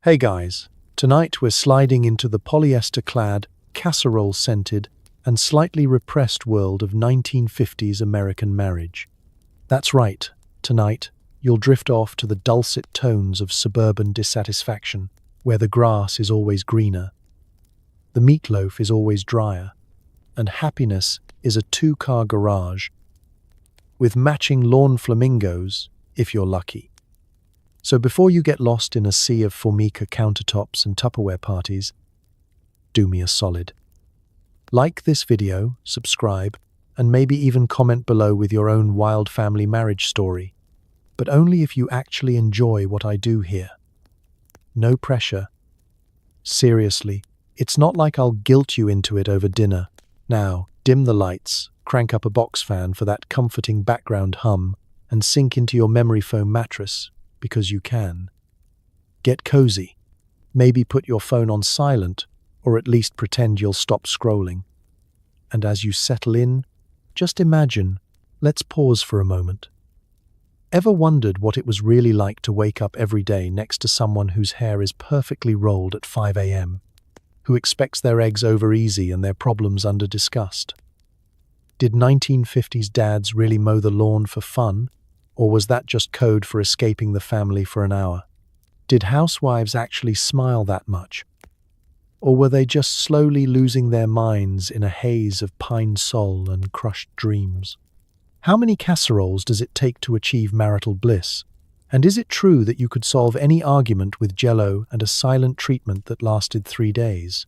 Hey guys, tonight we're sliding into the polyester-clad, casserole-scented, and slightly repressed world of 1950s American marriage. That's right, tonight you'll drift off to the dulcet tones of suburban dissatisfaction, where the grass is always greener, the meatloaf is always drier, and happiness is a two-car garage with matching lawn flamingos, if you're lucky. So before you get lost in a sea of Formica countertops and Tupperware parties, do me a solid. Like this video, subscribe, and maybe even comment below with your own wild family marriage story, but only if you actually enjoy what I do here. No pressure. Seriously, it's not like I'll guilt you into it over dinner. Now, dim the lights, crank up a box fan for that comforting background hum, and sink into your memory foam mattress, because you can. Get cozy. Maybe put your phone on silent, or at least pretend you'll stop scrolling. And as you settle in, just imagine, let's pause for a moment. Ever wondered what it was really like to wake up every day next to someone whose hair is perfectly rolled at 5 a.m., who expects their eggs over easy and their problems under discussed? Did 1950s dads really mow the lawn for fun? Or was that just code for escaping the family for an hour? Did housewives actually smile that much? Or were they just slowly losing their minds in a haze of pine sol and crushed dreams? How many casseroles does it take to achieve marital bliss? And is it true that you could solve any argument with Jell-O and a silent treatment that lasted 3 days?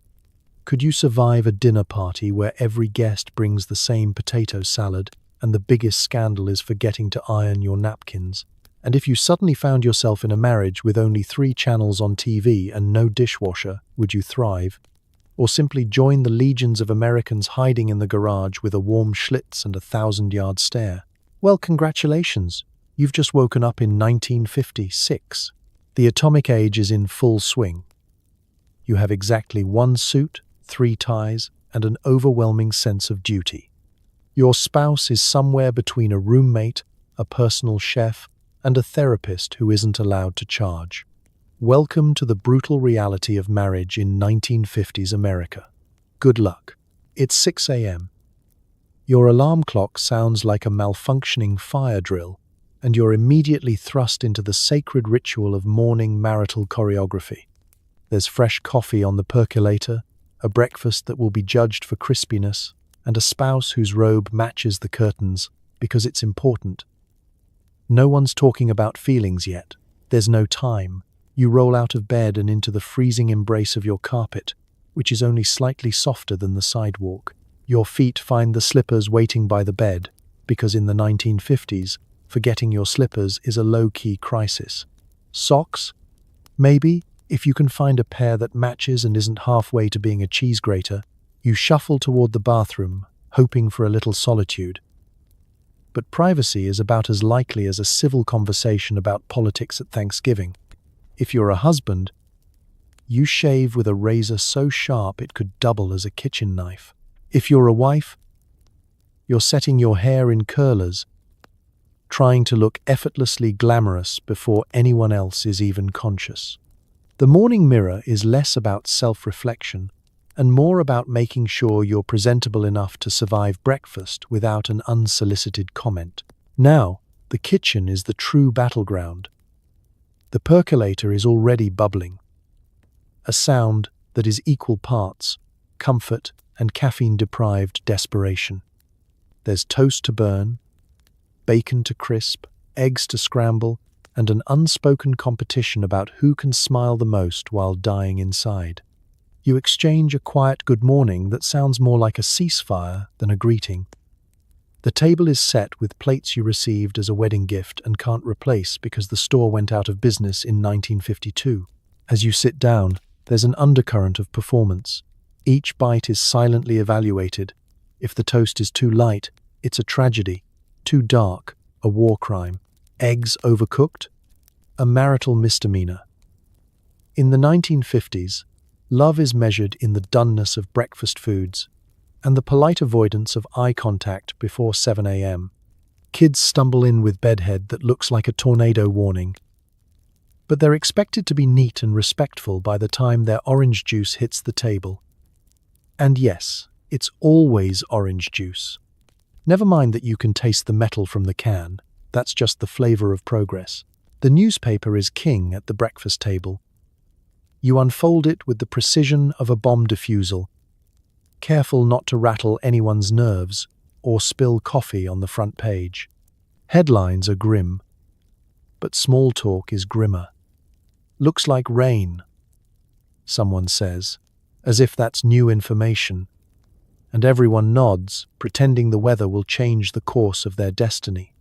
Could you survive a dinner party where every guest brings the same potato salad, and the biggest scandal is forgetting to iron your napkins? And if you suddenly found yourself in a marriage with only 3 channels on TV and no dishwasher, would you thrive? Or simply join the legions of Americans hiding in the garage with a warm Schlitz and a 1,000-yard stare? Well, congratulations. You've just woken up in 1956. The atomic age is in full swing. You have exactly 1 suit, 3 ties, and an overwhelming sense of duty. Your spouse is somewhere between a roommate, a personal chef, and a therapist who isn't allowed to charge. Welcome to the brutal reality of marriage in 1950s America. Good luck. It's 6 a.m. Your alarm clock sounds like a malfunctioning fire drill, and you're immediately thrust into the sacred ritual of morning marital choreography. There's fresh coffee on the percolator, a breakfast that will be judged for crispiness, and a spouse whose robe matches the curtains because it's important. No one's talking about feelings yet. There's no time. You roll out of bed and into the freezing embrace of your carpet, which is only slightly softer than the sidewalk. Your feet find the slippers waiting by the bed, because in the 1950s, forgetting your slippers is a low-key crisis. Socks? Maybe, if you can find a pair that matches and isn't halfway to being a cheese grater. You shuffle toward the bathroom, hoping for a little solitude. But privacy is about as likely as a civil conversation about politics at Thanksgiving. If you're a husband, you shave with a razor so sharp it could double as a kitchen knife. If you're a wife, you're setting your hair in curlers, trying to look effortlessly glamorous before anyone else is even conscious. The morning mirror is less about self-reflection and more about making sure you're presentable enough to survive breakfast without an unsolicited comment. Now, the kitchen is the true battleground. The percolator is already bubbling, a sound that is equal parts comfort and caffeine-deprived desperation. There's toast to burn, bacon to crisp, eggs to scramble, and an unspoken competition about who can smile the most while dying inside. You exchange a quiet good morning that sounds more like a ceasefire than a greeting. The table is set with plates you received as a wedding gift and can't replace because the store went out of business in 1952. As you sit down, there's an undercurrent of performance. Each bite is silently evaluated. If the toast is too light, it's a tragedy. Too dark, a war crime. Eggs overcooked, a marital misdemeanor. In the 1950s, love is measured in the doneness of breakfast foods and the polite avoidance of eye contact before 7 a.m. Kids stumble in with bedhead that looks like a tornado warning. but they're expected to be neat and respectful by the time their orange juice hits the table. And yes, it's always orange juice. Never mind that you can taste the metal from the can, that's just the flavor of progress. The newspaper is king at the breakfast table. You unfold it with the precision of a bomb defusal, careful not to rattle anyone's nerves or spill coffee on the front page. Headlines are grim, but small talk is grimmer. "Looks like rain," someone says, as if that's new information, and everyone nods, pretending the weather will change the course of their destiny.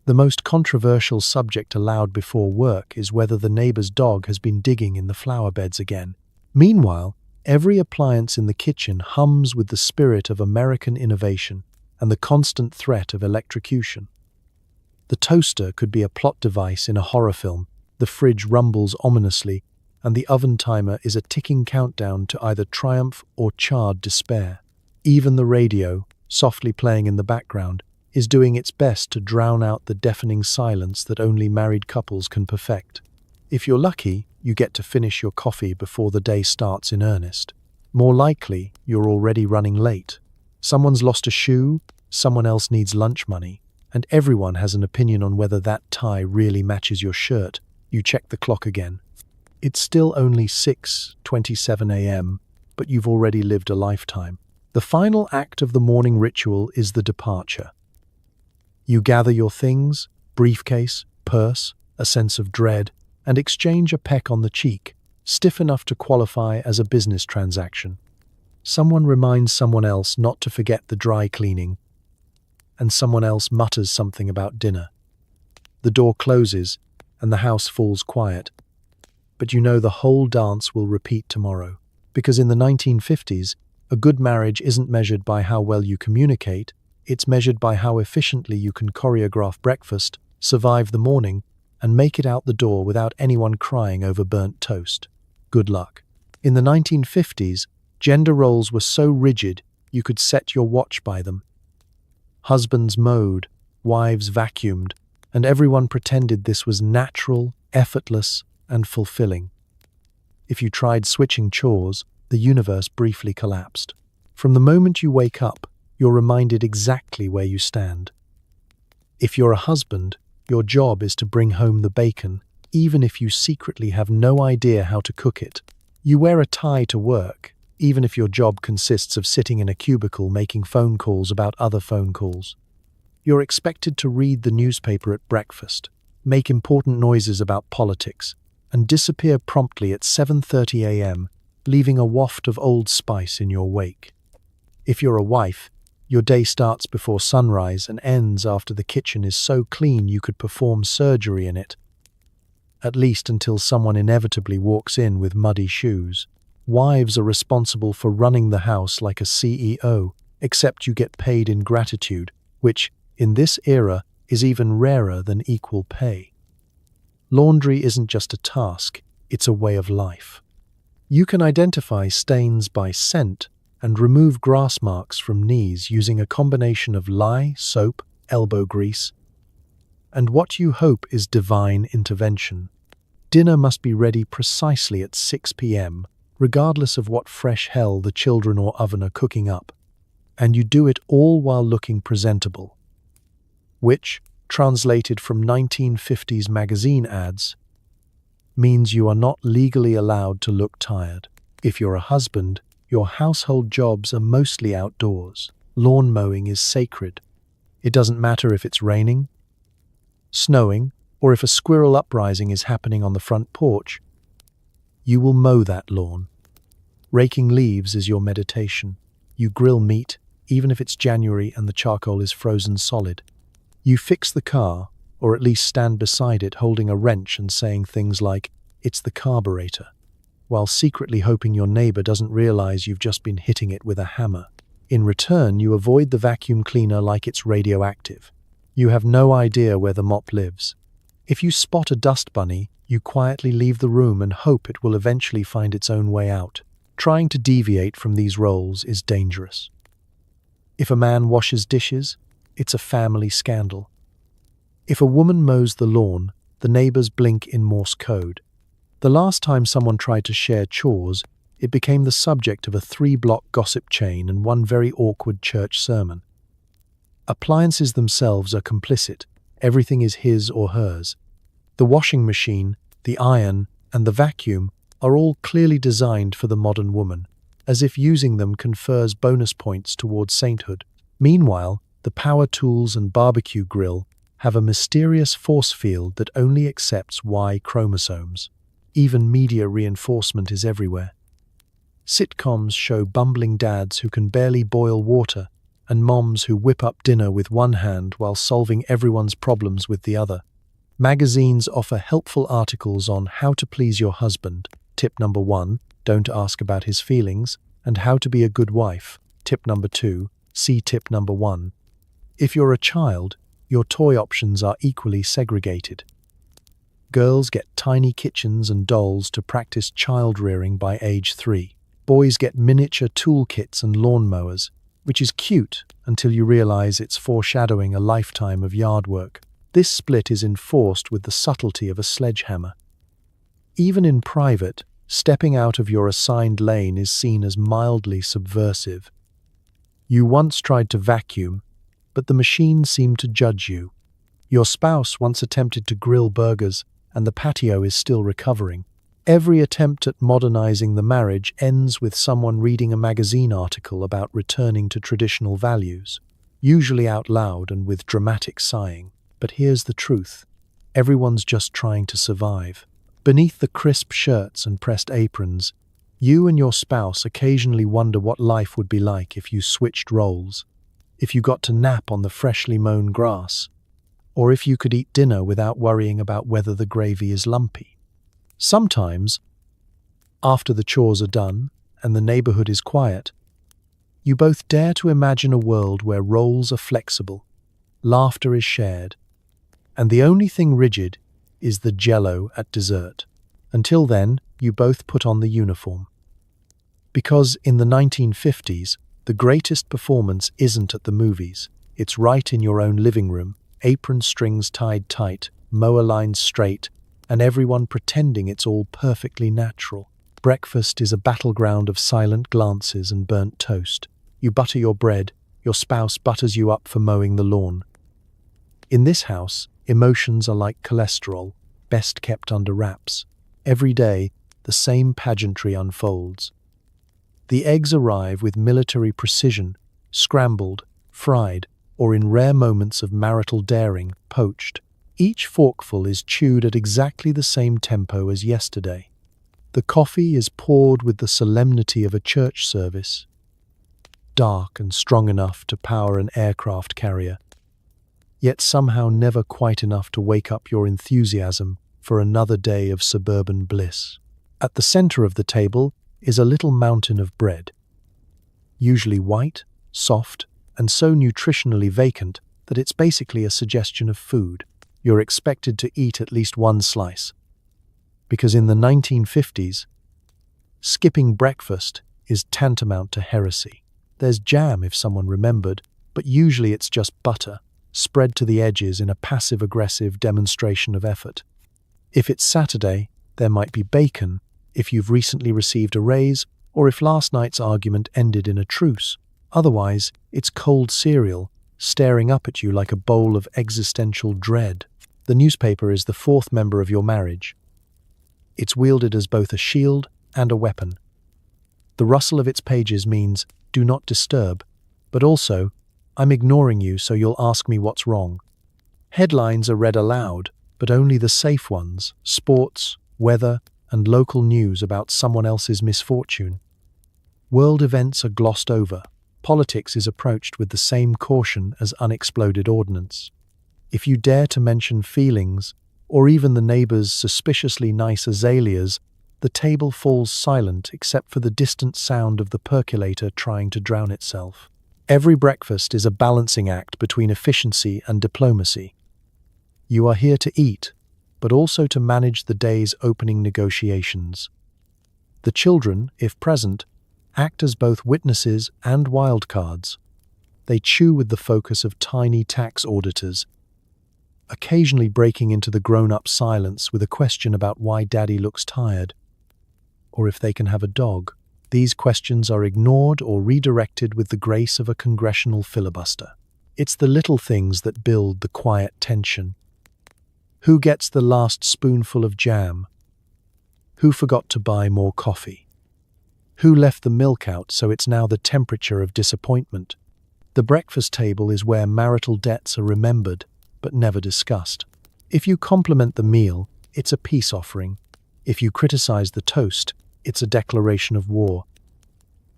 The most controversial subject allowed before work is whether the neighbor's dog has been digging in the flower beds again. Meanwhile, every appliance in the kitchen hums with the spirit of American innovation and the constant threat of electrocution. The toaster could be a plot device in a horror film, the fridge rumbles ominously, and the oven timer is a ticking countdown to either triumph or charred despair. Even the radio, softly playing in the background, is doing its best to drown out the deafening silence that only married couples can perfect. If you're lucky, you get to finish your coffee before the day starts in earnest. More likely, you're already running late. Someone's lost a shoe, someone else needs lunch money, and everyone has an opinion on whether that tie really matches your shirt. You check the clock again. It's still only 6:27 a.m., but you've already lived a lifetime. The final act of the morning ritual is the departure. You gather your things, briefcase, purse, a sense of dread, and exchange a peck on the cheek, stiff enough to qualify as a business transaction. Someone reminds someone else not to forget the dry cleaning, and someone else mutters something about dinner. The door closes, and the house falls quiet. But you know the whole dance will repeat tomorrow, because in the 1950s, a good marriage isn't measured by how well you communicate, it's measured by how efficiently you can choreograph breakfast, survive the morning, and make it out the door without anyone crying over burnt toast. Good luck. In the 1950s, gender roles were so rigid you could set your watch by them. Husbands mowed, wives vacuumed, and everyone pretended this was natural, effortless, and fulfilling. If you tried switching chores, the universe briefly collapsed. From the moment you wake up, you're reminded exactly where you stand. If you're a husband, your job is to bring home the bacon, even if you secretly have no idea how to cook it. You wear a tie to work, even if your job consists of sitting in a cubicle making phone calls about other phone calls. You're expected to read the newspaper at breakfast, make important noises about politics, and disappear promptly at 7:30 a.m., leaving a waft of Old Spice in your wake. If you're a wife, your day starts before sunrise and ends after the kitchen is so clean you could perform surgery in it. At least until someone inevitably walks in with muddy shoes. Wives are responsible for running the house like a CEO, except you get paid in gratitude, which, in this era, is even rarer than equal pay. Laundry isn't just a task, it's a way of life. You can identify stains by scent and remove grass marks from knees using a combination of lye, soap, elbow grease, and what you hope is divine intervention. Dinner must be ready precisely at 6 p.m., regardless of what fresh hell the children or oven are cooking up, and you do it all while looking presentable. Which, translated from 1950s magazine ads, means you are not legally allowed to look tired. If you're a husband, your household jobs are mostly outdoors. Lawn mowing is sacred. It doesn't matter if it's raining, snowing, or if a squirrel uprising is happening on the front porch. You will mow that lawn. Raking leaves is your meditation. You grill meat, even if it's January and the charcoal is frozen solid. You fix the car, or at least stand beside it holding a wrench and saying things like, "It's the carburetor," while secretly hoping your neighbor doesn't realize you've just been hitting it with a hammer. In return, you avoid the vacuum cleaner like it's radioactive. You have no idea where the mop lives. If you spot a dust bunny, you quietly leave the room and hope it will eventually find its own way out. Trying to deviate from these roles is dangerous. If a man washes dishes, it's a family scandal. If a woman mows the lawn, The neighbors blink in Morse code. The last time someone tried to share chores, it became the subject of a 3-block gossip chain and one very awkward church sermon. Appliances themselves are complicit. Everything is his or hers. The washing machine, the iron, and the vacuum are all clearly designed for the modern woman, as if using them confers bonus points towards sainthood. Meanwhile, the power tools and barbecue grill have a mysterious force field that only accepts Y chromosomes. Even media reinforcement is everywhere. Sitcoms show bumbling dads who can barely boil water and moms who whip up dinner with one hand while solving everyone's problems with the other. Magazines offer helpful articles on how to please your husband. Tip number 1, don't ask about his feelings, and how to be a good wife. Tip number 2, see tip number 1. If you're a child, your toy options are equally segregated. Girls get tiny kitchens and dolls to practice child rearing by age 3. Boys get miniature toolkits and lawnmowers, which is cute until you realize it's foreshadowing a lifetime of yard work. This split is enforced with the subtlety of a sledgehammer. Even in private, stepping out of your assigned lane is seen as mildly subversive. You once tried to vacuum, but the machine seemed to judge you. Your spouse once attempted to grill burgers, and the patio is still recovering. Every attempt at modernizing the marriage ends with someone reading a magazine article about returning to traditional values, usually out loud and with dramatic sighing. But here's the truth. Everyone's just trying to survive. Beneath the crisp shirts and pressed aprons, you and your spouse occasionally wonder what life would be like if you switched roles, if you got to nap on the freshly mown grass, or if you could eat dinner without worrying about whether the gravy is lumpy. Sometimes, after the chores are done and the neighborhood is quiet, you both dare to imagine a world where roles are flexible, laughter is shared, and the only thing rigid is the jello at dessert. Until then, you both put on the uniform. Because in the 1950s, the greatest performance isn't at the movies. It's right in your own living room, apron strings tied tight, mower lines straight, and everyone pretending it's all perfectly natural. Breakfast is a battleground of silent glances and burnt toast. You butter your bread, your spouse butters you up for mowing the lawn. In this house, emotions are like cholesterol, best kept under wraps. Every day, the same pageantry unfolds. The eggs arrive with military precision, scrambled, fried, or in rare moments of marital daring, poached. Each forkful is chewed at exactly the same tempo as yesterday. The coffee is poured with the solemnity of a church service, dark and strong enough to power an aircraft carrier, yet somehow never quite enough to wake up your enthusiasm for another day of suburban bliss. At the center of the table is a little mountain of bread, usually white, soft, and so nutritionally vacant that it's basically a suggestion of food. You're expected to eat at least one slice, because in the 1950s, skipping breakfast is tantamount to heresy. There's jam if someone remembered, but usually it's just butter, spread to the edges in a passive-aggressive demonstration of effort. If it's Saturday, there might be bacon, if you've recently received a raise, or if last night's argument ended in a truce. Otherwise, it's cold cereal, staring up at you like a bowl of existential dread. The newspaper is the fourth member of your marriage. It's wielded as both a shield and a weapon. The rustle of its pages means, do not disturb, but also, I'm ignoring you so you'll ask me what's wrong. Headlines are read aloud, but only the safe ones, sports, weather, and local news about someone else's misfortune. World events are glossed over. Politics is approached with the same caution as unexploded ordnance. If you dare to mention feelings, or even the neighbor's suspiciously nice azaleas, the table falls silent except for the distant sound of the percolator trying to drown itself. Every breakfast is a balancing act between efficiency and diplomacy. You are here to eat, but also to manage the day's opening negotiations. The children, if present, act as both witnesses and wildcards. They chew with the focus of tiny tax auditors, occasionally breaking into the grown-up silence with a question about why Daddy looks tired, or if they can have a dog. These questions are ignored or redirected with the grace of a congressional filibuster. It's the little things that build the quiet tension. Who gets the last spoonful of jam? Who forgot to buy more coffee? Who left the milk out so it's now the temperature of disappointment? The breakfast table is where marital debts are remembered but never discussed. If you compliment the meal, it's a peace offering. If you criticize the toast, it's a declaration of war.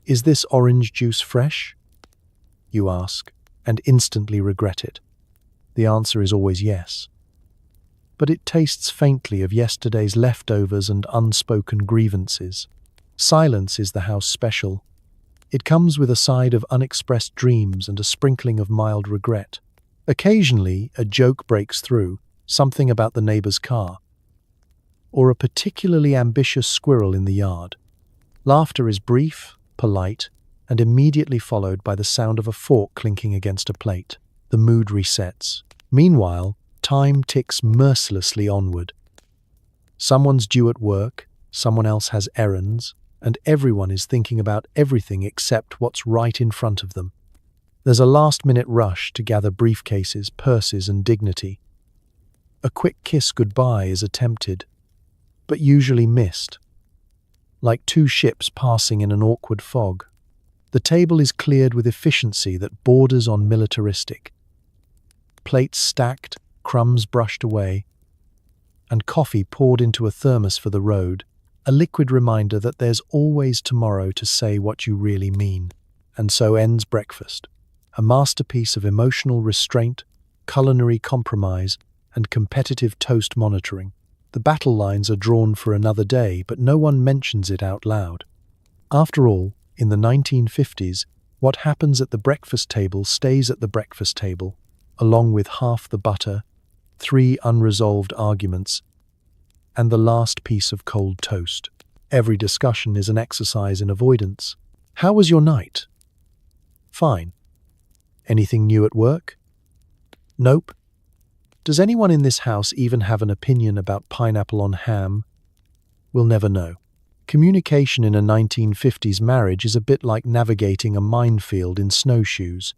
Is this orange juice fresh? You ask, and instantly regret it. The answer is always yes. But it tastes faintly of yesterday's leftovers and unspoken grievances. Silence is the house special. It comes with a side of unexpressed dreams and a sprinkling of mild regret. Occasionally, a joke breaks through, something about the neighbor's car, or a particularly ambitious squirrel in the yard. Laughter is brief, polite, and immediately followed by the sound of a fork clinking against a plate. The mood resets. Meanwhile, time ticks mercilessly onward. Someone's due at work, someone else has errands, and everyone is thinking about everything except what's right in front of them. There's a last-minute rush to gather briefcases, purses, and dignity. A quick kiss goodbye is attempted, but usually missed. Like two ships passing in an awkward fog, the table is cleared with efficiency that borders on militaristic. Plates stacked, crumbs brushed away, and coffee poured into a thermos for the road, a liquid reminder that there's always tomorrow to say what you really mean. And so ends breakfast, a masterpiece of emotional restraint, culinary compromise, and competitive toast monitoring. The battle lines are drawn for another day, but no one mentions it out loud. After all, in the 1950s, what happens at the breakfast table stays at the breakfast table, along with half the butter, 3 unresolved arguments, and the last piece of cold toast. Every discussion is an exercise in avoidance. How was your night? Fine. Anything new at work? Nope. Does anyone in this house even have an opinion about pineapple on ham? We'll never know. Communication in a 1950s marriage is a bit like navigating a minefield in snowshoes.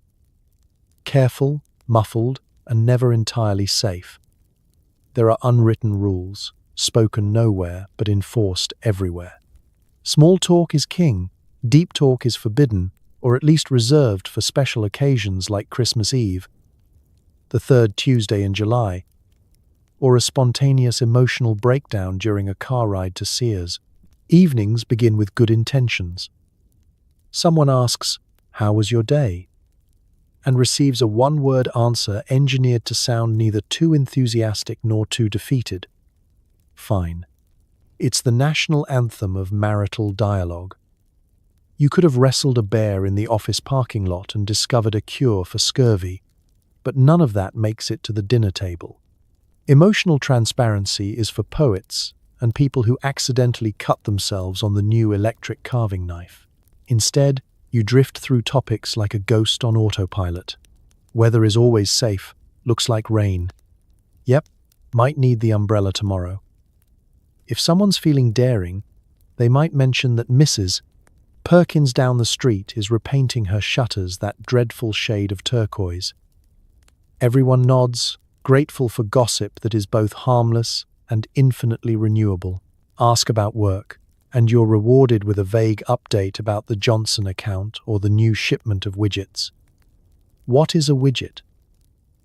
Careful, muffled, and never entirely safe. There are unwritten rules, spoken nowhere but enforced everywhere. Small talk is king, deep talk is forbidden, or at least reserved for special occasions like Christmas Eve, the third Tuesday in July, or a spontaneous emotional breakdown during a car ride to Sears. Evenings begin with good intentions. Someone asks, "How was your day?" and receives a one-word answer engineered to sound neither too enthusiastic nor too defeated. Fine. It's the national anthem of marital dialogue. You could have wrestled a bear in the office parking lot and discovered a cure for scurvy, but none of that makes it to the dinner table. Emotional transparency is for poets and people who accidentally cut themselves on the new electric carving knife. Instead, you drift through topics like a ghost on autopilot. Weather is always safe, looks like rain. Yep, might need the umbrella tomorrow. If someone's feeling daring, they might mention that Mrs. Perkins down the street is repainting her shutters that dreadful shade of turquoise. Everyone nods, grateful for gossip that is both harmless and infinitely renewable. Ask about work, and you're rewarded with a vague update about the Johnson account or the new shipment of widgets. What is a widget?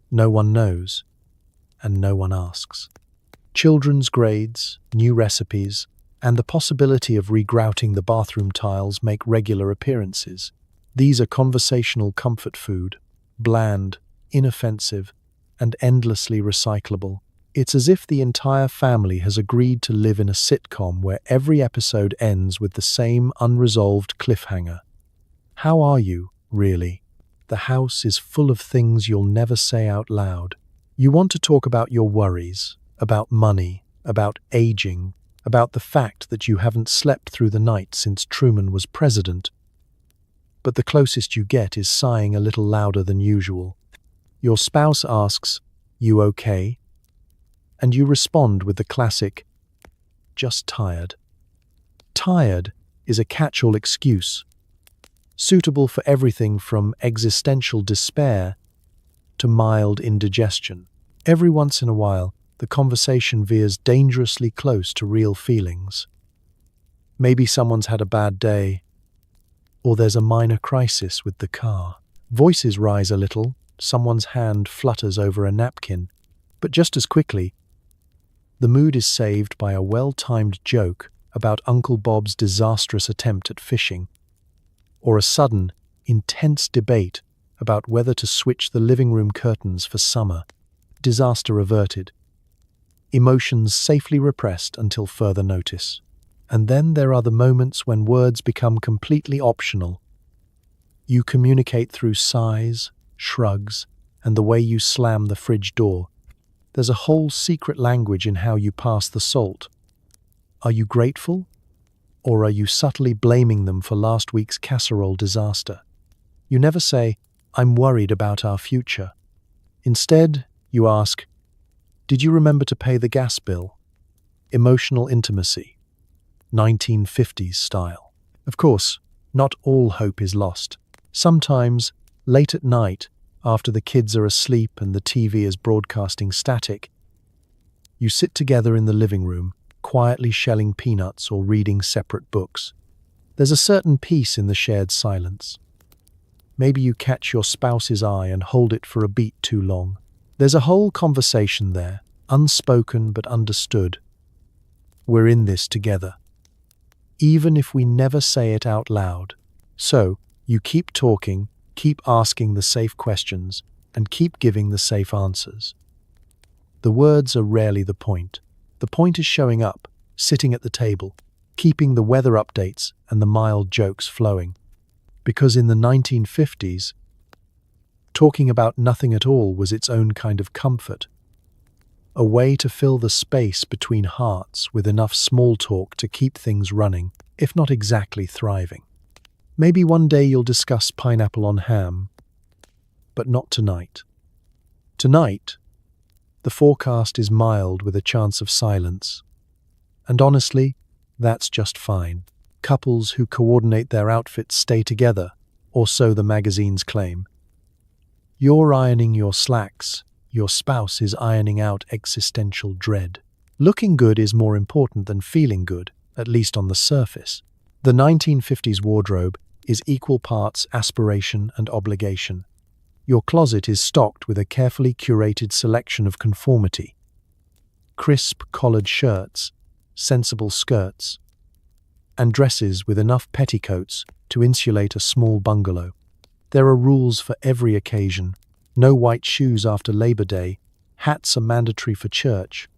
No one knows, and no one asks. Children's grades, new recipes, and the possibility of regrouting the bathroom tiles make regular appearances. These are conversational comfort food, bland, inoffensive, and endlessly recyclable. It's as if the entire family has agreed to live in a sitcom where every episode ends with the same unresolved cliffhanger. How are you, really? The house is full of things you'll never say out loud. You want to talk about your worries, about money, about aging, about the fact that you haven't slept through the night since Truman was president. But the closest you get is sighing a little louder than usual. Your spouse asks, "You okay?" And you respond with the classic, "Just tired." Tired is a catch-all excuse, suitable for everything from existential despair to mild indigestion. Every once in a while, the conversation veers dangerously close to real feelings. Maybe someone's had a bad day, or there's a minor crisis with the car. Voices rise a little, someone's hand flutters over a napkin, but just as quickly, the mood is saved by a well-timed joke about Uncle Bob's disastrous attempt at fishing, or a sudden, intense debate about whether to switch the living room curtains for summer. Disaster averted. Emotions safely repressed until further notice. And then there are the moments when words become completely optional. You communicate through sighs, shrugs, and the way you slam the fridge door. There's a whole secret language in how you pass the salt. Are you grateful? Or are you subtly blaming them for last week's casserole disaster? You never say, "I'm worried about our future." Instead, you ask, "Did you remember to pay the gas bill?" Emotional intimacy, 1950s style. Of course, not all hope is lost. Sometimes, late at night, after the kids are asleep and the TV is broadcasting static, you sit together in the living room, quietly shelling peanuts or reading separate books. There's a certain peace in the shared silence. Maybe you catch your spouse's eye and hold it for a beat too long. There's a whole conversation there, unspoken but understood. We're in this together, even if we never say it out loud. So, you keep talking, keep asking the safe questions, and keep giving the safe answers. The words are rarely the point. The point is showing up, sitting at the table, keeping the weather updates and the mild jokes flowing. Because in the 1950s, talking about nothing at all was its own kind of comfort. A way to fill the space between hearts with enough small talk to keep things running, if not exactly thriving. Maybe one day you'll discuss pineapple on ham, but not tonight. Tonight, the forecast is mild with a chance of silence. And honestly, that's just fine. Couples who coordinate their outfits stay together, or so the magazines claim. You're ironing your slacks, your spouse is ironing out existential dread. Looking good is more important than feeling good, at least on the surface. The 1950s wardrobe is equal parts aspiration and obligation. Your closet is stocked with a carefully curated selection of conformity. Crisp collared shirts, sensible skirts, and dresses with enough petticoats to insulate a small bungalow. There are rules for every occasion. No white shoes after Labor Day, hats are mandatory for church,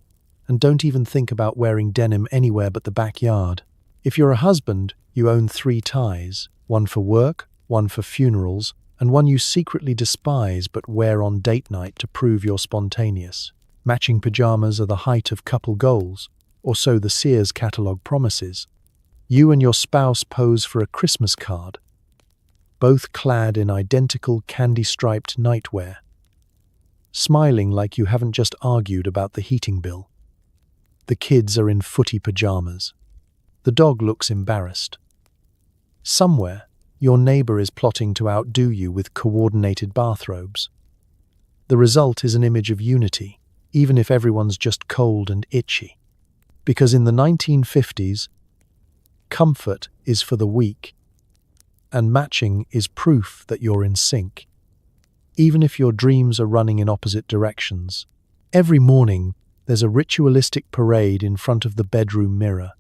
and don't even think about wearing denim anywhere but the backyard. If you're a husband, you own 3 ties, one for work, one for funerals, and one you secretly despise but wear on date night to prove you're spontaneous. Matching pajamas are the height of couple goals, or so the Sears catalog promises. You and your spouse pose for a Christmas card, both clad in identical candy-striped nightwear, smiling like you haven't just argued about the heating bill. The kids are in footy pajamas. The dog looks embarrassed. Somewhere, your neighbor is plotting to outdo you with coordinated bathrobes. The result is an image of unity, even if everyone's just cold and itchy. Because in the 1950s, comfort is for the weak, and matching is proof that you're in sync, even if your dreams are running in opposite directions. Every morning, there's a ritualistic parade in front of the bedroom mirror.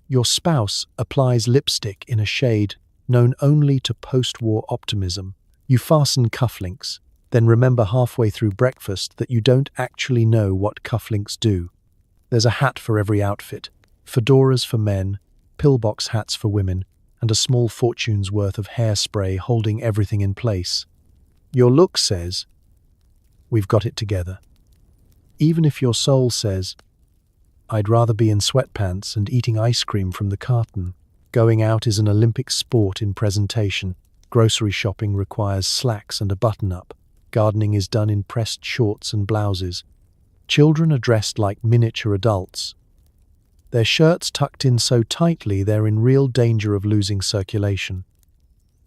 Your spouse applies lipstick in a shade known only to post-war optimism. You fasten cufflinks, then remember halfway through breakfast that you don't actually know what cufflinks do. There's a hat for every outfit, fedoras for men, pillbox hats for women, and a small fortune's worth of hairspray holding everything in place. Your look says, "We've got it together." Even if your soul says, "I'd rather be in sweatpants and eating ice cream from the carton." Going out is an Olympic sport in presentation. Grocery shopping requires slacks and a button-up. Gardening is done in pressed shorts and blouses. Children are dressed like miniature adults. Their shirts tucked in so tightly they're in real danger of losing circulation.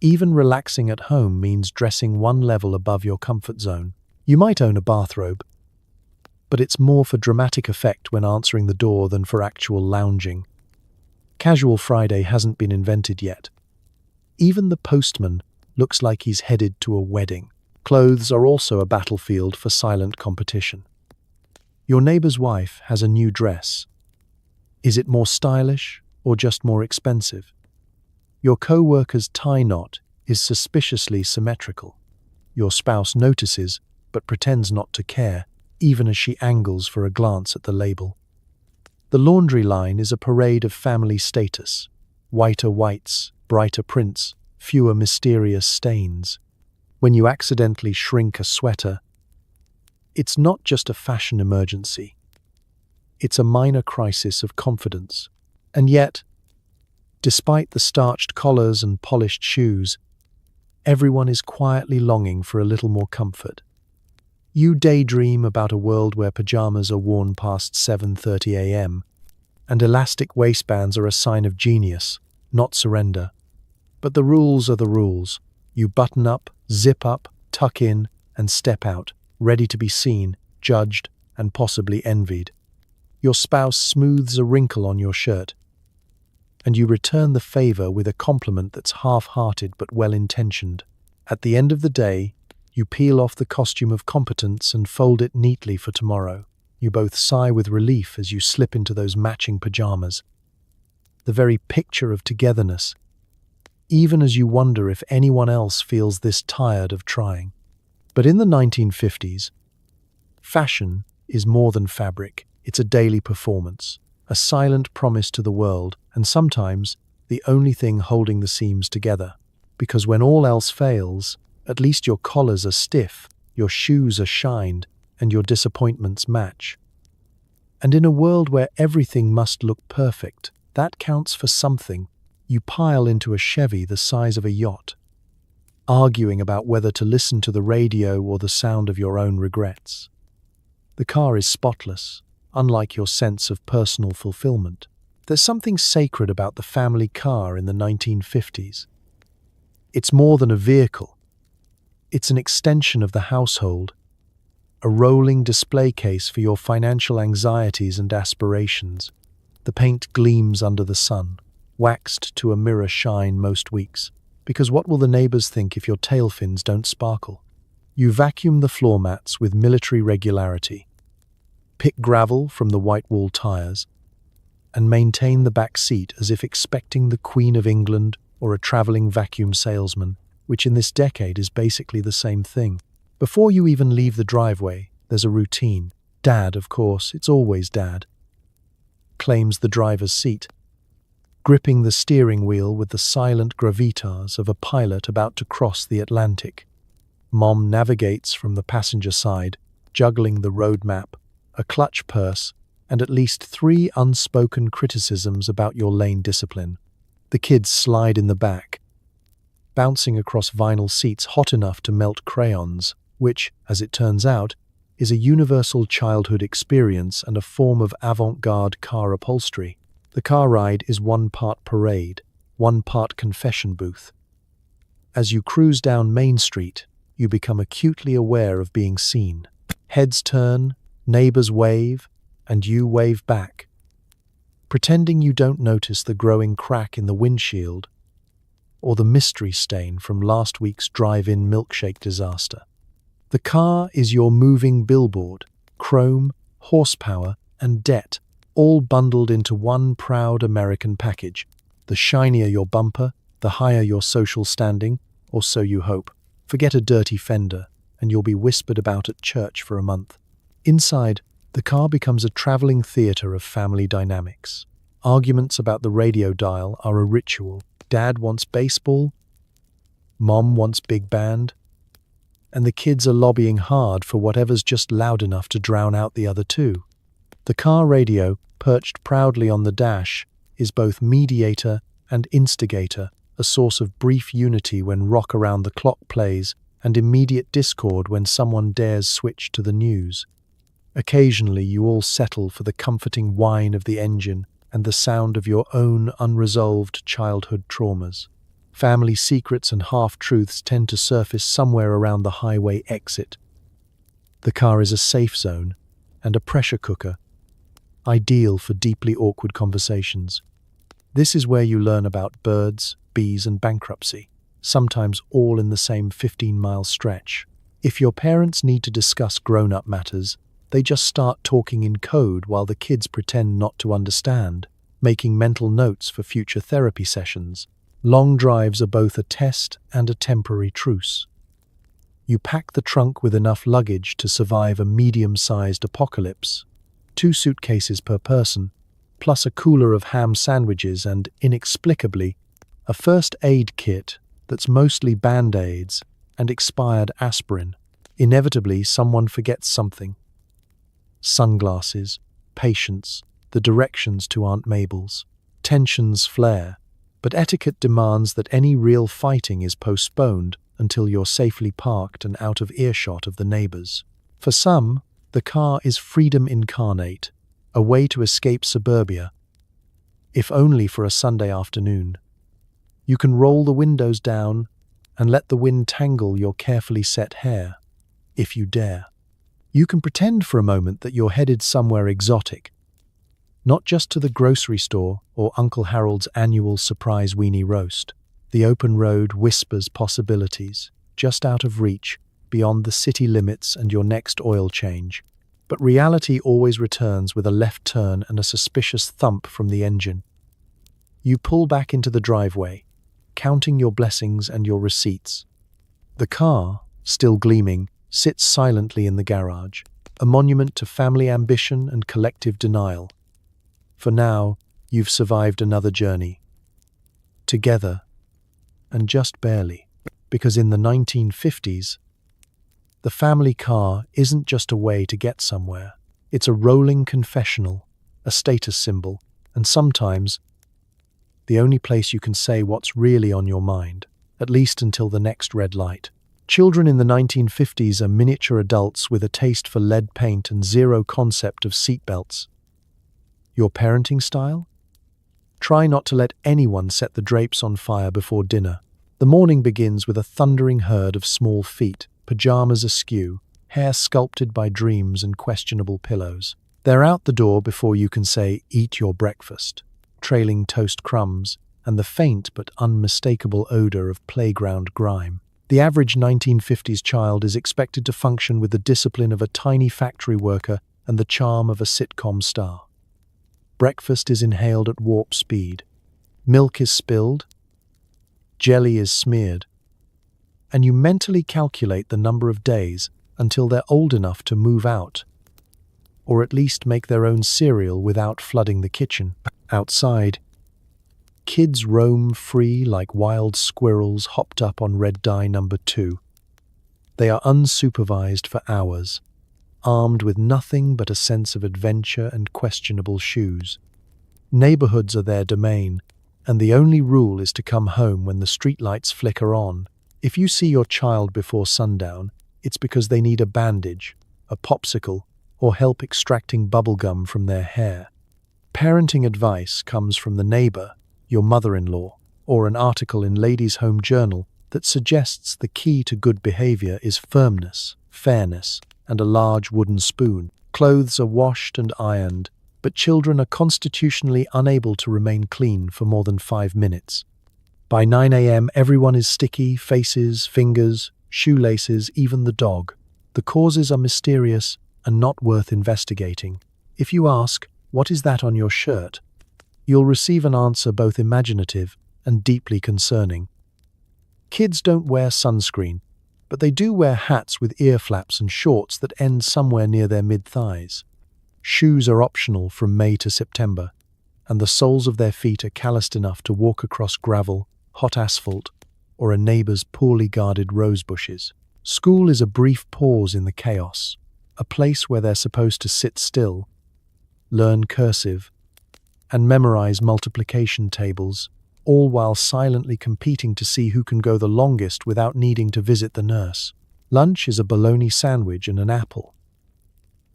Even relaxing at home means dressing one level above your comfort zone. You might own a bathrobe, but it's more for dramatic effect when answering the door than for actual lounging. Casual Friday hasn't been invented yet. Even the postman looks like he's headed to a wedding. Clothes are also a battlefield for silent competition. Your neighbor's wife has a new dress. Is it more stylish or just more expensive? Your co-worker's tie knot is suspiciously symmetrical. Your spouse notices but pretends not to care, even as she angles for a glance at the label. The laundry line is a parade of family status. Whiter whites, brighter prints, fewer mysterious stains. When you accidentally shrink a sweater, it's not just a fashion emergency. It's a minor crisis of confidence. And yet, despite the starched collars and polished shoes, everyone is quietly longing for a little more comfort. You daydream about a world where pajamas are worn past 7:30 a.m., and elastic waistbands are a sign of genius, not surrender. But the rules are the rules. You button up, zip up, tuck in, and step out, ready to be seen, judged, and possibly envied. Your spouse smooths a wrinkle on your shirt, and you return the favor with a compliment that's half-hearted but well-intentioned. At the end of the day, you peel off the costume of competence and fold it neatly for tomorrow. You both sigh with relief as you slip into those matching pajamas. The very picture of togetherness, even as you wonder if anyone else feels this tired of trying. But in the 1950s, fashion is more than fabric. It's a daily performance, a silent promise to the world, and sometimes the only thing holding the seams together. Because when all else fails, at least your collars are stiff, your shoes are shined, and your disappointments match. And in a world where everything must look perfect, that counts for something. You pile into a Chevy the size of a yacht, arguing about whether to listen to the radio or the sound of your own regrets. The car is spotless, unlike your sense of personal fulfillment. There's something sacred about the family car in the 1950s. It's more than a vehicle. It's an extension of the household, a rolling display case for your financial anxieties and aspirations. The paint gleams under the sun, waxed to a mirror shine most weeks, because what will the neighbors think if your tail fins don't sparkle? You vacuum the floor mats with military regularity, pick gravel from the white wall tires, and maintain the back seat as if expecting the Queen of England or a traveling vacuum salesman, which in this decade is basically the same thing. Before you even leave the driveway, there's a routine. Dad, of course, it's always Dad, claims the driver's seat, gripping the steering wheel with the silent gravitas of a pilot about to cross the Atlantic. Mom navigates from the passenger side, juggling the road map, a clutch purse, and at least 3 unspoken criticisms about your lane discipline. The kids slide in the back, bouncing across vinyl seats hot enough to melt crayons, which, as it turns out, is a universal childhood experience and a form of avant-garde car upholstery. The car ride is one part parade, one part confession booth. As you cruise down Main Street, you become acutely aware of being seen. Heads turn, neighbors wave, and you wave back, pretending you don't notice the growing crack in the windshield or the mystery stain from last week's drive-in milkshake disaster. The car is your moving billboard, chrome, horsepower, and debt, all bundled into one proud American package. The shinier your bumper, the higher your social standing, or so you hope. Forget a dirty fender, and you'll be whispered about at church for a month. Inside, the car becomes a traveling theater of family dynamics. Arguments about the radio dial are a ritual. Dad wants baseball, Mom wants big band, and the kids are lobbying hard for whatever's just loud enough to drown out the other two. The car radio, perched proudly on the dash, is both mediator and instigator, a source of brief unity when Rock Around the Clock plays, and immediate discord when someone dares switch to the news. Occasionally, you all settle for the comforting whine of the engine and the sound of your own unresolved childhood traumas. Family secrets and half-truths tend to surface somewhere around the highway exit. The car is a safe zone and a pressure cooker, ideal for deeply awkward conversations. This is where you learn about birds, bees, and bankruptcy, sometimes all in the same 15-mile stretch. If your parents need to discuss grown-up matters, they just start talking in code while the kids pretend not to understand, making mental notes for future therapy sessions. Long drives are both a test and a temporary truce. You pack the trunk with enough luggage to survive a medium-sized apocalypse, 2 suitcases per person, plus a cooler of ham sandwiches and, inexplicably, a first aid kit that's mostly Band-Aids and expired aspirin. Inevitably, someone forgets something. Sunglasses, patience, the directions to Aunt Mabel's. Tensions flare, but etiquette demands that any real fighting is postponed until you're safely parked and out of earshot of the neighbors. For some, the car is freedom incarnate, a way to escape suburbia, if only for a Sunday afternoon. You can roll the windows down and let the wind tangle your carefully set hair, if you dare. You can pretend for a moment that you're headed somewhere exotic, not just to the grocery store or Uncle Harold's annual surprise weenie roast. The open road whispers possibilities, just out of reach, beyond the city limits and your next oil change. But reality always returns with a left turn and a suspicious thump from the engine. You pull back into the driveway, counting your blessings and your receipts. The car, still gleaming, sits silently in the garage, a monument to family ambition and collective denial. For now, you've survived another journey. Together, and just barely, because in the 1950s, the family car isn't just a way to get somewhere. It's a rolling confessional, a status symbol, and sometimes the only place you can say what's really on your mind, at least until the next red light. Children in the 1950s are miniature adults with a taste for lead paint and zero concept of seatbelts. Your parenting style? Try not to let anyone set the drapes on fire before dinner. The morning begins with a thundering herd of small feet, pajamas askew, hair sculpted by dreams and questionable pillows. They're out the door before you can say, "Eat your breakfast," trailing toast crumbs and the faint but unmistakable odor of playground grime. The average 1950s child is expected to function with the discipline of a tiny factory worker and the charm of a sitcom star. Breakfast is inhaled at warp speed. Milk is spilled. Jelly is smeared. And you mentally calculate the number of days until they're old enough to move out, or at least make their own cereal without flooding the kitchen. Outside, kids roam free like wild squirrels hopped up on red dye number 2. They are unsupervised for hours, armed with nothing but a sense of adventure and questionable shoes. Neighborhoods are their domain, and the only rule is to come home when the streetlights flicker on. If you see your child before sundown, it's because they need a bandage, a popsicle, or help extracting bubblegum from their hair. Parenting advice comes from the neighbor, your mother-in-law, or an article in Ladies' Home Journal that suggests the key to good behavior is firmness, fairness, and a large wooden spoon. Clothes are washed and ironed, but children are constitutionally unable to remain clean for more than 5 minutes. By 9 a.m., everyone is sticky, faces, fingers, shoelaces, even the dog. The causes are mysterious and not worth investigating. If you ask, "What is that on your shirt?" you'll receive an answer both imaginative and deeply concerning. Kids don't wear sunscreen, but they do wear hats with ear flaps and shorts that end somewhere near their mid-thighs. Shoes are optional from May to September, and the soles of their feet are calloused enough to walk across gravel, hot asphalt, or a neighbor's poorly guarded rose bushes. School is a brief pause in the chaos, a place where they're supposed to sit still, learn cursive, and memorize multiplication tables, all while silently competing to see who can go the longest without needing to visit the nurse. Lunch is a bologna sandwich and an apple,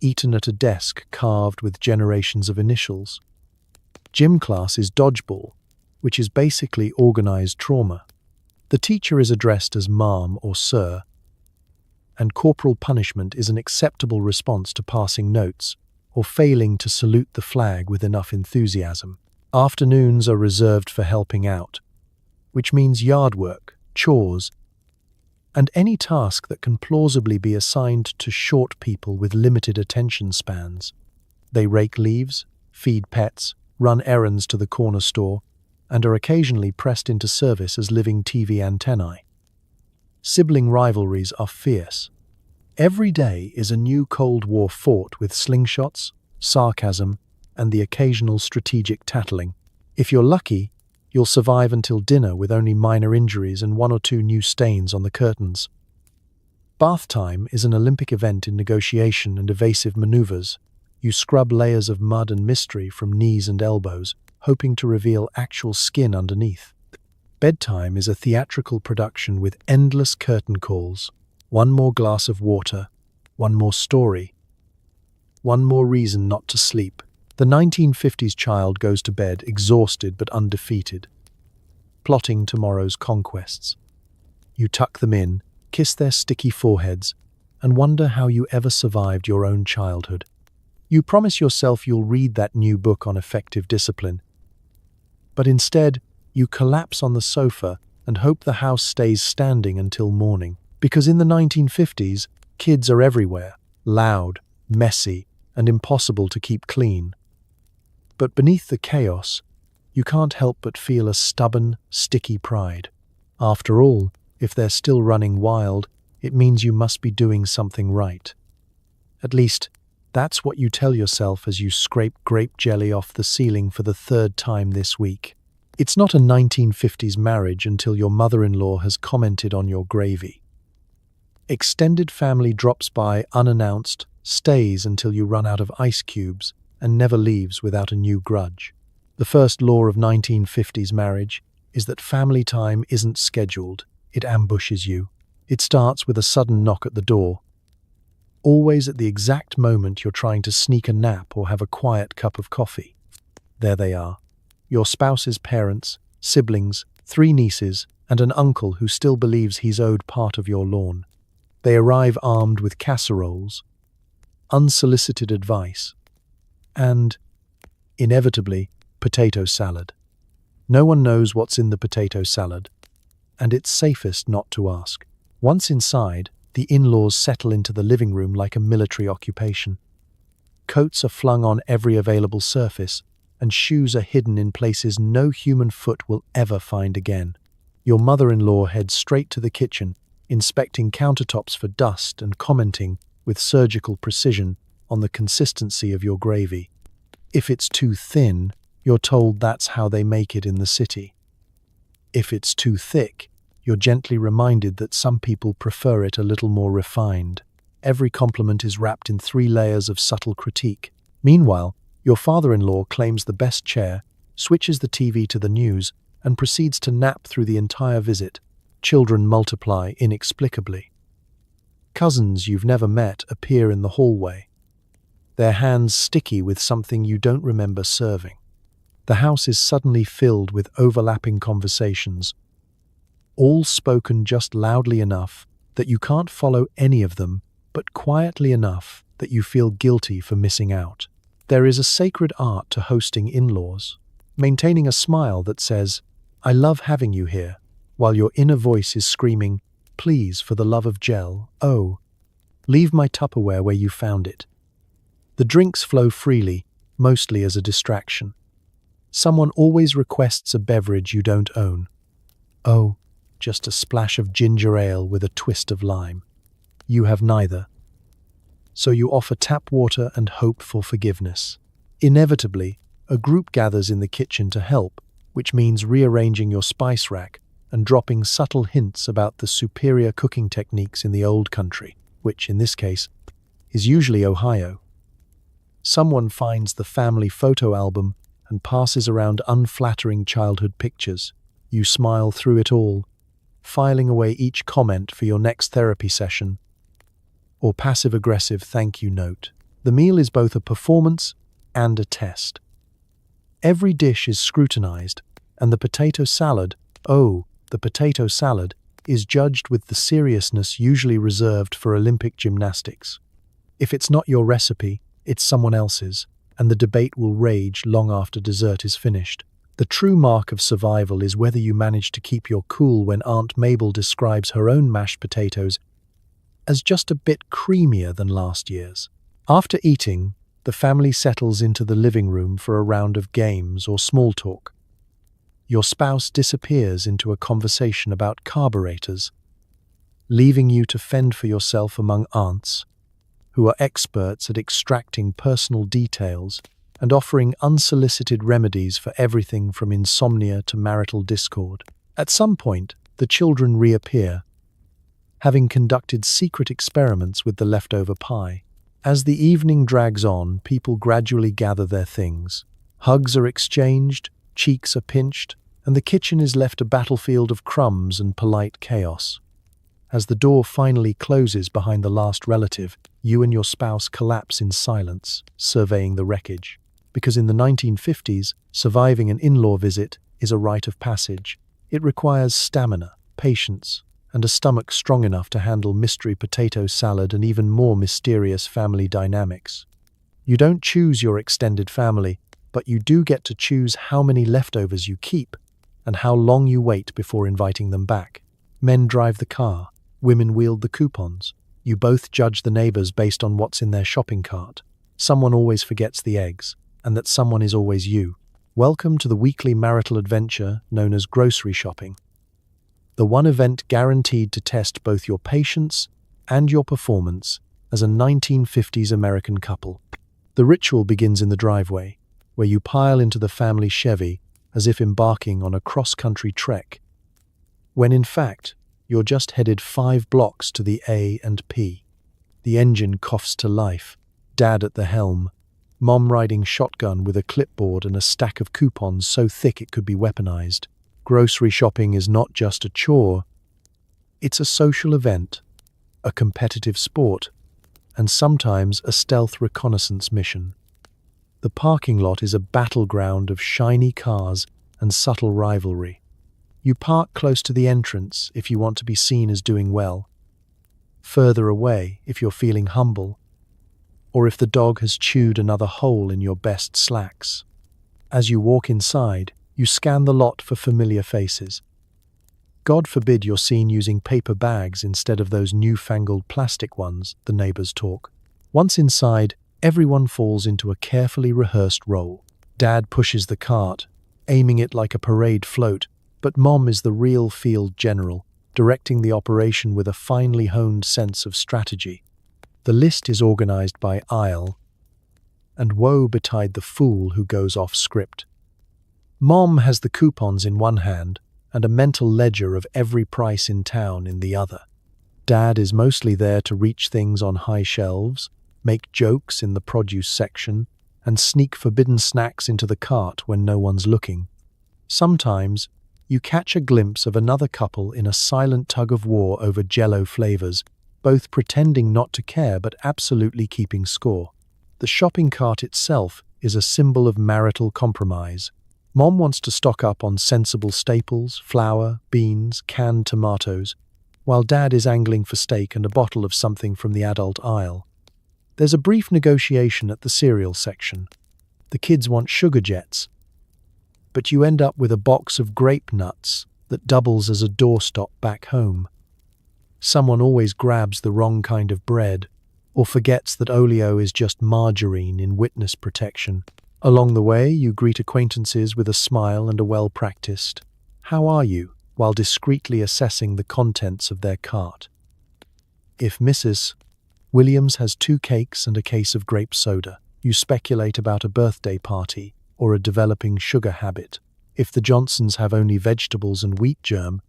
eaten at a desk carved with generations of initials. Gym class is dodgeball, which is basically organized trauma. The teacher is addressed as ma'am or sir, and corporal punishment is an acceptable response to passing notes or failing to salute the flag with enough enthusiasm. Afternoons are reserved for helping out, which means yard work, chores, and any task that can plausibly be assigned to short people with limited attention spans. They rake leaves, feed pets, run errands to the corner store, and are occasionally pressed into service as living TV antennae. Sibling rivalries are fierce. Every day is a new Cold War fought with slingshots, sarcasm, and the occasional strategic tattling. If you're lucky, you'll survive until dinner with only minor injuries and one or two new stains on the curtains. Bath time is an Olympic event in negotiation and evasive maneuvers. You scrub layers of mud and mystery from knees and elbows, hoping to reveal actual skin underneath. Bedtime is a theatrical production with endless curtain calls. One more glass of water, one more story, one more reason not to sleep. The 1950s child goes to bed exhausted but undefeated, plotting tomorrow's conquests. You tuck them in, kiss their sticky foreheads, and wonder how you ever survived your own childhood. You promise yourself you'll read that new book on effective discipline, but instead, you collapse on the sofa and hope the house stays standing until morning. Because in the 1950s, kids are everywhere, loud, messy, and impossible to keep clean. But beneath the chaos, you can't help but feel a stubborn, sticky pride. After all, if they're still running wild, it means you must be doing something right. At least, that's what you tell yourself as you scrape grape jelly off the ceiling for the third time this week. It's not a 1950s marriage until your mother-in-law has commented on your gravy. Extended family drops by unannounced, stays until you run out of ice cubes, and never leaves without a new grudge. The first law of 1950s marriage is that family time isn't scheduled, it ambushes you. It starts with a sudden knock at the door, always at the exact moment you're trying to sneak a nap or have a quiet cup of coffee. There they are, your spouse's parents, siblings, 3 nieces, and an uncle who still believes he's owed part of your lawn. They arrive armed with casseroles, unsolicited advice, and, inevitably, potato salad. No one knows what's in the potato salad, and it's safest not to ask. Once inside, the in-laws settle into the living room like a military occupation. Coats are flung on every available surface, and shoes are hidden in places no human foot will ever find again. Your mother-in-law heads straight to the kitchen, inspecting countertops for dust and commenting with surgical precision on the consistency of your gravy. If it's too thin, you're told that's how they make it in the city. If it's too thick, you're gently reminded that some people prefer it a little more refined. Every compliment is wrapped in 3 layers of subtle critique. Meanwhile, your father-in-law claims the best chair, switches the TV to the news, and proceeds to nap through the entire visit. Children multiply inexplicably. Cousins you've never met appear in the hallway, their hands sticky with something you don't remember serving. The house is suddenly filled with overlapping conversations, all spoken just loudly enough that you can't follow any of them, but quietly enough that you feel guilty for missing out. There is a sacred art to hosting in-laws, maintaining a smile that says, "I love having you here," while your inner voice is screaming, "Please, for the love of gel, oh, leave my Tupperware where you found it." The drinks flow freely, mostly as a distraction. Someone always requests a beverage you don't own. Oh, just a splash of ginger ale with a twist of lime. You have neither. So you offer tap water and hope for forgiveness. Inevitably, a group gathers in the kitchen to help, which means rearranging your spice rack and dropping subtle hints about the superior cooking techniques in the old country, which, in this case, is usually Ohio. Someone finds the family photo album and passes around unflattering childhood pictures. You smile through it all, filing away each comment for your next therapy session or passive-aggressive thank you note. The meal is both a performance and a test. Every dish is scrutinized, and the potato salad, is judged with the seriousness usually reserved for Olympic gymnastics. If it's not your recipe, it's someone else's, and the debate will rage long after dessert is finished. The true mark of survival is whether you manage to keep your cool when Aunt Mabel describes her own mashed potatoes as just a bit creamier than last year's. After eating, the family settles into the living room for a round of games or small talk. Your spouse disappears into a conversation about carburetors, leaving you to fend for yourself among aunts, who are experts at extracting personal details and offering unsolicited remedies for everything from insomnia to marital discord. At some point, the children reappear, having conducted secret experiments with the leftover pie. As the evening drags on, people gradually gather their things. Hugs are exchanged, cheeks are pinched, and the kitchen is left a battlefield of crumbs and polite chaos. As the door finally closes behind the last relative, you and your spouse collapse in silence, surveying the wreckage. Because in the 1950s, surviving an in-law visit is a rite of passage. It requires stamina, patience, and a stomach strong enough to handle mystery potato salad and even more mysterious family dynamics. You don't choose your extended family, but you do get to choose how many leftovers you keep and how long you wait before inviting them back. Men drive the car, women wield the coupons. You both judge the neighbors based on what's in their shopping cart. Someone always forgets the eggs, and that someone is always you. Welcome to the weekly marital adventure known as grocery shopping. The one event guaranteed to test both your patience and your performance as a 1950s American couple. The ritual begins in the driveway, where you pile into the family Chevy as if embarking on a cross-country trek, when in fact, you're just headed 5 blocks to the A&P. The engine coughs to life, Dad at the helm, Mom riding shotgun with a clipboard and a stack of coupons so thick it could be weaponized. Grocery shopping is not just a chore, it's a social event, a competitive sport, and sometimes a stealth reconnaissance mission. The parking lot is a battleground of shiny cars and subtle rivalry. You park close to the entrance if you want to be seen as doing well, further away if you're feeling humble, or if the dog has chewed another hole in your best slacks. As you walk inside, you scan the lot for familiar faces. God forbid you're seen using paper bags instead of those newfangled plastic ones, the neighbors talk. Once inside, everyone falls into a carefully rehearsed role. Dad pushes the cart, aiming it like a parade float, but Mom is the real field general, directing the operation with a finely honed sense of strategy. The list is organized by aisle, and woe betide the fool who goes off script. Mom has the coupons in one hand and a mental ledger of every price in town in the other. Dad is mostly there to reach things on high shelves, make jokes in the produce section, and sneak forbidden snacks into the cart when no one's looking. Sometimes, you catch a glimpse of another couple in a silent tug-of-war over Jell-O flavors, both pretending not to care but absolutely keeping score. The shopping cart itself is a symbol of marital compromise. Mom wants to stock up on sensible staples, flour, beans, canned tomatoes, while Dad is angling for steak and a bottle of something from the adult aisle. There's a brief negotiation at the cereal section. The kids want sugar jets, but you end up with a box of grape nuts that doubles as a doorstop back home. Someone always grabs the wrong kind of bread, or forgets that oleo is just margarine in witness protection. Along the way, you greet acquaintances with a smile and a well-practiced "How are you?" while discreetly assessing the contents of their cart. If Mrs. Williams has 2 cakes and a case of grape soda, you speculate about a birthday party or a developing sugar habit. If the Johnsons have only vegetables and wheat germ,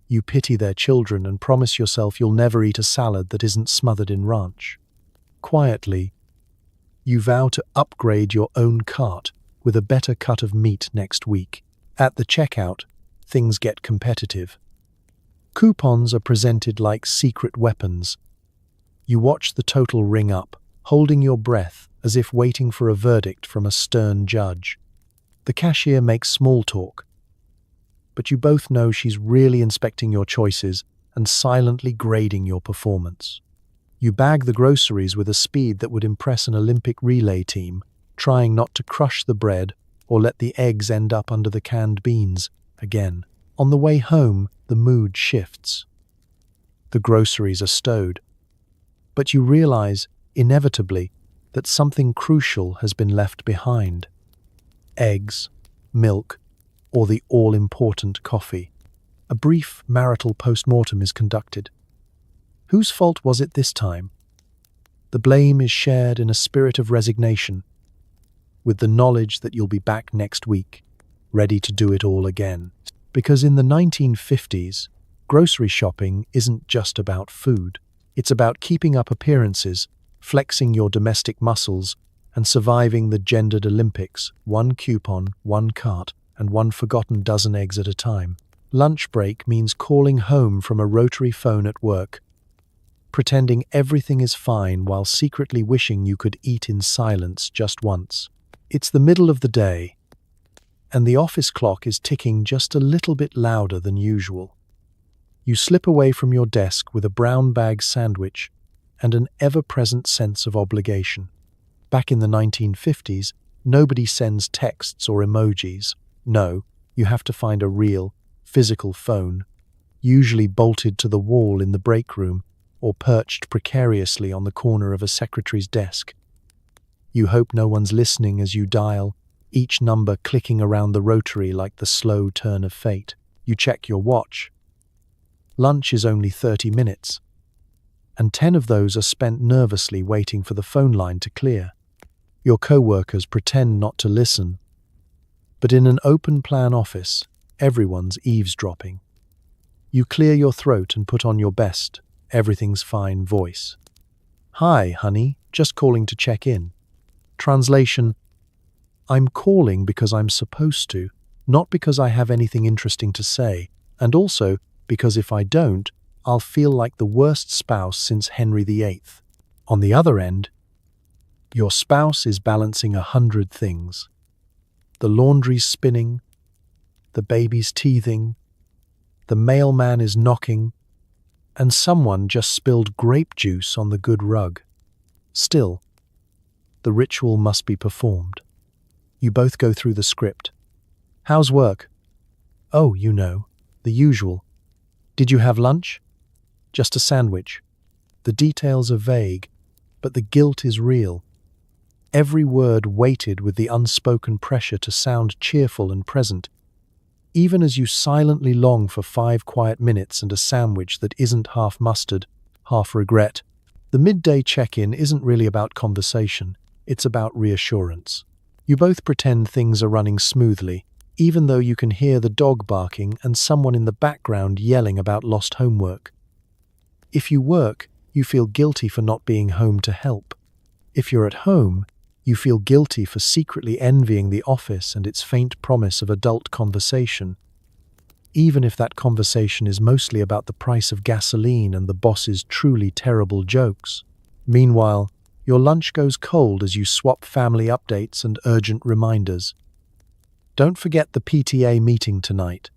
you pity their children and promise yourself you'll never eat a salad that isn't smothered in ranch. Quietly, you vow to upgrade your own cart with a better cut of meat next week. At the checkout, things get competitive. Coupons are presented like secret weapons. You watch the total ring up, holding your breath as if waiting for a verdict from a stern judge. The cashier makes small talk, but you both know she's really inspecting your choices and silently grading your performance. You bag the groceries with a speed that would impress an Olympic relay team, trying not to crush the bread or let the eggs end up under the canned beans again. On the way home, the mood shifts. The groceries are stowed, but you realize, inevitably, that something crucial has been left behind. Eggs, milk, or the all-important coffee. A brief marital post-mortem is conducted. Whose fault was it this time? The blame is shared in a spirit of resignation, with the knowledge that you'll be back next week, ready to do it all again. Because in the 1950s, grocery shopping isn't just about food. It's about keeping up appearances, flexing your domestic muscles, and surviving the gendered Olympics, one coupon, one cart, and one forgotten dozen eggs at a time. Lunch break means calling home from a rotary phone at work, pretending everything is fine while secretly wishing you could eat in silence just once. It's the middle of the day, and the office clock is ticking just a little bit louder than usual. You slip away from your desk with a brown bag sandwich and an ever-present sense of obligation. Back in the 1950s, nobody sends texts or emojis. No, you have to find a real, physical phone, usually bolted to the wall in the break room or perched precariously on the corner of a secretary's desk. You hope no one's listening as you dial, each number clicking around the rotary like the slow turn of fate. You check your watch. Lunch is only 30 minutes, and 10 of those are spent nervously waiting for the phone line to clear. Your co-workers pretend not to listen, but in an open-plan office, everyone's eavesdropping. You clear your throat and put on your best, everything's fine voice. "Hi, honey, just calling to check in." Translation: I'm calling because I'm supposed to, not because I have anything interesting to say, and also because if I don't, I'll feel like the worst spouse since Henry VIII. On the other end, your spouse is balancing 100 things. The laundry's spinning, the baby's teething, the mailman is knocking, and someone just spilled grape juice on the good rug. Still, the ritual must be performed. You both go through the script. How's work? Oh, you know, the usual. Did you have lunch? Just a sandwich. The details are vague, but the guilt is real. Every word weighted with the unspoken pressure to sound cheerful and present, even as you silently long for 5 quiet minutes and a sandwich that isn't half mustard, half regret. The midday check-in isn't really about conversation, it's about reassurance. You both pretend things are running smoothly, even though you can hear the dog barking and someone in the background yelling about lost homework. If you work, you feel guilty for not being home to help. If you're at home, you feel guilty for secretly envying the office and its faint promise of adult conversation, even if that conversation is mostly about the price of gasoline and the boss's truly terrible jokes. Meanwhile, your lunch goes cold as you swap family updates and urgent reminders. Don't forget the PTA meeting tonight.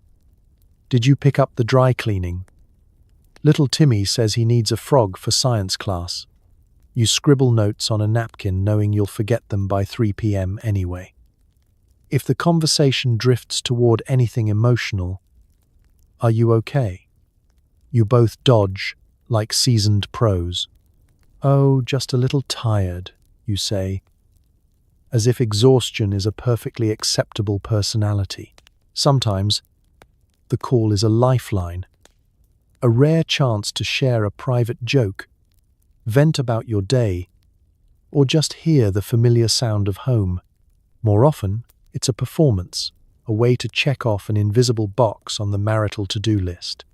Did you pick up the dry cleaning? Little Timmy says he needs a frog for science class. You scribble notes on a napkin knowing you'll forget them by 3 p.m. anyway. If the conversation drifts toward anything emotional, are you okay? You both dodge, like seasoned pros. Oh, just a little tired, you say, as if exhaustion is a perfectly acceptable personality. Sometimes, the call is a lifeline, a rare chance to share a private joke, vent about your day, or just hear the familiar sound of home. More often, it's a performance, a way to check off an invisible box on the marital to-do list.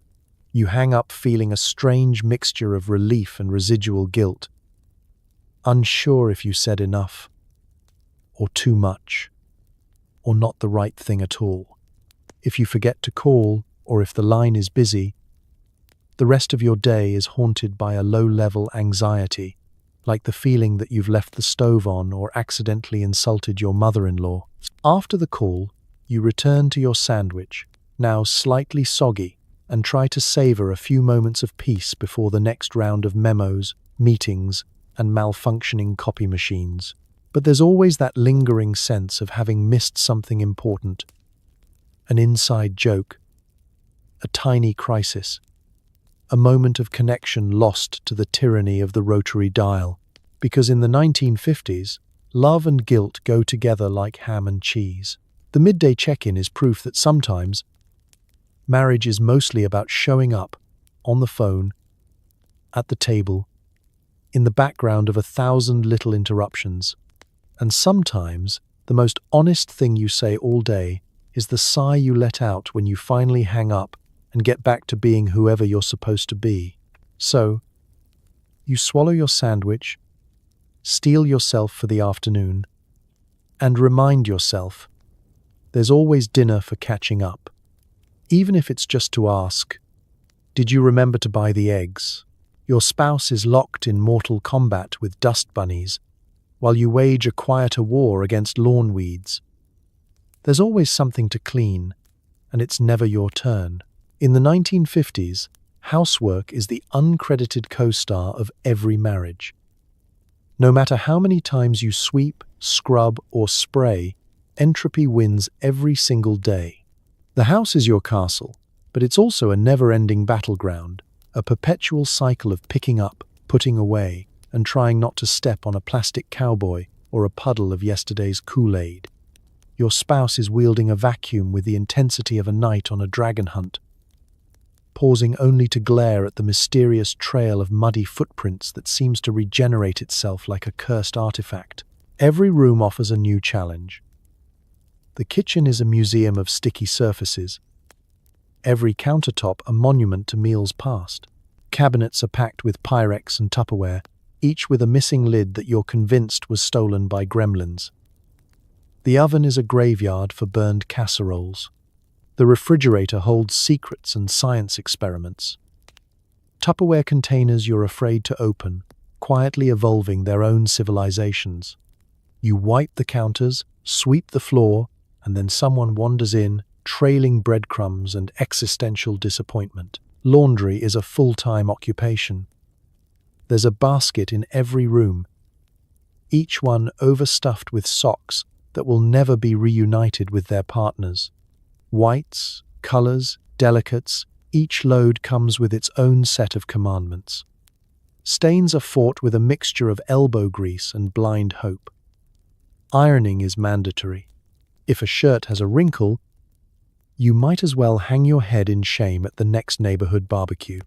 You hang up feeling a strange mixture of relief and residual guilt, unsure if you said enough, or too much, or not the right thing at all. If you forget to call, or if the line is busy, the rest of your day is haunted by a low-level anxiety, like the feeling that you've left the stove on or accidentally insulted your mother-in-law. After the call, you return to your sandwich, now slightly soggy, and try to savor a few moments of peace before the next round of memos, meetings, and malfunctioning copy machines. But there's always that lingering sense of having missed something important. An inside joke, a tiny crisis, a moment of connection lost to the tyranny of the rotary dial. Because in the 1950s, love and guilt go together like ham and cheese. The midday check-in is proof that sometimes marriage is mostly about showing up, on the phone, at the table, in the background of 1,000 little interruptions. And sometimes, the most honest thing you say all day is the sigh you let out when you finally hang up and get back to being whoever you're supposed to be. So, you swallow your sandwich, steel yourself for the afternoon, and remind yourself there's always dinner for catching up. Even if it's just to ask, did you remember to buy the eggs? Your spouse is locked in mortal combat with dust bunnies, while you wage a quieter war against lawn weeds. There's always something to clean, and it's never your turn. In the 1950s, housework is the uncredited co-star of every marriage. No matter how many times you sweep, scrub, or spray, entropy wins every single day. The house is your castle, but it's also a never-ending battleground, a perpetual cycle of picking up, putting away, and trying not to step on a plastic cowboy or a puddle of yesterday's Kool-Aid. Your spouse is wielding a vacuum with the intensity of a knight on a dragon hunt, pausing only to glare at the mysterious trail of muddy footprints that seems to regenerate itself like a cursed artifact. Every room offers a new challenge. The kitchen is a museum of sticky surfaces. Every countertop a monument to meals past. Cabinets are packed with Pyrex and Tupperware, each with a missing lid that you're convinced was stolen by gremlins. The oven is a graveyard for burned casseroles. The refrigerator holds secrets and science experiments. Tupperware containers you're afraid to open, quietly evolving their own civilizations. You wipe the counters, sweep the floor, and then someone wanders in, trailing breadcrumbs and existential disappointment. Laundry is a full-time occupation. There's a basket in every room, each one overstuffed with socks that will never be reunited with their partners. Whites, colors, delicates, each load comes with its own set of commandments. Stains are fought with a mixture of elbow grease and blind hope. Ironing is mandatory. If a shirt has a wrinkle, you might as well hang your head in shame at the next neighborhood barbecue.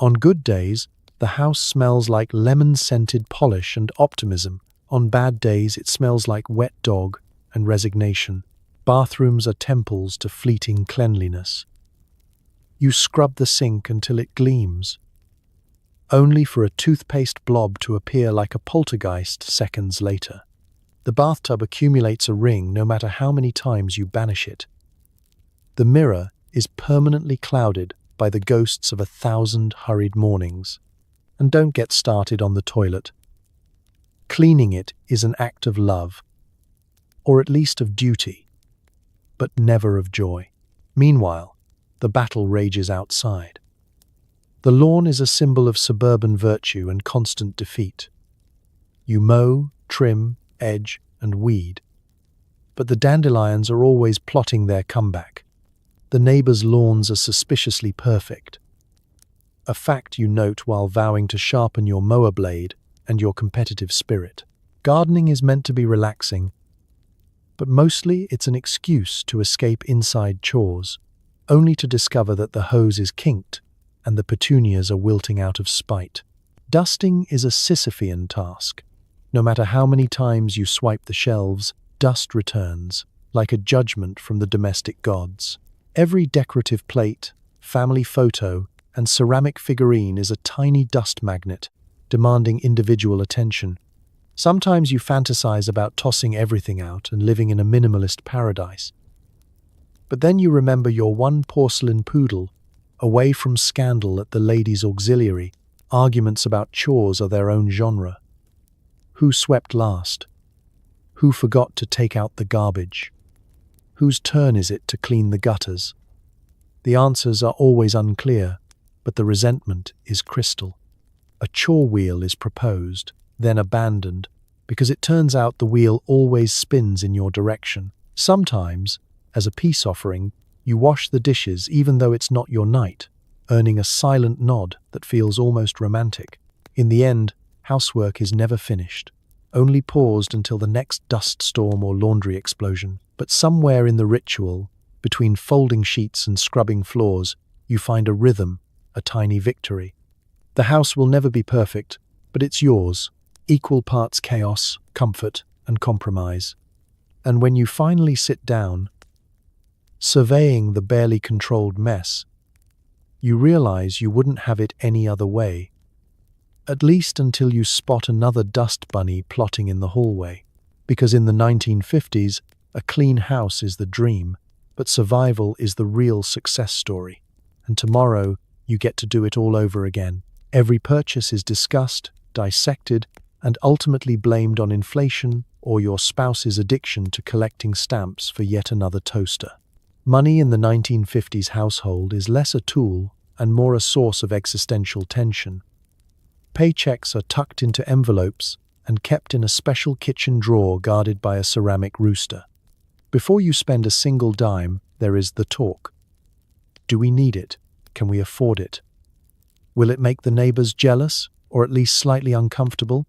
On good days, the house smells like lemon-scented polish and optimism. On bad days, it smells like wet dog and resignation. Bathrooms are temples to fleeting cleanliness. You scrub the sink until it gleams, only for a toothpaste blob to appear like a poltergeist seconds later. The bathtub accumulates a ring no matter how many times you banish it. The mirror is permanently clouded by the ghosts of 1,000 hurried mornings. And don't get started on the toilet. Cleaning it is an act of love, or at least of duty, but never of joy. Meanwhile, the battle rages outside. The lawn is a symbol of suburban virtue and constant defeat. You mow, trim, edge, and weed. But the dandelions are always plotting their comeback. The neighbors' lawns are suspiciously perfect. A fact you note while vowing to sharpen your mower blade and your competitive spirit. Gardening is meant to be relaxing, but mostly it's an excuse to escape inside chores, only to discover that the hose is kinked and the petunias are wilting out of spite. Dusting is a Sisyphean task. No matter how many times you swipe the shelves, dust returns, like a judgment from the domestic gods. Every decorative plate, family photo, and ceramic figurine is a tiny dust magnet, demanding individual attention. Sometimes you fantasize about tossing everything out and living in a minimalist paradise. But then you remember your one porcelain poodle, away from scandal at the ladies' auxiliary. Arguments about chores are their own genre. Who swept last? Who forgot to take out the garbage? Whose turn is it to clean the gutters? The answers are always unclear, but the resentment is crystal. A chore wheel is proposed, then abandoned, because it turns out the wheel always spins in your direction. Sometimes, as a peace offering, you wash the dishes even though it's not your night, earning a silent nod that feels almost romantic. In the end, housework is never finished, only paused until the next dust storm or laundry explosion. But somewhere in the ritual, between folding sheets and scrubbing floors, you find a rhythm, a tiny victory. The house will never be perfect, but it's yours, equal parts chaos, comfort, and compromise. And when you finally sit down, surveying the barely controlled mess, you realize you wouldn't have it any other way. At least until you spot another dust bunny plotting in the hallway. Because in the 1950s, a clean house is the dream, but survival is the real success story. And tomorrow, you get to do it all over again. Every purchase is discussed, dissected, and ultimately blamed on inflation or your spouse's addiction to collecting stamps for yet another toaster. Money in the 1950s household is less a tool and more a source of existential tension. Paychecks are tucked into envelopes and kept in a special kitchen drawer guarded by a ceramic rooster. Before you spend a single dime, there is the talk. Do we need it? Can we afford it? Will it make the neighbors jealous, or at least slightly uncomfortable?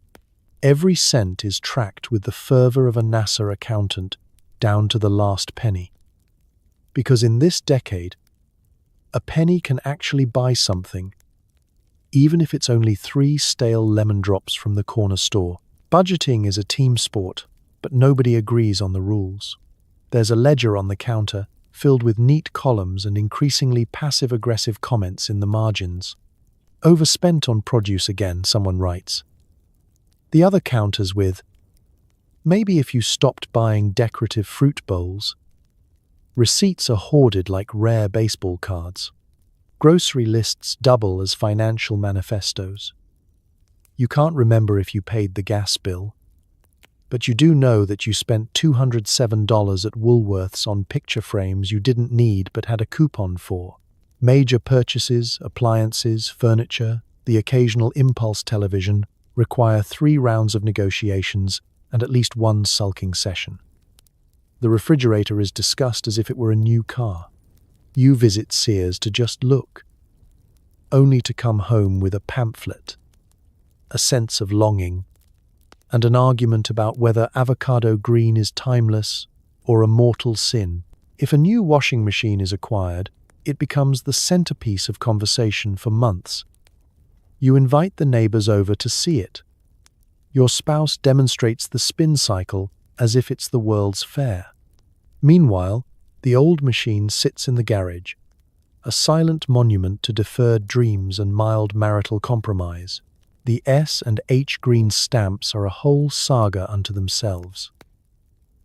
Every cent is tracked with the fervor of a NASA accountant, down to the last penny. Because in this decade, a penny can actually buy something, even if it's only 3 stale lemon drops from the corner store. Budgeting is a team sport, but nobody agrees on the rules. There's a ledger on the counter, filled with neat columns and increasingly passive-aggressive comments in the margins. Overspent on produce again, someone writes. The other counters with, maybe if you stopped buying decorative fruit bowls. Receipts are hoarded like rare baseball cards. Grocery lists double as financial manifestos. You can't remember if you paid the gas bill, but you do know that you spent $207 at Woolworths on picture frames you didn't need but had a coupon for. Major purchases, appliances, furniture, the occasional impulse television require 3 rounds of negotiations and at least 1 sulking session. The refrigerator is discussed as if it were a new car. You visit Sears to just look, only to come home with a pamphlet, a sense of longing, and an argument about whether avocado green is timeless or a mortal sin. If a new washing machine is acquired, it becomes the centerpiece of conversation for months. You invite the neighbors over to see it. Your spouse demonstrates the spin cycle as if it's the World's Fair. Meanwhile, the old machine sits in the garage, a silent monument to deferred dreams and mild marital compromise. The S and H green stamps are a whole saga unto themselves.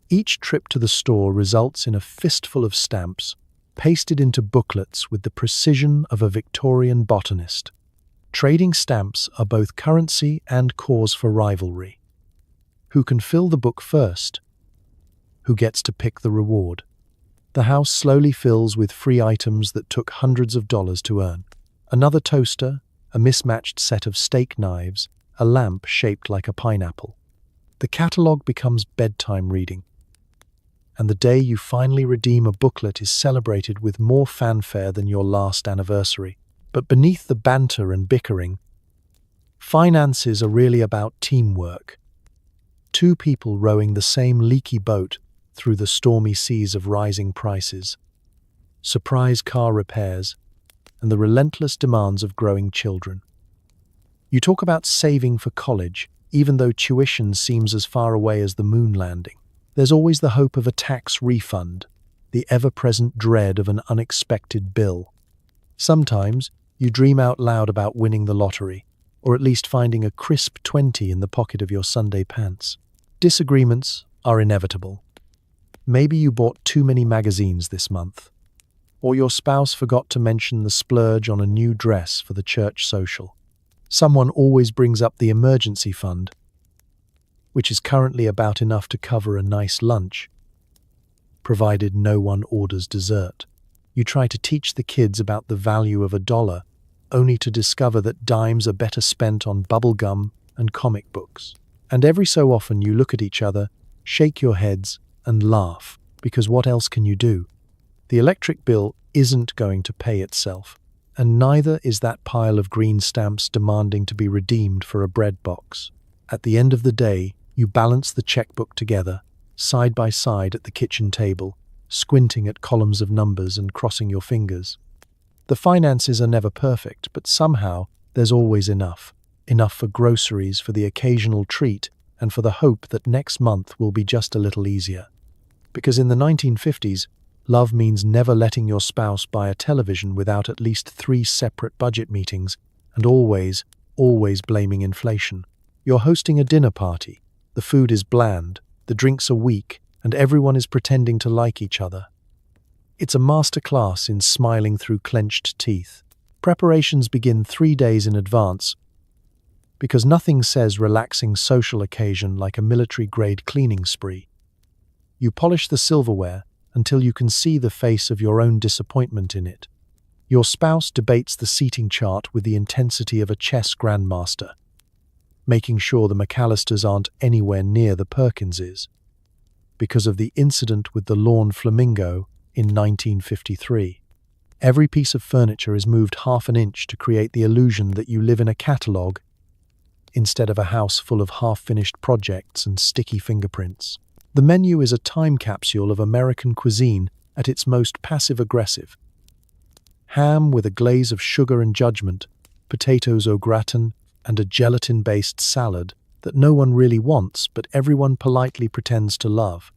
Each trip to the store results in a fistful of stamps, pasted into booklets with the precision of a Victorian botanist. Trading stamps are both currency and cause for rivalry. Who can fill the book first? Who gets to pick the reward? The house slowly fills with free items that took hundreds of dollars to earn. Another toaster, a mismatched set of steak knives, a lamp shaped like a pineapple. The catalogue becomes bedtime reading. And the day you finally redeem a booklet is celebrated with more fanfare than your last anniversary. But beneath the banter and bickering, finances are really about teamwork. 2 people rowing the same leaky boat through the stormy seas of rising prices, surprise car repairs, and the relentless demands of growing children. You talk about saving for college, even though tuition seems as far away as the moon landing. There's always the hope of a tax refund, the ever-present dread of an unexpected bill. Sometimes, you dream out loud about winning the lottery, or at least finding a crisp 20 in the pocket of your Sunday pants. Disagreements are inevitable. Maybe you bought too many magazines this month, or your spouse forgot to mention the splurge on a new dress for the church social. Someone always brings up the emergency fund, which is currently about enough to cover a nice lunch, provided no one orders dessert. You try to teach the kids about the value of $1, only to discover that dimes are better spent on bubble gum and comic books. And every so often you look at each other, shake your heads, and laugh, because what else can you do? The electric bill isn't going to pay itself, and neither is that pile of green stamps demanding to be redeemed for a bread box. At the end of the day, you balance the checkbook together, side by side at the kitchen table, squinting at columns of numbers and crossing your fingers. The finances are never perfect, but somehow there's always enough. Enough for groceries, for the occasional treat, and for the hope that next month will be just a little easier. Because in the 1950s, love means never letting your spouse buy a television without at least 3 separate budget meetings, and always blaming inflation. You're hosting a dinner party. The food is bland, the drinks are weak, and everyone is pretending to like each other. It's a masterclass in smiling through clenched teeth. Preparations begin 3 days in advance, because nothing says relaxing social occasion like a military-grade cleaning spree. You polish the silverware until you can see the face of your own disappointment in it. Your spouse debates the seating chart with the intensity of a chess grandmaster, making sure the McAllisters aren't anywhere near the Perkinses, because of the incident with the lawn flamingo in 1953. Every piece of furniture is moved half an inch to create the illusion that you live in a catalogue instead of a house full of half-finished projects and sticky fingerprints. The menu is a time capsule of American cuisine at its most passive-aggressive. Ham with a glaze of sugar and judgment, potatoes au gratin, and a gelatin-based salad that no one really wants but everyone politely pretends to love.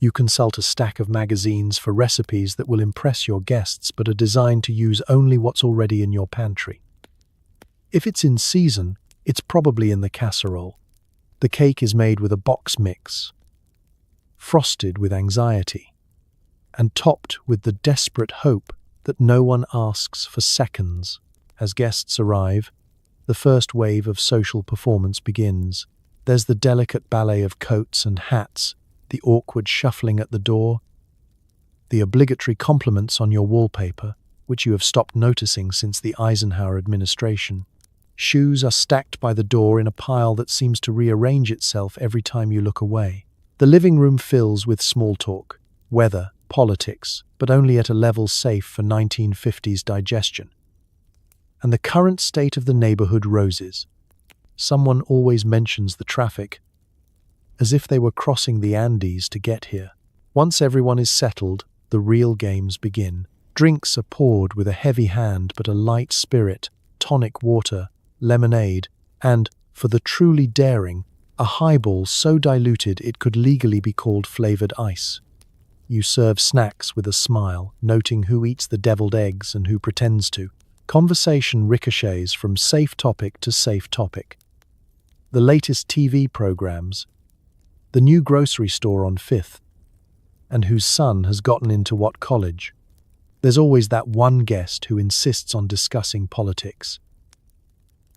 You consult a stack of magazines for recipes that will impress your guests but are designed to use only what's already in your pantry. If it's in season, it's probably in the casserole. The cake is made with a box mix, frosted with anxiety, and topped with the desperate hope that no one asks for seconds. As guests arrive, the first wave of social performance begins. There's the delicate ballet of coats and hats, the awkward shuffling at the door, the obligatory compliments on your wallpaper, which you have stopped noticing since the Eisenhower administration. Shoes are stacked by the door in a pile that seems to rearrange itself every time you look away. The living room fills with small talk, weather, politics, but only at a level safe for 1950s digestion. And the current state of the neighborhood roses. Someone always mentions the traffic, as if they were crossing the Andes to get here. Once everyone is settled, the real games begin. Drinks are poured with a heavy hand but a light spirit, tonic water, lemonade, and, for the truly daring, a highball so diluted it could legally be called flavored ice. You serve snacks with a smile, noting who eats the deviled eggs and who pretends to. Conversation ricochets from safe topic to safe topic. The latest TV programs, the new grocery store on 5th, and whose son has gotten into what college. There's always that one guest who insists on discussing politics,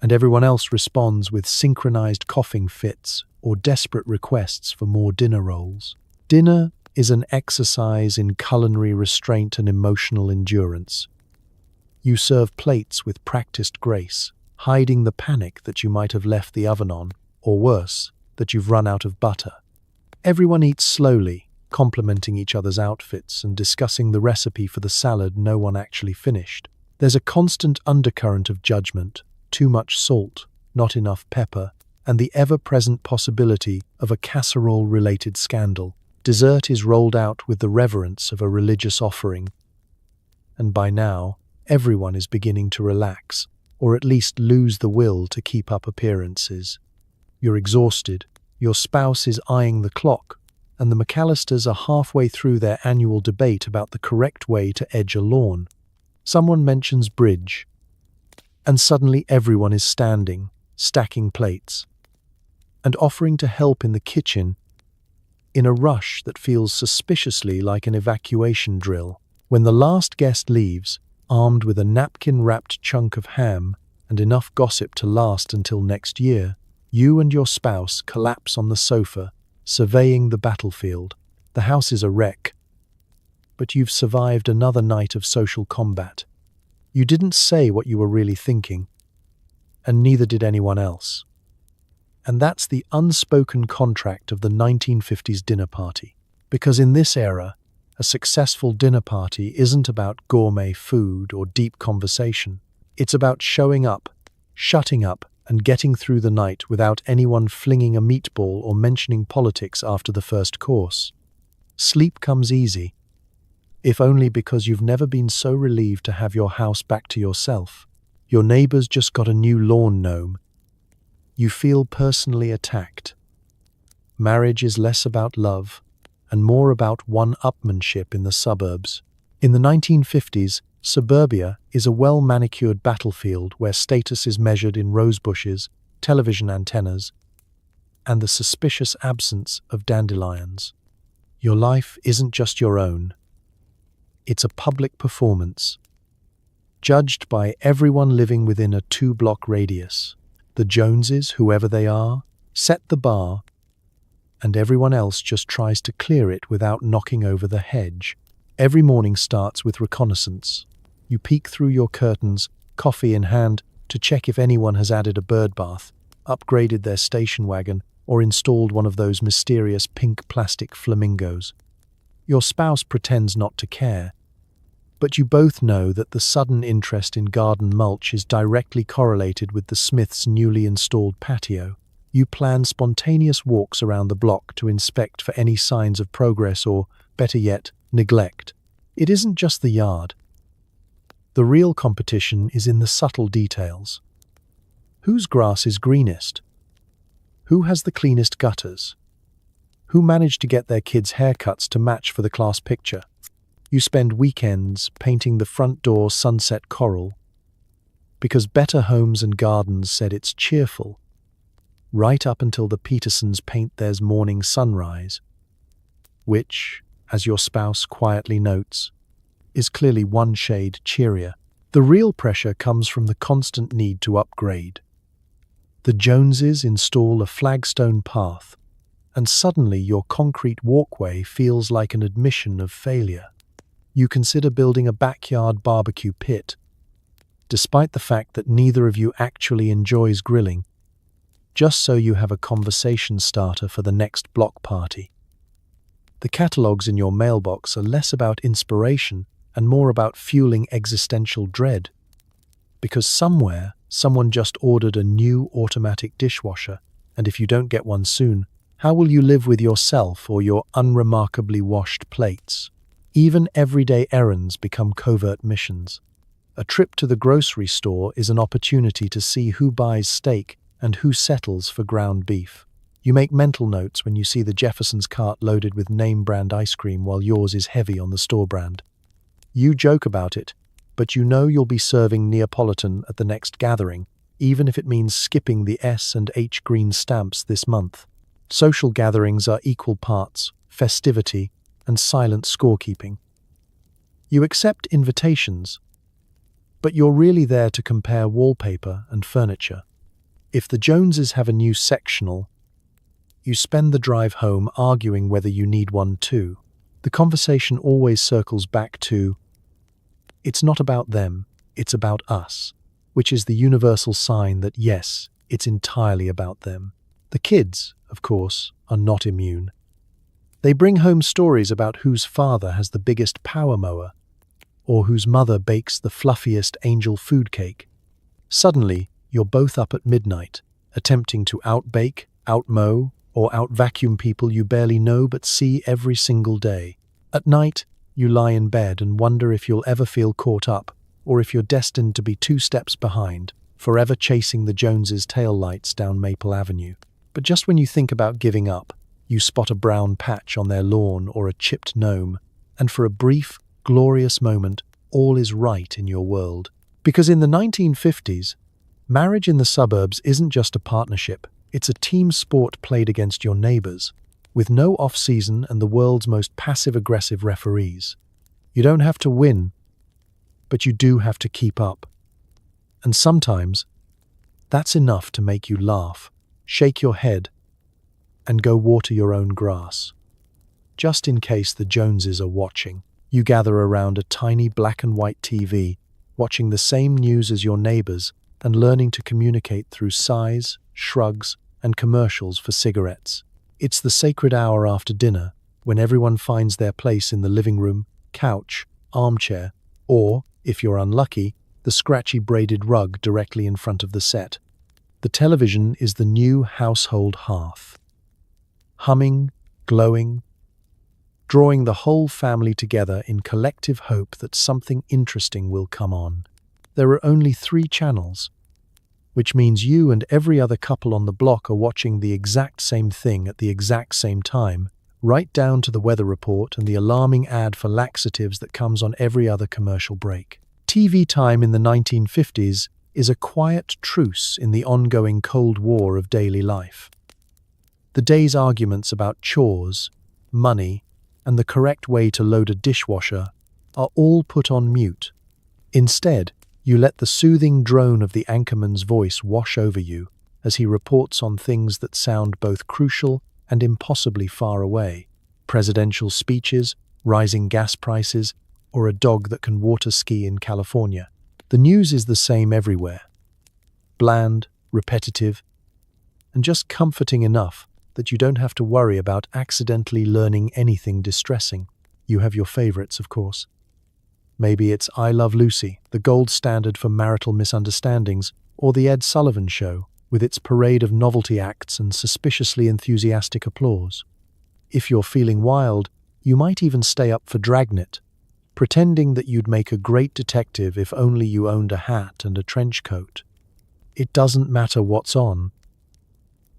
and everyone else responds with synchronized coughing fits or desperate requests for more dinner rolls. Dinner is an exercise in culinary restraint and emotional endurance. You serve plates with practiced grace, hiding the panic that you might have left the oven on, or worse, that you've run out of butter. Everyone eats slowly, complimenting each other's outfits and discussing the recipe for the salad no one actually finished. There's a constant undercurrent of judgment, too much salt, not enough pepper, and the ever-present possibility of a casserole-related scandal. Dessert is rolled out with the reverence of a religious offering, and by now, everyone is beginning to relax, or at least lose the will to keep up appearances. You're exhausted, your spouse is eyeing the clock, and the McAllisters are halfway through their annual debate about the correct way to edge a lawn. Someone mentions bridge, and suddenly everyone is standing, stacking plates, and offering to help in the kitchen in a rush that feels suspiciously like an evacuation drill. When the last guest leaves, armed with a napkin-wrapped chunk of ham and enough gossip to last until next year, you and your spouse collapse on the sofa, surveying the battlefield. The house is a wreck, but you've survived another night of social combat. You didn't say what you were really thinking, and neither did anyone else. And that's the unspoken contract of the 1950s dinner party. Because in this era, a successful dinner party isn't about gourmet food or deep conversation. It's about showing up, shutting up, and getting through the night without anyone flinging a meatball or mentioning politics after the first course. Sleep comes easy, if only because you've never been so relieved to have your house back to yourself. Your neighbors just got a new lawn gnome. You feel personally attacked. Marriage is less about love and more about one-upmanship in the suburbs. In the 1950s, suburbia is a well-manicured battlefield where status is measured in rose bushes, television antennas, and the suspicious absence of dandelions. Your life isn't just your own. It's a public performance, judged by everyone living within a 2-block radius. The Joneses, whoever they are, set the bar, and everyone else just tries to clear it without knocking over the hedge. Every morning starts with reconnaissance. You peek through your curtains, coffee in hand, to check if anyone has added a bird bath, upgraded their station wagon, or installed one of those mysterious pink plastic flamingos. Your spouse pretends not to care, but you both know that the sudden interest in garden mulch is directly correlated with the Smiths' newly installed patio. You plan spontaneous walks around the block to inspect for any signs of progress or, better yet, neglect. It isn't just the yard. The real competition is in the subtle details. Whose grass is greenest? Who has the cleanest gutters? Who managed to get their kids' haircuts to match for the class picture? You spend weekends painting the front door sunset coral because Better Homes and Gardens said it's cheerful, right up until the Petersons paint theirs morning sunrise, which, as your spouse quietly notes, is clearly one shade cheerier. The real pressure comes from the constant need to upgrade. The Joneses install a flagstone path, and suddenly your concrete walkway feels like an admission of failure. You consider building a backyard barbecue pit, despite the fact that neither of you actually enjoys grilling, just so you have a conversation starter for the next block party. The catalogs in your mailbox are less about inspiration and more about fueling existential dread, because somewhere someone just ordered a new automatic dishwasher, and if you don't get one soon, how will you live with yourself or your unremarkably washed plates? Even everyday errands become covert missions. A trip to the grocery store is an opportunity to see who buys steak and who settles for ground beef. You make mental notes when you see the Jefferson's cart loaded with name-brand ice cream while yours is heavy on the store brand. You joke about it, but you know you'll be serving Neapolitan at the next gathering, even if it means skipping the S and H green stamps this month. Social gatherings are equal parts festivity and silent scorekeeping. You accept invitations, but you're really there to compare wallpaper and furniture. If the Joneses have a new sectional, you spend the drive home arguing whether you need one too. The conversation always circles back to, it's not about them, it's about us, which is the universal sign that yes, it's entirely about them. The kids, of course, are not immune. They bring home stories about whose father has the biggest power mower, or whose mother bakes the fluffiest angel food cake. Suddenly, you're both up at midnight, attempting to outbake, outmow, or outvacuum people you barely know but see every single day. At night, you lie in bed and wonder if you'll ever feel caught up, or if you're destined to be 2 steps behind, forever chasing the Joneses' taillights down Maple Avenue. But just when you think about giving up, you spot a brown patch on their lawn or a chipped gnome, and for a brief, glorious moment, all is right in your world. Because in the 1950s, marriage in the suburbs isn't just a partnership, it's a team sport played against your neighbors. with no off-season and the world's most passive-aggressive referees. You don't have to win, but you do have to keep up. And sometimes, that's enough to make you laugh, shake your head, and go water your own grass. Just in case the Joneses are watching, you gather around a tiny black and white TV, watching the same news as your neighbors and learning to communicate through sighs, shrugs, and commercials for cigarettes. It's the sacred hour after dinner, when everyone finds their place in the living room, couch, armchair, or, if you're unlucky, the scratchy braided rug directly in front of the set. The television is the new household hearth. Humming, glowing, drawing the whole family together in collective hope that something interesting will come on. There are only 3 channels, which means you and every other couple on the block are watching the exact same thing at the exact same time, right down to the weather report and the alarming ad for laxatives that comes on every other commercial break. TV time in the 1950s is a quiet truce in the ongoing Cold War of daily life. The day's arguments about chores, money, and the correct way to load a dishwasher are all put on mute. Instead, you let the soothing drone of the anchorman's voice wash over you as he reports on things that sound both crucial and impossibly far away. Presidential speeches, rising gas prices, or a dog that can water ski in California. The news is the same everywhere. Bland, repetitive, and just comforting enough that you don't have to worry about accidentally learning anything distressing. You have your favorites, of course. Maybe it's I Love Lucy, the gold standard for marital misunderstandings, or The Ed Sullivan Show, with its parade of novelty acts and suspiciously enthusiastic applause. If you're feeling wild, you might even stay up for Dragnet, pretending that you'd make a great detective if only you owned a hat and a trench coat. It doesn't matter what's on.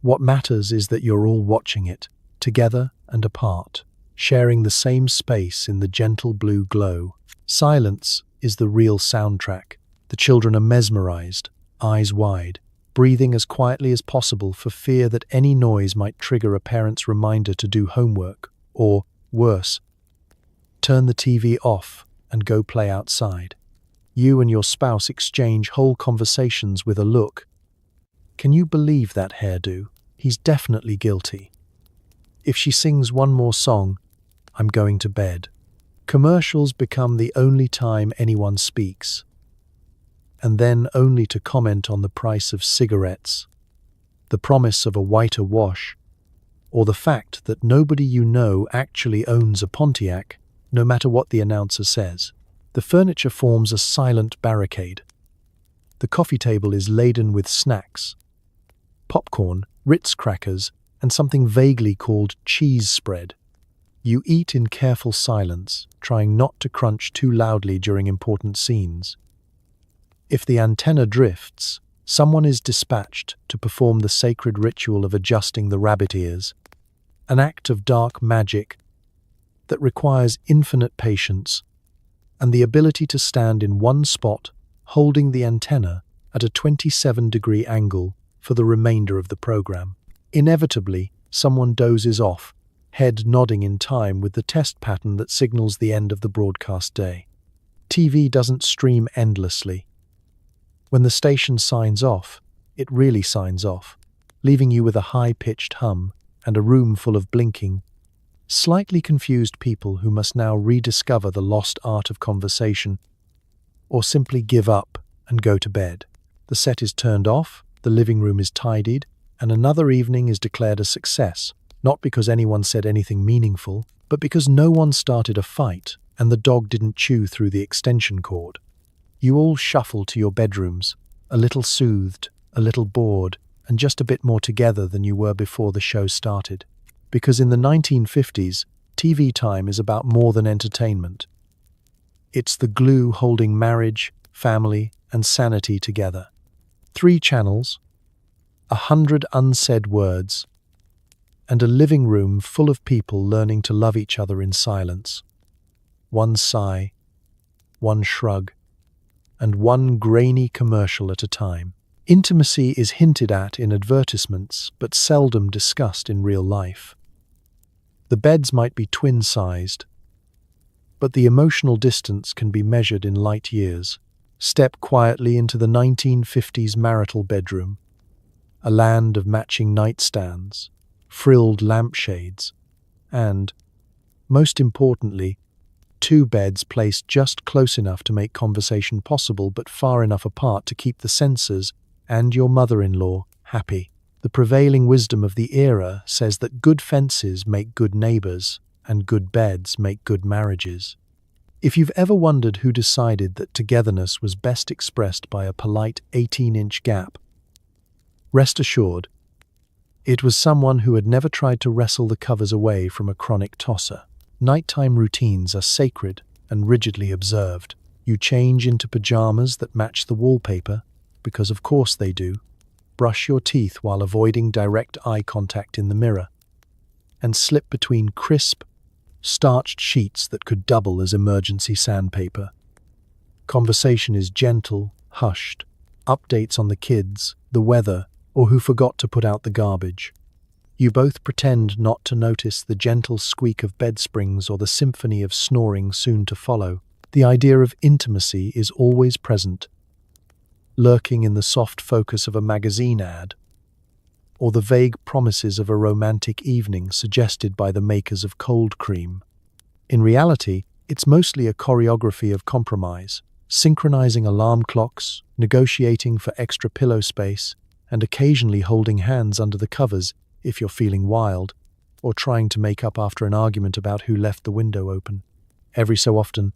What matters is that you're all watching it, together and apart, sharing the same space in the gentle blue glow. Silence is the real soundtrack. The children are mesmerized, eyes wide, breathing as quietly as possible for fear that any noise might trigger a parent's reminder to do homework, or, worse, turn the TV off and go play outside. You and your spouse exchange whole conversations with a look. Can you believe that hairdo? He's definitely guilty. If she sings one more song, I'm going to bed. Commercials become the only time anyone speaks, and then only to comment on the price of cigarettes, the promise of a whiter wash, or the fact that nobody you know actually owns a Pontiac, no matter what the announcer says. The furniture forms a silent barricade. The coffee table is laden with snacks, popcorn, Ritz crackers, and something vaguely called cheese spread. You eat in careful silence, trying not to crunch too loudly during important scenes. If the antenna drifts, someone is dispatched to perform the sacred ritual of adjusting the rabbit ears, an act of dark magic that requires infinite patience and the ability to stand in one spot, holding the antenna at a 27-degree angle for the remainder of the program. Inevitably, someone dozes off, head nodding in time with the test pattern that signals the end of the broadcast day. TV doesn't stream endlessly. When the station signs off, it really signs off, leaving you with a high-pitched hum and a room full of blinking, slightly confused people who must now rediscover the lost art of conversation, or simply give up and go to bed. The set is turned off, the living room is tidied, and another evening is declared a success. Not because anyone said anything meaningful, but because no one started a fight and the dog didn't chew through the extension cord. You all shuffle to your bedrooms, a little soothed, a little bored, and just a bit more together than you were before the show started. Because in the 1950s, TV time is about more than entertainment. It's the glue holding marriage, family, and sanity together. 3 channels, 100 unsaid words, and a living room full of people learning to love each other in silence. One sigh, one shrug, and one grainy commercial at a time. Intimacy is hinted at in advertisements, but seldom discussed in real life. The beds might be twin-sized, but the emotional distance can be measured in light years. Step quietly into the 1950s marital bedroom, a land of matching nightstands, frilled lampshades, and, most importantly, two beds placed just close enough to make conversation possible but far enough apart to keep the censors and your mother-in-law happy. The prevailing wisdom of the era says that good fences make good neighbors and good beds make good marriages. If you've ever wondered who decided that togetherness was best expressed by a polite 18-inch gap, rest assured, it was someone who had never tried to wrestle the covers away from a chronic tosser. Nighttime routines are sacred and rigidly observed. You change into pajamas that match the wallpaper, because of course they do. Brush your teeth while avoiding direct eye contact in the mirror, and slip between crisp, starched sheets that could double as emergency sandpaper. Conversation is gentle, hushed. Updates on the kids, the weather, or who forgot to put out the garbage. You both pretend not to notice the gentle squeak of bed springs or the symphony of snoring soon to follow. The idea of intimacy is always present, lurking in the soft focus of a magazine ad, or the vague promises of a romantic evening suggested by the makers of cold cream. In reality, it's mostly a choreography of compromise, synchronizing alarm clocks, negotiating for extra pillow space, and occasionally holding hands under the covers if you're feeling wild, or trying to make up after an argument about who left the window open. Every so often,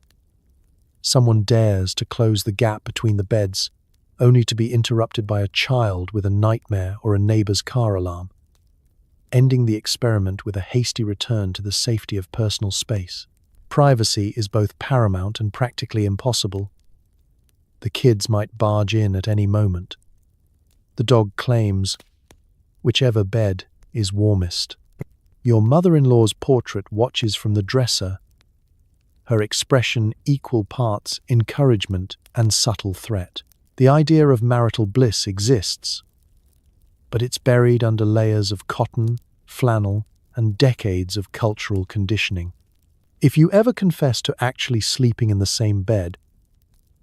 someone dares to close the gap between the beds, only to be interrupted by a child with a nightmare or a neighbor's car alarm, ending the experiment with a hasty return to the safety of personal space. Privacy is both paramount and practically impossible. The kids might barge in at any moment. The dog claims, whichever bed is warmest. Your mother-in-law's portrait watches from the dresser, her expression equal parts encouragement and subtle threat. The idea of marital bliss exists, but it's buried under layers of cotton, flannel, and decades of cultural conditioning. If you ever confess to actually sleeping in the same bed,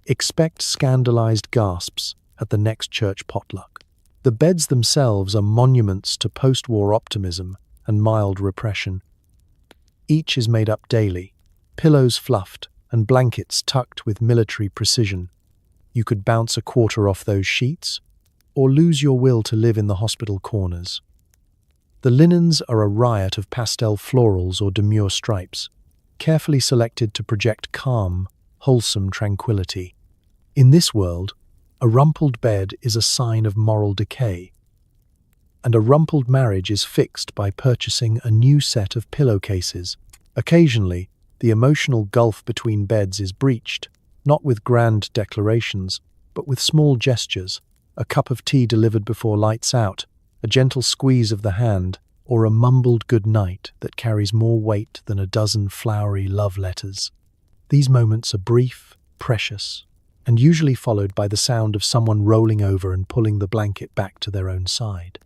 expect scandalized gasps at the next church potluck. The beds themselves are monuments to post-war optimism and mild repression. Each is made up daily, pillows fluffed and blankets tucked with military precision. You could bounce a quarter off those sheets, or lose your will to live in the hospital corners. The linens are a riot of pastel florals or demure stripes, carefully selected to project calm, wholesome tranquility. In this world, a rumpled bed is a sign of moral decay, and a rumpled marriage is fixed by purchasing a new set of pillowcases. Occasionally, the emotional gulf between beds is breached, not with grand declarations, but with small gestures, a cup of tea delivered before lights out, a gentle squeeze of the hand, or a mumbled good night that carries more weight than a dozen flowery love letters. These moments are brief, precious, and usually followed by the sound of someone rolling over and pulling the blanket back to their own side.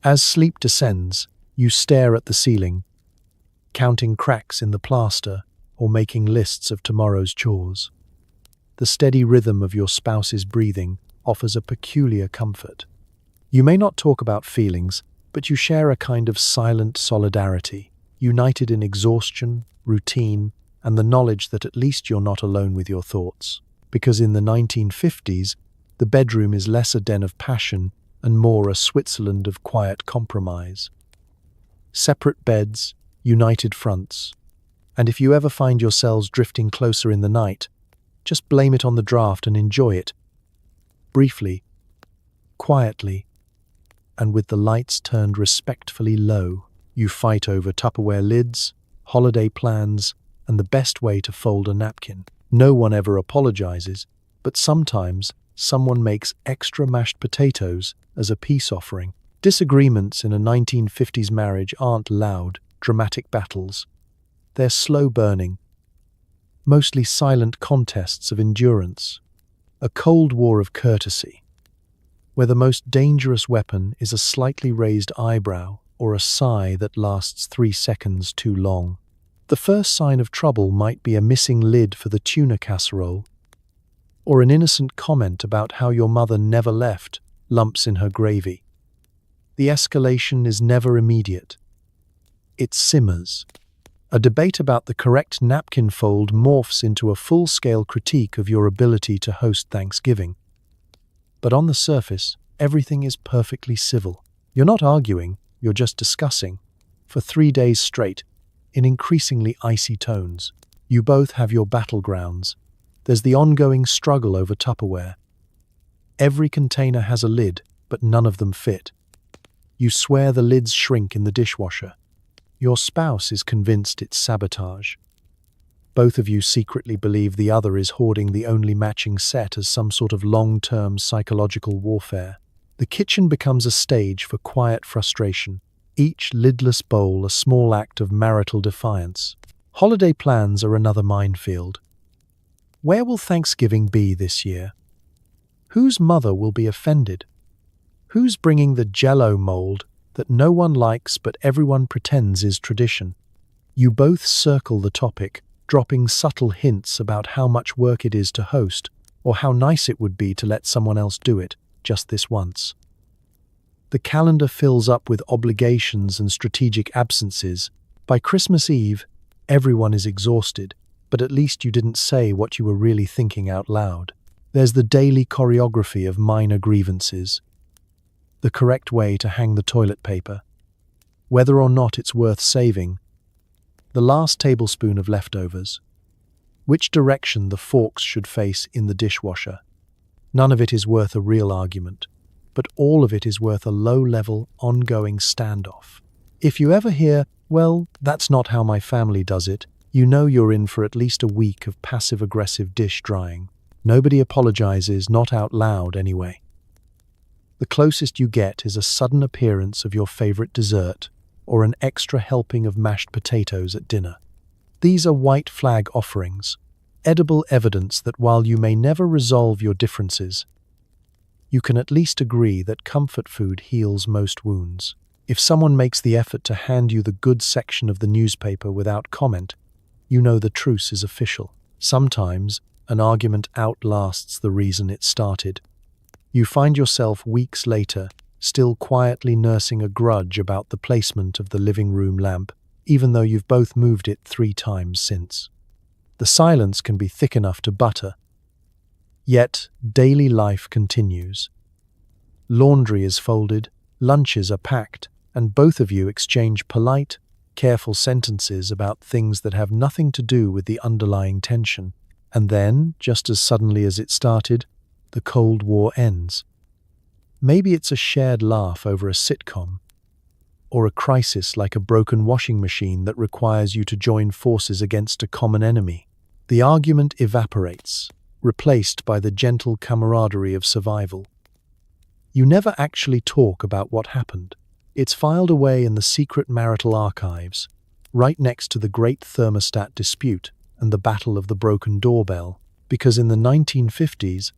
As sleep descends, you stare at the ceiling, counting cracks in the plaster or making lists of tomorrow's chores. The steady rhythm of your spouse's breathing offers a peculiar comfort. You may not talk about feelings, but you share a kind of silent solidarity, united in exhaustion, routine, and the knowledge that at least you're not alone with your thoughts. Because in the 1950s, the bedroom is less a den of passion and more a Switzerland of quiet compromise. Separate beds, united fronts. And if you ever find yourselves drifting closer in the night, just blame it on the draft and enjoy it. Briefly, quietly, and with the lights turned respectfully low, you fight over Tupperware lids, holiday plans, and the best way to fold a napkin. No one ever apologizes, but sometimes someone makes extra mashed potatoes as a peace offering. Disagreements in a 1950s marriage aren't loud, dramatic battles. They're slow-burning, mostly silent contests of endurance. A cold war of courtesy, where the most dangerous weapon is a slightly raised eyebrow or a sigh that lasts 3 seconds too long. The first sign of trouble might be a missing lid for the tuna casserole, or an innocent comment about how your mother never left lumps in her gravy. The escalation is never immediate. It simmers. A debate about the correct napkin fold morphs into a full-scale critique of your ability to host Thanksgiving. But on the surface, everything is perfectly civil. You're not arguing, you're just discussing. For 3 days straight, in increasingly icy tones. You both have your battlegrounds. There's the ongoing struggle over Tupperware. Every container has a lid, but none of them fit. You swear the lids shrink in the dishwasher. Your spouse is convinced it's sabotage. Both of you secretly believe the other is hoarding the only matching set as some sort of long-term psychological warfare. The kitchen becomes a stage for quiet frustration, each lidless bowl a small act of marital defiance. Holiday plans are another minefield. Where will Thanksgiving be this year? Whose mother will be offended? Who's bringing the Jell-O mold that no one likes but everyone pretends is tradition? You both circle the topic, dropping subtle hints about how much work it is to host, or how nice it would be to let someone else do it, just this once. The calendar fills up with obligations and strategic absences. By Christmas Eve, everyone is exhausted, but at least you didn't say what you were really thinking out loud. There's the daily choreography of minor grievances. The correct way to hang the toilet paper. Whether or not it's worth saving. The last tablespoon of leftovers. Which direction the forks should face in the dishwasher. None of it is worth a real argument, but all of it is worth a low-level, ongoing standoff. If you ever hear, "Well, that's not how my family does it," you know you're in for at least a week of passive-aggressive dish drying. Nobody apologizes, not out loud anyway. The closest you get is a sudden appearance of your favorite dessert, or an extra helping of mashed potatoes at dinner. These are white flag offerings, edible evidence that while you may never resolve your differences, you can at least agree that comfort food heals most wounds. If someone makes the effort to hand you the good section of the newspaper without comment, you know the truce is official. Sometimes, an argument outlasts the reason it started. You find yourself weeks later, still quietly nursing a grudge about the placement of the living room lamp, even though you've both moved it 3 times since. The silence can be thick enough to butter. Yet, daily life continues. Laundry is folded, lunches are packed, and both of you exchange polite, careful sentences about things that have nothing to do with the underlying tension. And then, just as suddenly as it started, the Cold War ends. Maybe it's a shared laugh over a sitcom, or a crisis like a broken washing machine that requires you to join forces against a common enemy. The argument evaporates, replaced by the gentle camaraderie of survival. You never actually talk about what happened. It's filed away in the secret marital archives, right next to the great thermostat dispute and the battle of the broken doorbell, because in the 1950s,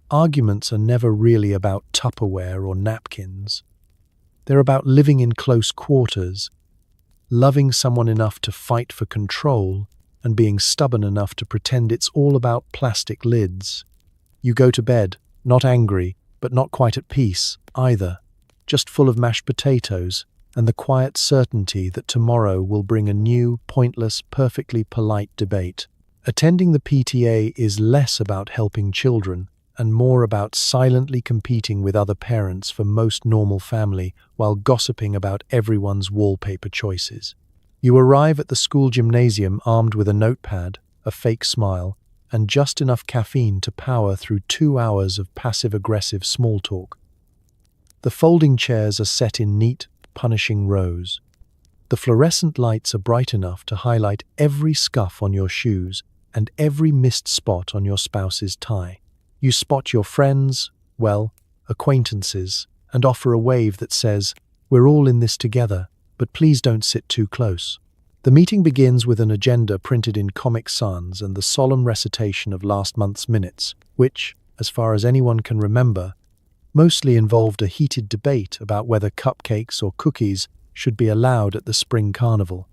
arguments are never really about Tupperware or napkins. They're about living in close quarters, loving someone enough to fight for control, and being stubborn enough to pretend it's all about plastic lids. You go to bed, not angry, but not quite at peace either, just full of mashed potatoes and the quiet certainty that tomorrow will bring a new, pointless, perfectly polite debate. Attending the PTA is less about helping children and more about silently competing with other parents for most normal family while gossiping about everyone's wallpaper choices. You arrive at the school gymnasium armed with a notepad, a fake smile, and just enough caffeine to power through 2 hours of passive-aggressive small talk. The folding chairs are set in neat, punishing rows. The fluorescent lights are bright enough to highlight every scuff on your shoes and every missed spot on your spouse's tie. You spot your friends, well, acquaintances, and offer a wave that says, "We're all in this together, but please don't sit too close." The meeting begins with an agenda printed in Comic Sans and the solemn recitation of last month's minutes, which, as far as anyone can remember, mostly involved a heated debate about whether cupcakes or cookies should be allowed at the spring carnival.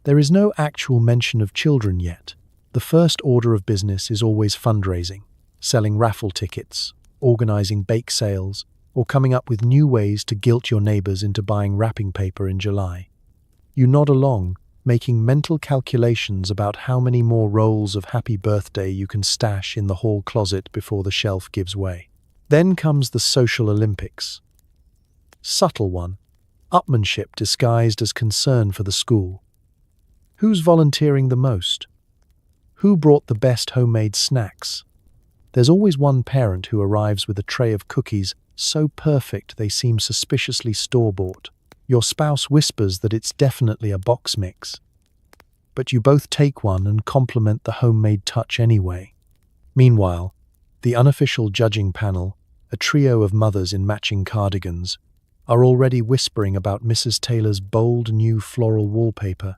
There is no actual mention of children yet. The first order of business is always fundraising, selling raffle tickets, organizing bake sales, or coming up with new ways to guilt your neighbors into buying wrapping paper in July. You nod along, making mental calculations about how many more rolls of happy birthday you can stash in the hall closet before the shelf gives way. Then comes the social Olympics. Subtle one, upmanship disguised as concern for the school. Who's volunteering the most? Who brought the best homemade snacks? There's always one parent who arrives with a tray of cookies so perfect they seem suspiciously store-bought. Your spouse whispers that it's definitely a box mix. But you both take one and compliment the homemade touch anyway. Meanwhile, the unofficial judging panel, a trio of mothers in matching cardigans, are already whispering about Mrs. Taylor's bold new floral wallpaper.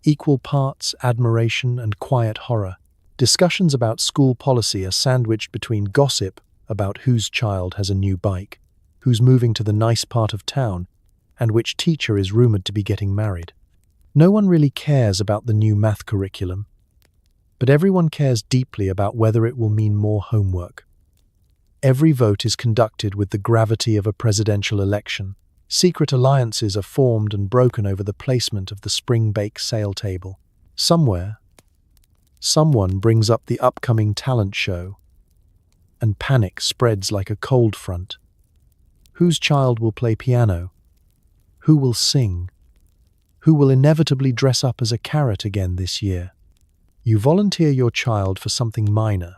Equal parts admiration and quiet horror. Discussions about school policy are sandwiched between gossip about whose child has a new bike, who's moving to the nice part of town, and which teacher is rumored to be getting married. No one really cares about the new math curriculum, but everyone cares deeply about whether it will mean more homework. Every vote is conducted with the gravity of a presidential election. Secret alliances are formed and broken over the placement of the spring bake sale table. Somewhere, someone brings up the upcoming talent show, and panic spreads like a cold front. Whose child will play piano? Who will sing? Who will inevitably dress up as a carrot again this year? You volunteer your child for something minor,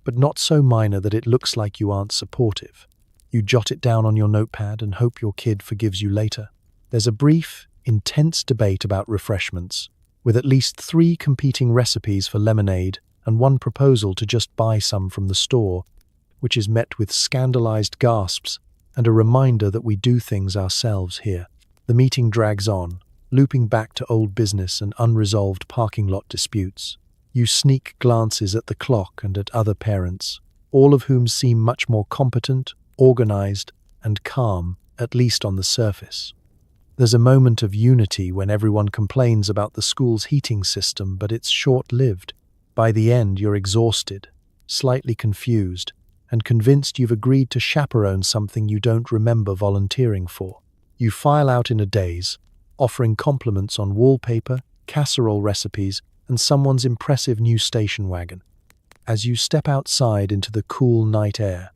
but not so minor that it looks like you aren't supportive. You jot it down on your notepad and hope your kid forgives you later. There's a brief, intense debate about refreshments, with at least 3 competing recipes for lemonade and one proposal to just buy some from the store, which is met with scandalized gasps and a reminder that we do things ourselves here. The meeting drags on, looping back to old business and unresolved parking lot disputes. You sneak glances at the clock and at other parents, all of whom seem much more competent, organized, and calm, at least on the surface. There's a moment of unity when everyone complains about the school's heating system, but it's short-lived. By the end, you're exhausted, slightly confused, and convinced you've agreed to chaperone something you don't remember volunteering for. You file out in a daze, offering compliments on wallpaper, casserole recipes, and someone's impressive new station wagon. As you step outside into the cool night air,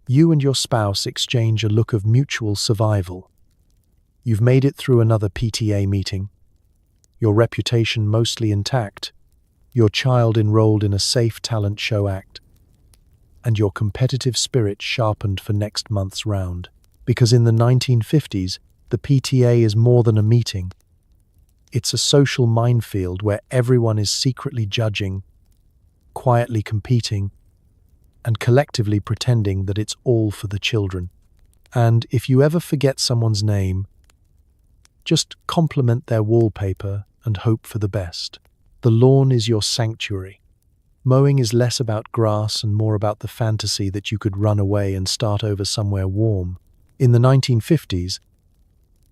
you and your spouse exchange a look of mutual survival. You've made it through another PTA meeting, your reputation mostly intact, your child enrolled in a safe talent show act, and your competitive spirit sharpened for next month's round. Because in the 1950s, the PTA is more than a meeting. It's a social minefield where everyone is secretly judging, quietly competing, and collectively pretending that it's all for the children. And if you ever forget someone's name, just compliment their wallpaper and hope for the best. The lawn is your sanctuary. Mowing is less about grass and more about the fantasy that you could run away and start over somewhere warm. In the 1950s,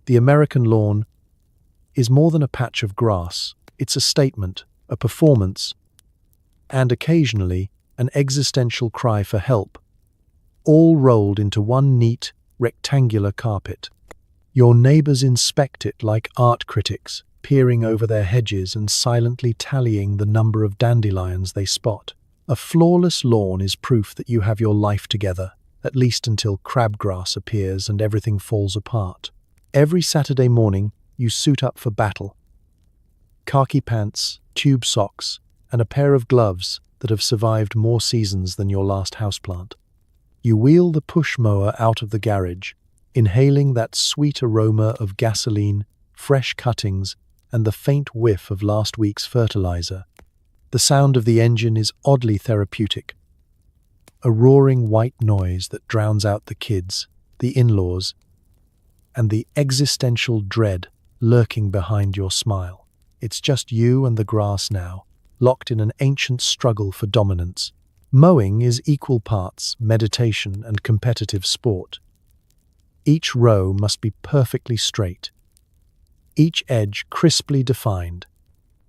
the American lawn is more than a patch of grass. It's a statement, a performance, and occasionally an existential cry for help, all rolled into one neat, rectangular carpet. Your neighbors inspect it like art critics, peering over their hedges and silently tallying the number of dandelions they spot. A flawless lawn is proof that you have your life together, at least until crabgrass appears and everything falls apart. Every Saturday morning, you suit up for battle. Khaki pants, tube socks, and a pair of gloves that have survived more seasons than your last houseplant. You wheel the push mower out of the garage, inhaling that sweet aroma of gasoline, fresh cuttings, and the faint whiff of last week's fertilizer. The sound of the engine is oddly therapeutic. A roaring white noise that drowns out the kids, the in-laws, and the existential dread lurking behind your smile. It's just you and the grass now, locked in an ancient struggle for dominance. Mowing is equal parts meditation and competitive sport. Each row must be perfectly straight, each edge crisply defined.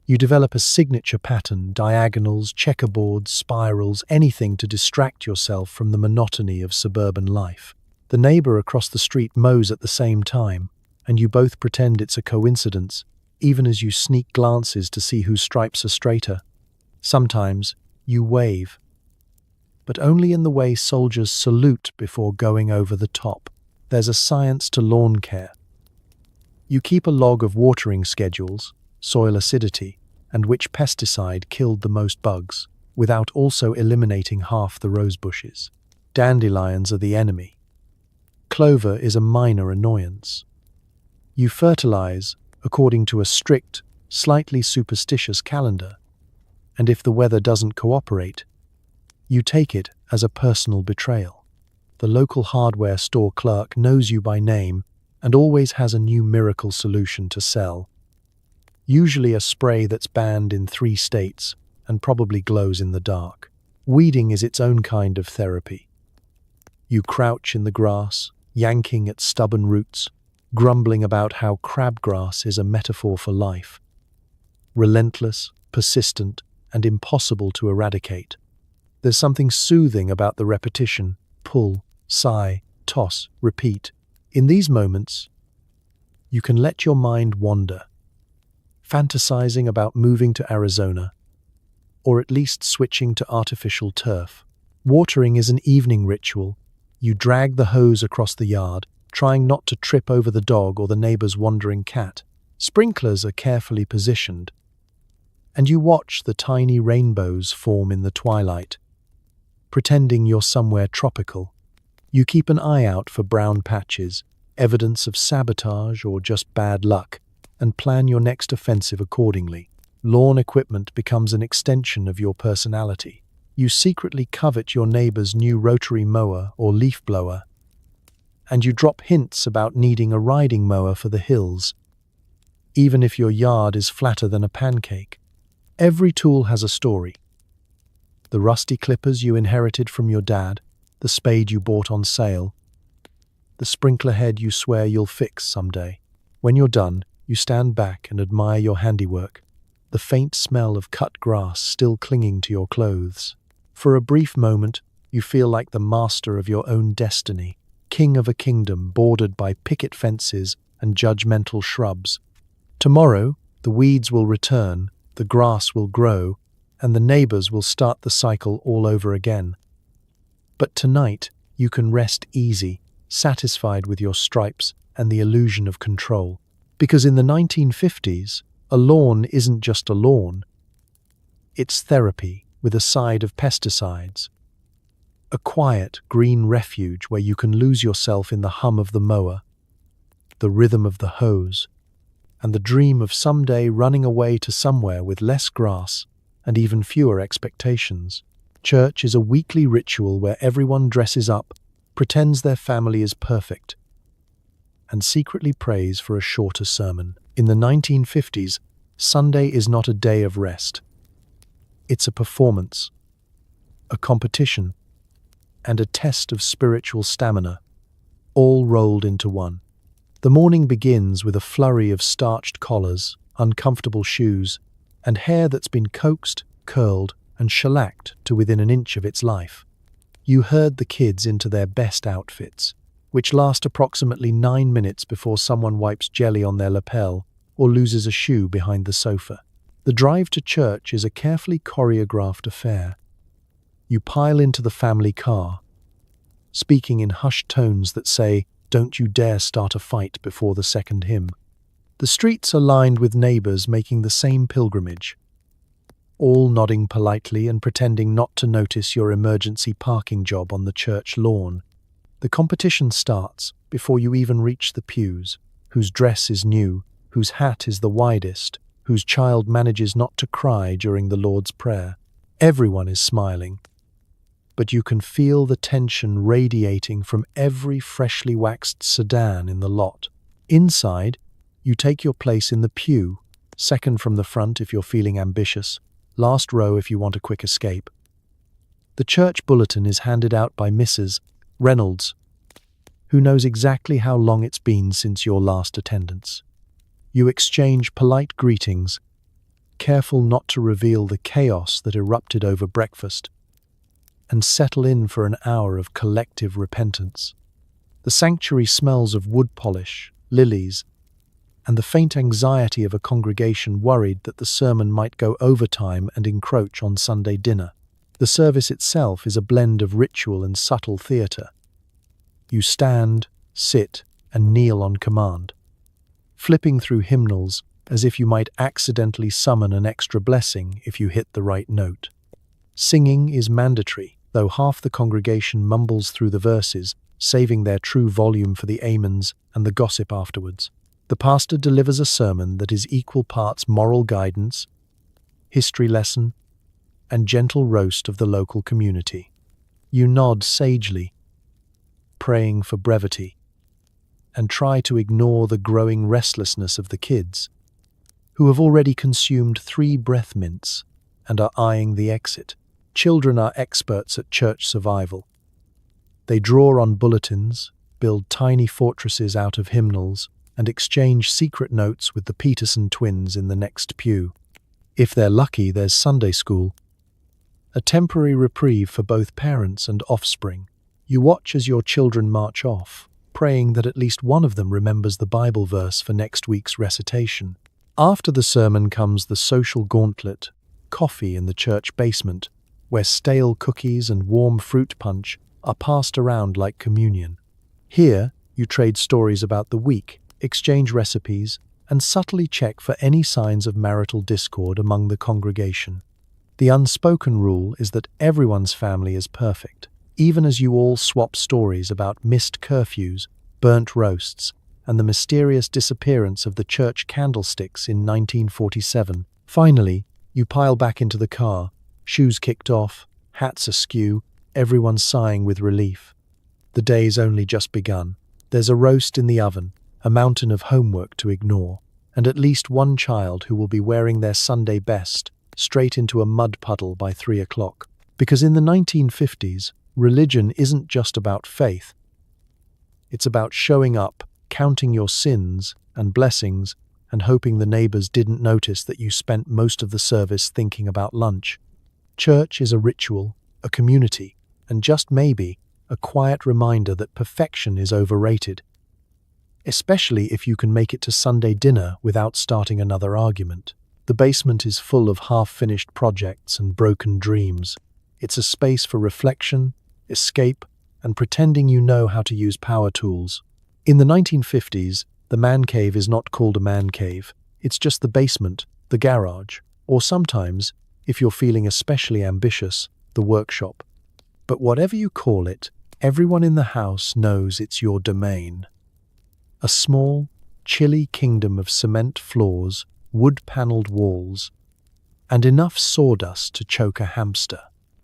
You develop a signature pattern, diagonals, checkerboards, spirals, anything to distract yourself from the monotony of suburban life. The neighbor across the street mows at the same time, and you both pretend it's a coincidence, even as you sneak glances to see whose stripes are straighter. Sometimes you wave, but only in the way soldiers salute before going over the top. There's a science to lawn care. You keep a log of watering schedules, soil acidity, and which pesticide killed the most bugs, without also eliminating half the rose bushes. Dandelions are the enemy. Clover is a minor annoyance. You fertilize according to a strict, slightly superstitious calendar, and if the weather doesn't cooperate, you take it as a personal betrayal. The local hardware store clerk knows you by name and always has a new miracle solution to sell. Usually a spray that's banned in 3 states and probably glows in the dark. Weeding is its own kind of therapy. You crouch in the grass, yanking at stubborn roots, grumbling about how crabgrass is a metaphor for life. Relentless, persistent, and impossible to eradicate. There's something soothing about the repetition, pull, sigh, toss, repeat. In these moments, you can let your mind wander, fantasizing about moving to Arizona, or at least switching to artificial turf. Watering is an evening ritual. You drag the hose across the yard, trying not to trip over the dog or the neighbor's wandering cat. Sprinklers are carefully positioned, and you watch the tiny rainbows form in the twilight, pretending you're somewhere tropical. You keep an eye out for brown patches, evidence of sabotage or just bad luck, and plan your next offensive accordingly. Lawn equipment becomes an extension of your personality. You secretly covet your neighbor's new rotary mower or leaf blower, and you drop hints about needing a riding mower for the hills, even if your yard is flatter than a pancake. Every tool has a story. The rusty clippers you inherited from your dad, the spade you bought on sale, the sprinkler head you swear you'll fix someday. When you're done, you stand back and admire your handiwork, the faint smell of cut grass still clinging to your clothes. For a brief moment, you feel like the master of your own destiny, king of a kingdom bordered by picket fences and judgmental shrubs. Tomorrow, the weeds will return, the grass will grow, and the neighbors will start the cycle all over again. But tonight, you can rest easy, satisfied with your stripes and the illusion of control. Because in the 1950s, a lawn isn't just a lawn. It's therapy with a side of pesticides. A quiet, green refuge where you can lose yourself in the hum of the mower, the rhythm of the hose, and the dream of someday running away to somewhere with less grass and even fewer expectations. Church is a weekly ritual where everyone dresses up, pretends their family is perfect, and secretly prays for a shorter sermon. In the 1950s, Sunday is not a day of rest. It's a performance, a competition, and a test of spiritual stamina, all rolled into one. The morning begins with a flurry of starched collars, uncomfortable shoes, and hair that's been coaxed, curled, and shellacked to within an inch of its life. You herd the kids into their best outfits, which last approximately 9 minutes before someone wipes jelly on their lapel or loses a shoe behind the sofa. The drive to church is a carefully choreographed affair. You pile into the family car, speaking in hushed tones that say, "Don't you dare start a fight before the second hymn." The streets are lined with neighbors making the same pilgrimage, all nodding politely and pretending not to notice your emergency parking job on the church lawn. The competition starts before you even reach the pews, whose dress is new, whose hat is the widest, whose child manages not to cry during the Lord's Prayer. Everyone is smiling, but you can feel the tension radiating from every freshly waxed sedan in the lot. Inside, you take your place in the pew, second from the front if you're feeling ambitious, last row if you want a quick escape. The church bulletin is handed out by Mrs. Reynolds, who knows exactly how long it's been since your last attendance. You exchange polite greetings, careful not to reveal the chaos that erupted over breakfast, and settle in for an hour of collective repentance. The sanctuary smells of wood polish, lilies, and the faint anxiety of a congregation worried that the sermon might go overtime and encroach on Sunday dinner. The service itself is a blend of ritual and subtle theatre. You stand, sit, and kneel on command, flipping through hymnals as if you might accidentally summon an extra blessing if you hit the right note. Singing is mandatory, though half the congregation mumbles through the verses, saving their true volume for the amens and the gossip afterwards. The pastor delivers a sermon that is equal parts moral guidance, history lesson, and gentle roast of the local community. You nod sagely, praying for brevity, and try to ignore the growing restlessness of the kids, who have already consumed 3 breath mints and are eyeing the exit. Children are experts at church survival. They draw on bulletins, build tiny fortresses out of hymnals, and exchange secret notes with the Peterson twins in the next pew. If they're lucky, there's Sunday school, a temporary reprieve for both parents and offspring. You watch as your children march off, praying that at least one of them remembers the Bible verse for next week's recitation. After the sermon comes the social gauntlet, coffee in the church basement, where stale cookies and warm fruit punch are passed around like communion. Here, you trade stories about the week, exchange recipes, and subtly check for any signs of marital discord among the congregation. The unspoken rule is that everyone's family is perfect, even as you all swap stories about missed curfews, burnt roasts, and the mysterious disappearance of the church candlesticks in 1947. Finally, you pile back into the car, shoes kicked off, hats askew, everyone sighing with relief. The day's only just begun. There's a roast in the oven, a mountain of homework to ignore, and at least one child who will be wearing their Sunday best straight into a mud puddle by 3 o'clock. Because in the 1950s, religion isn't just about faith. It's about showing up, counting your sins and blessings, and hoping the neighbors didn't notice that you spent most of the service thinking about lunch. Church is a ritual, a community, and just maybe a quiet reminder that perfection is overrated, especially if you can make it to Sunday dinner without starting another argument. The basement is full of half-finished projects and broken dreams. It's a space for reflection, escape, and pretending you know how to use power tools. In the 1950s, the man cave is not called a man cave. It's just the basement, the garage, or sometimes, if you're feeling especially ambitious, the workshop. But whatever you call it, everyone in the house knows it's your domain. A small, chilly kingdom of cement floors, wood-paneled walls, and enough sawdust to choke a hamster.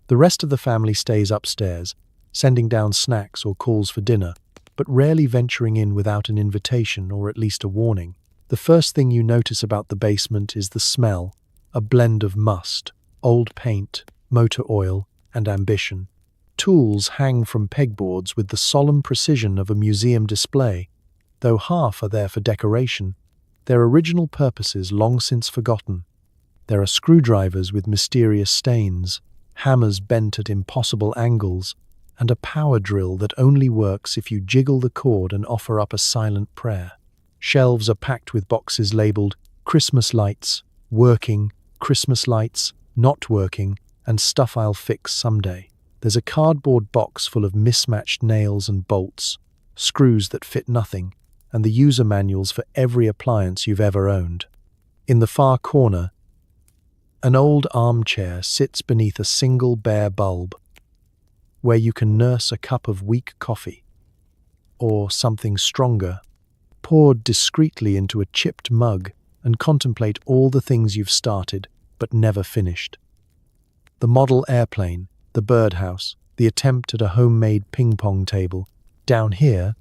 The rest of the family stays upstairs, sending down snacks or calls for dinner, but rarely venturing in without an invitation or at least a warning. The first thing you notice about the basement is the smell, a blend of must, old paint, motor oil, and ambition. Tools hang from pegboards with the solemn precision of a museum display. Though half are there for decoration, their original purposes long since forgotten. There are screwdrivers with mysterious stains, hammers bent at impossible angles, and a power drill that only works if you jiggle the cord and offer up a silent prayer. Shelves are packed with boxes labeled Christmas lights, working, Christmas lights, not working, and stuff I'll fix someday. There's a cardboard box full of mismatched nails and bolts, screws that fit nothing, and the user manuals for every appliance you've ever owned. In the far corner, an old armchair sits beneath a single bare bulb, where you can nurse a cup of weak coffee, or something stronger, poured discreetly into a chipped mug, and contemplate all the things you've started but never finished. The model airplane, the birdhouse, the attempt at a homemade ping-pong table. Down here,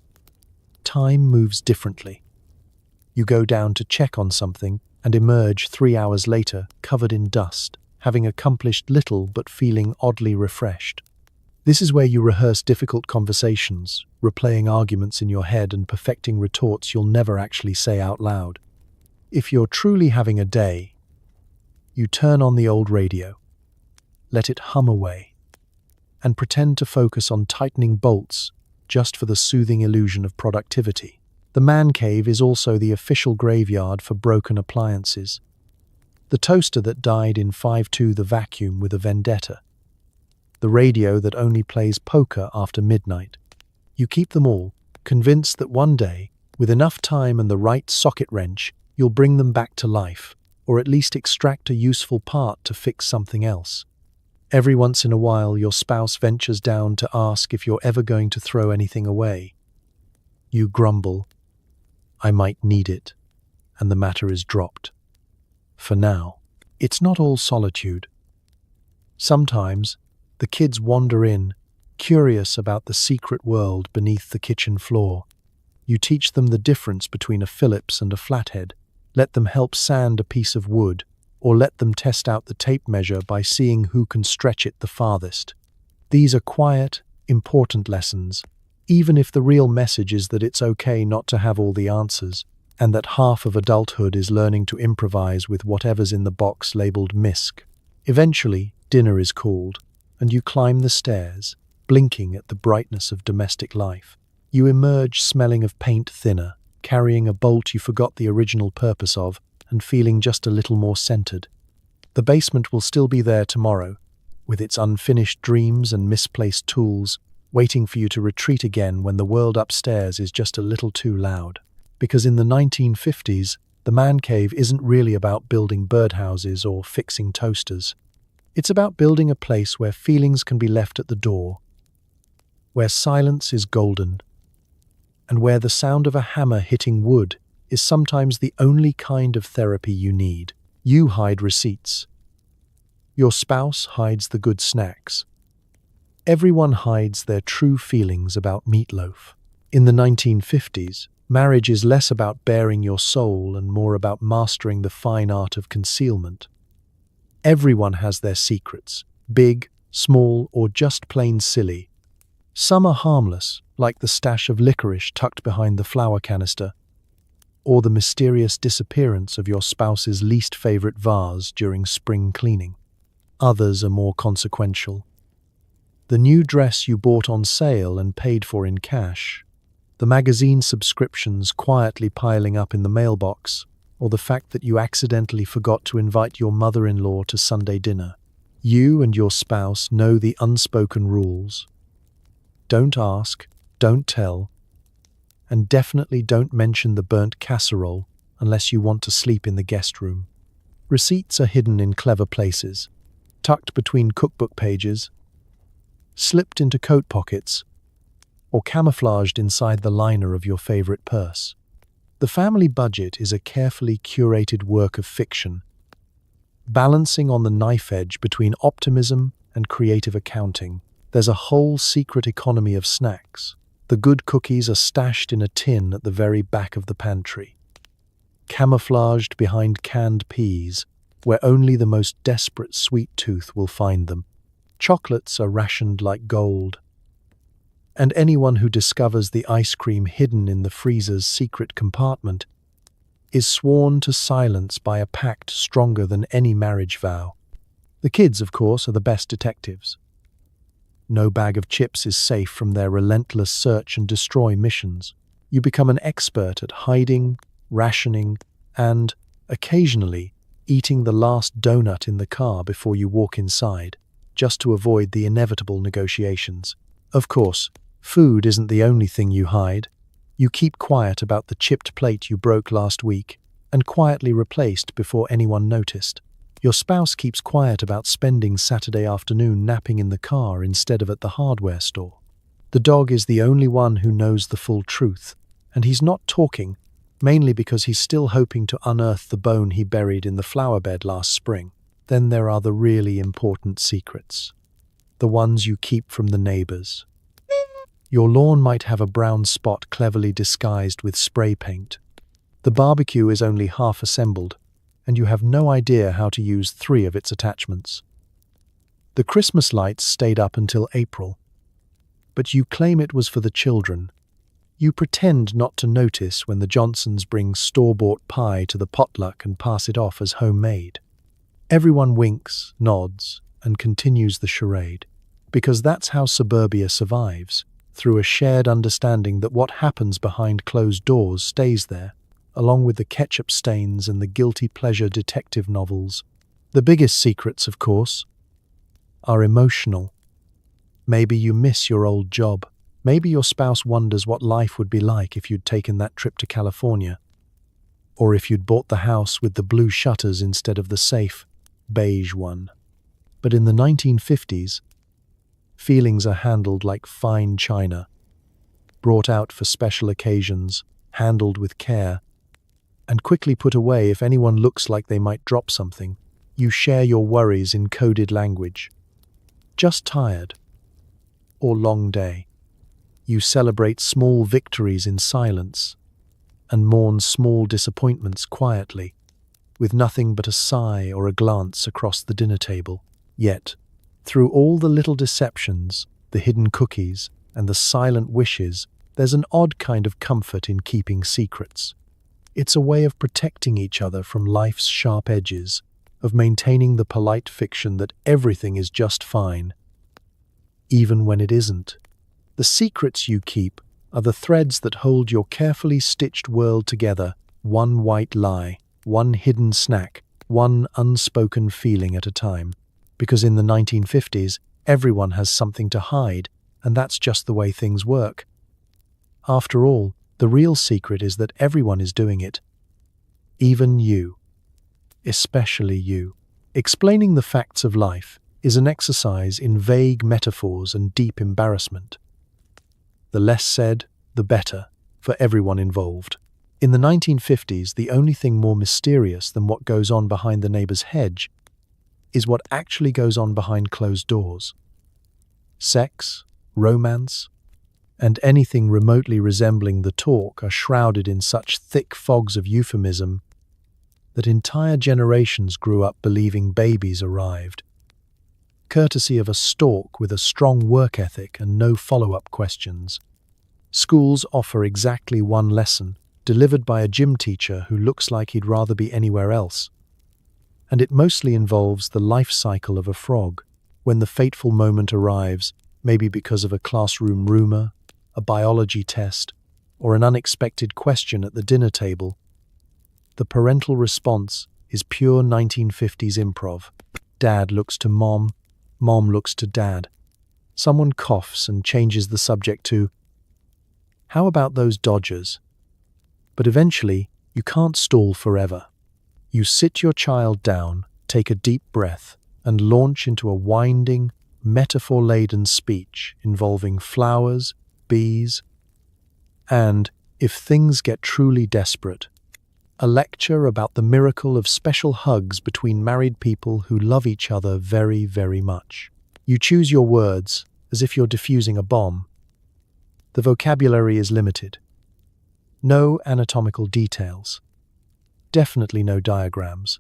time moves differently. You go down to check on something and emerge 3 hours later covered in dust, having accomplished little but feeling oddly refreshed. This is where you rehearse difficult conversations, replaying arguments in your head and perfecting retorts you'll never actually say out loud. If you're truly having a day, you turn on the old radio, let it hum away, and pretend to focus on tightening bolts just for the soothing illusion of productivity. The man cave is also the official graveyard for broken appliances. The toaster that died in 5-2 the vacuum with a vendetta. The radio that only plays poker after midnight. You keep them all, convinced that one day, with enough time and the right socket wrench, you'll bring them back to life, or at least extract a useful part to fix something else. Every once in a while, your spouse ventures down to ask if you're ever going to throw anything away. You grumble, "I might need it," and the matter is dropped. For now, it's not all solitude. Sometimes, the kids wander in, curious about the secret world beneath the kitchen floor. You teach them the difference between a Phillips and a flathead, let them help sand a piece of wood, or let them test out the tape measure by seeing who can stretch it the farthest. These are quiet, important lessons, even if the real message is that it's okay not to have all the answers, and that half of adulthood is learning to improvise with whatever's in the box labeled MISC. Eventually, dinner is called, and you climb the stairs, blinking at the brightness of domestic life. You emerge smelling of paint thinner, carrying a bolt you forgot the original purpose of, and feeling just a little more centered. The basement will still be there tomorrow, with its unfinished dreams and misplaced tools, waiting for you to retreat again when the world upstairs is just a little too loud. Because in the 1950s, the man cave isn't really about building birdhouses or fixing toasters. It's about building a place where feelings can be left at the door, where silence is golden, and where the sound of a hammer hitting wood is sometimes the only kind of therapy you need. You hide receipts. Your spouse hides the good snacks. Everyone hides their true feelings about meatloaf. In the 1950s, marriage is less about baring your soul and more about mastering the fine art of concealment. Everyone has their secrets, big, small, or just plain silly. Some are harmless, like the stash of licorice tucked behind the flour canister, or the mysterious disappearance of your spouse's least favorite vase during spring cleaning. Others are more consequential. The new dress you bought on sale and paid for in cash, the magazine subscriptions quietly piling up in the mailbox, or the fact that you accidentally forgot to invite your mother-in-law to Sunday dinner. You and your spouse know the unspoken rules. Don't ask, don't tell, and definitely don't mention the burnt casserole unless you want to sleep in the guest room. Receipts are hidden in clever places, tucked between cookbook pages, slipped into coat pockets, or camouflaged inside the liner of your favorite purse. The family budget is a carefully curated work of fiction, balancing on the knife edge between optimism and creative accounting. There's a whole secret economy of snacks. The good cookies are stashed in a tin at the very back of the pantry, camouflaged behind canned peas, where only the most desperate sweet tooth will find them. Chocolates are rationed like gold, and anyone who discovers the ice cream hidden in the freezer's secret compartment is sworn to silence by a pact stronger than any marriage vow. The kids, of course, are the best detectives. No bag of chips is safe from their relentless search and destroy missions. You become an expert at hiding, rationing, and, occasionally, eating the last donut in the car before you walk inside, just to avoid the inevitable negotiations. Of course, food isn't the only thing you hide. You keep quiet about the chipped plate you broke last week and quietly replaced before anyone noticed. Your spouse keeps quiet about spending Saturday afternoon napping in the car instead of at the hardware store. The dog is the only one who knows the full truth, and he's not talking, mainly because he's still hoping to unearth the bone he buried in the flower bed last spring. Then there are the really important secrets, the ones you keep from the neighbors. Your lawn might have a brown spot cleverly disguised with spray paint. The barbecue is only half assembled, and you have no idea how to use 3 of its attachments. The Christmas lights stayed up until April, but you claim it was for the children. You pretend not to notice when the Johnsons bring store-bought pie to the potluck and pass it off as homemade. Everyone winks, nods, and continues the charade, because that's how suburbia survives, through a shared understanding that what happens behind closed doors stays there, along with the ketchup stains and the guilty pleasure detective novels. The biggest secrets, of course, are emotional. Maybe you miss your old job. Maybe your spouse wonders what life would be like if you'd taken that trip to California. Or if you'd bought the house with the blue shutters instead of the safe, beige one. But in the 1950s, feelings are handled like fine china, brought out for special occasions, handled with care, and quickly put away if anyone looks like they might drop something. You share your worries in coded language. Just tired. Or long day. You celebrate small victories in silence and mourn small disappointments quietly, with nothing but a sigh or a glance across the dinner table. Yet, through all the little deceptions, the hidden cookies, and the silent wishes, there's an odd kind of comfort in keeping secrets. It's a way of protecting each other from life's sharp edges, of maintaining the polite fiction that everything is just fine, even when it isn't. The secrets you keep are the threads that hold your carefully stitched world together, one white lie, one hidden snack, one unspoken feeling at a time. Because in the 1950s, everyone has something to hide, and that's just the way things work. After all, the real secret is that everyone is doing it. Even you. Especially you. Explaining the facts of life is an exercise in vague metaphors and deep embarrassment. The less said, the better, for everyone involved. In the 1950s, the only thing more mysterious than what goes on behind the neighbor's hedge is what actually goes on behind closed doors. Sex, romance, and anything remotely resembling the talk are shrouded in such thick fogs of euphemism that entire generations grew up believing babies arrived, courtesy of a stork with a strong work ethic and no follow-up questions. Schools offer exactly one lesson, delivered by a gym teacher who looks like he'd rather be anywhere else. And it mostly involves the life cycle of a frog. When the fateful moment arrives, maybe because of a classroom rumor, a biology test, or an unexpected question at the dinner table, the parental response is pure 1950s improv. Dad looks to mom looks to dad. Someone coughs and changes the subject to, "How about those Dodgers?" But eventually, you can't stall forever. You sit your child down, take a deep breath, and launch into a winding, metaphor-laden speech involving flowers, bees, and, if things get truly desperate, a lecture about the miracle of special hugs between married people who love each other very, very much. You choose your words as if you're diffusing a bomb. The vocabulary is limited. No anatomical details. Definitely no diagrams.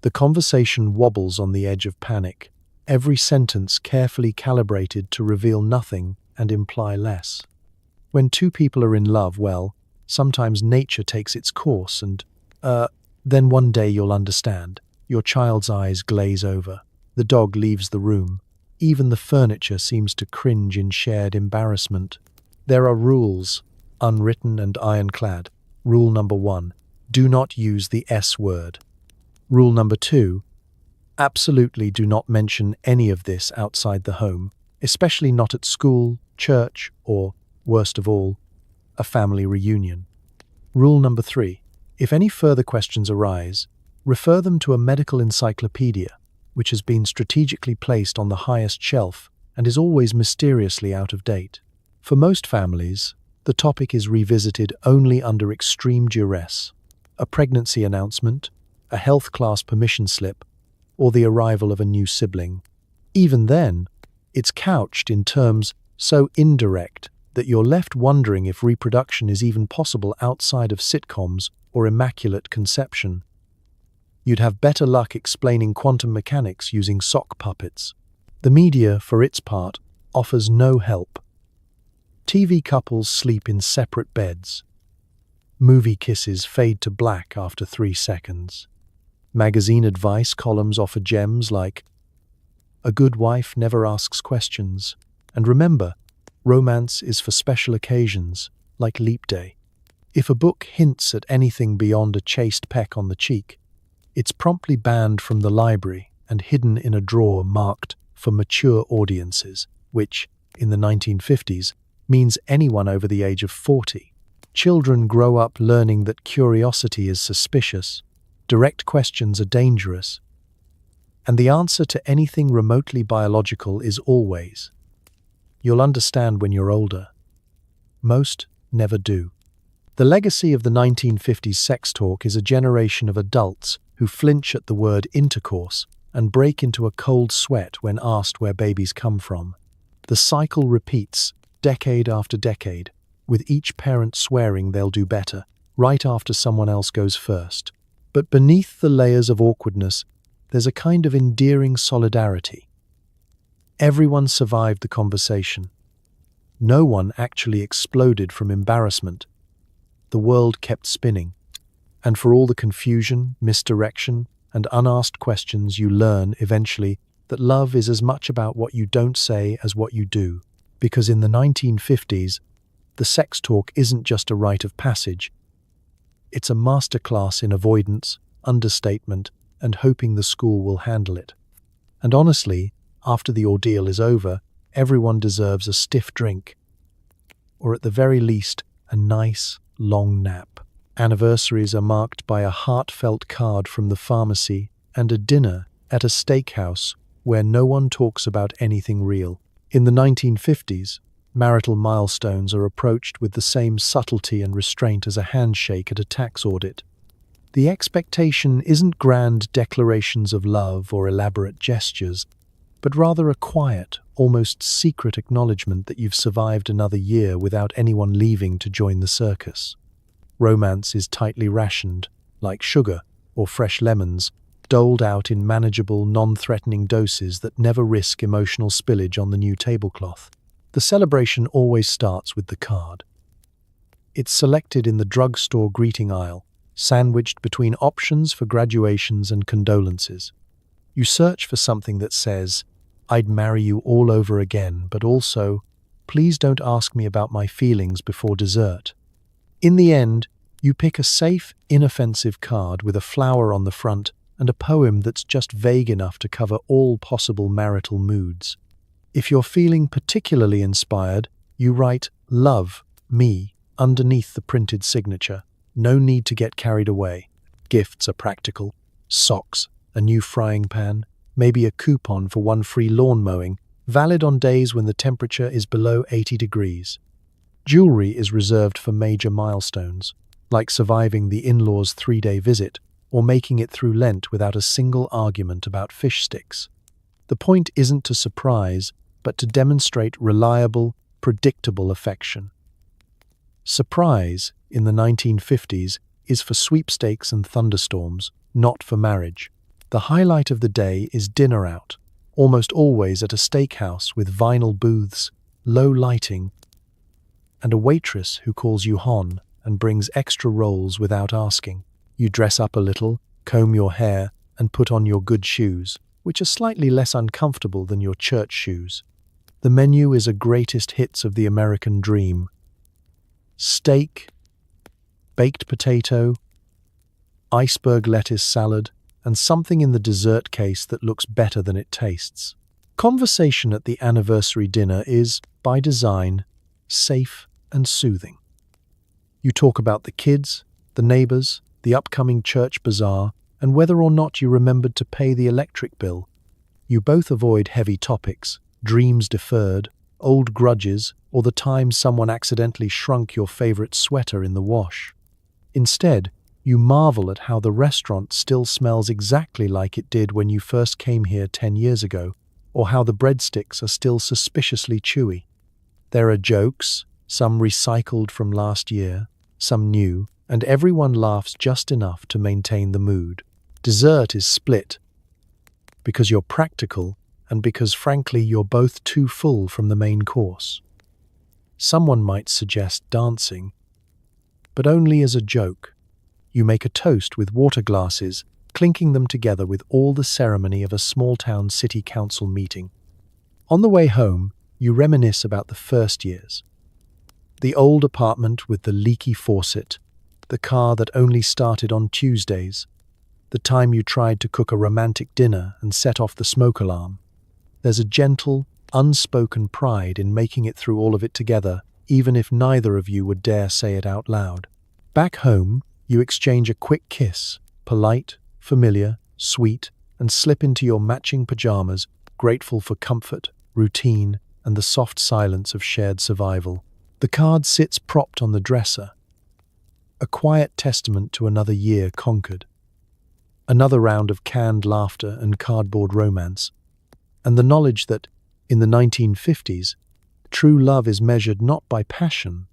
The conversation wobbles on the edge of panic, every sentence carefully calibrated to reveal nothing and imply less. When two people are in love, well, sometimes nature takes its course and, then one day you'll understand. Your child's eyes glaze over. The dog leaves the room. Even the furniture seems to cringe in shared embarrassment. There are rules, unwritten and ironclad. Rule number 1. Do not use the S word. Rule number 2. Absolutely do not mention any of this outside the home, especially not at school, church, or, worst of all, a family reunion. Rule number 3. If any further questions arise, refer them to a medical encyclopedia, which has been strategically placed on the highest shelf and is always mysteriously out of date. For most families, the topic is revisited only under extreme duress. A pregnancy announcement, a health class permission slip, or the arrival of a new sibling. Even then, it's couched in terms so indirect that you're left wondering if reproduction is even possible outside of sitcoms or immaculate conception. You'd have better luck explaining quantum mechanics using sock puppets. The media, for its part, offers no help. TV couples sleep in separate beds. Movie kisses fade to black after 3 seconds. Magazine advice columns offer gems like, "A good wife never asks questions." And remember, romance is for special occasions, like Leap Day. If a book hints at anything beyond a chaste peck on the cheek, it's promptly banned from the library and hidden in a drawer marked for mature audiences, which, in the 1950s, means anyone over the age of 40. Children grow up learning that curiosity is suspicious, direct questions are dangerous, and the answer to anything remotely biological is always, "You'll understand when you're older." Most never do. The legacy of the 1950s sex talk is a generation of adults who flinch at the word intercourse and break into a cold sweat when asked where babies come from. The cycle repeats, decade after decade, with each parent swearing they'll do better, right after someone else goes first. But beneath the layers of awkwardness, there's a kind of endearing solidarity. Everyone survived the conversation. No one actually exploded from embarrassment. The world kept spinning. And for all the confusion, misdirection, and unasked questions, you learn, eventually, that love is as much about what you don't say as what you do. Because in the 1950s, the sex talk isn't just a rite of passage. It's a masterclass in avoidance, understatement, and hoping the school will handle it. And honestly, after the ordeal is over, everyone deserves a stiff drink. Or at the very least, a nice, long nap. Anniversaries are marked by a heartfelt card from the pharmacy and a dinner at a steakhouse where no one talks about anything real. In the 1950s, marital milestones are approached with the same subtlety and restraint as a handshake at a tax audit. The expectation isn't grand declarations of love or elaborate gestures, but rather a quiet, almost secret acknowledgement that you've survived another year without anyone leaving to join the circus. Romance is tightly rationed, like sugar or fresh lemons, doled out in manageable, non-threatening doses that never risk emotional spillage on the new tablecloth. The celebration always starts with the card. It's selected in the drugstore greeting aisle, sandwiched between options for graduations and condolences. You search for something that says, "I'd marry you all over again, but also, please don't ask me about my feelings before dessert." In the end, you pick a safe, inoffensive card with a flower on the front and a poem that's just vague enough to cover all possible marital moods. If you're feeling particularly inspired, you write "Love, me" underneath the printed signature. No need to get carried away. Gifts are practical. Socks, a new frying pan, maybe a coupon for one free lawn mowing, valid on days when the temperature is below 80 degrees. Jewelry is reserved for major milestones, like surviving the in-laws' 3-day visit or making it through Lent without a single argument about fish sticks. The point isn't to surprise, but to demonstrate reliable, predictable affection. Surprise, in the 1950s, is for sweepstakes and thunderstorms, not for marriage. The highlight of the day is dinner out, almost always at a steakhouse with vinyl booths, low lighting, and a waitress who calls you hon and brings extra rolls without asking. You dress up a little, comb your hair, and put on your good shoes, which are slightly less uncomfortable than your church shoes. The menu is a greatest hits of the American dream. Steak, baked potato, iceberg lettuce salad, and something in the dessert case that looks better than it tastes. Conversation at the anniversary dinner is, by design, safe and soothing. You talk about the kids, the neighbors, the upcoming church bazaar, and whether or not you remembered to pay the electric bill. You both avoid heavy topics, dreams deferred, old grudges, or the time someone accidentally shrunk your favorite sweater in the wash. Instead, you marvel at how the restaurant still smells exactly like it did when you first came here 10 years ago, or how the breadsticks are still suspiciously chewy. There are jokes, some recycled from last year, some new, and everyone laughs just enough to maintain the mood. Dessert is split because you're practical and because, frankly, you're both too full from the main course. Someone might suggest dancing, but only as a joke. You make a toast with water glasses, clinking them together with all the ceremony of a small-town city council meeting. On the way home, you reminisce about the first years. The old apartment with the leaky faucet, the car that only started on Tuesdays, the time you tried to cook a romantic dinner and set off the smoke alarm. There's a gentle, unspoken pride in making it through all of it together, even if neither of you would dare say it out loud. Back home, you exchange a quick kiss, polite, familiar, sweet, and slip into your matching pajamas, grateful for comfort, routine, and the soft silence of shared survival. The card sits propped on the dresser, a quiet testament to another year conquered. Another round of canned laughter and cardboard romance, and the knowledge that, in the 1950s, true love is measured not by passion,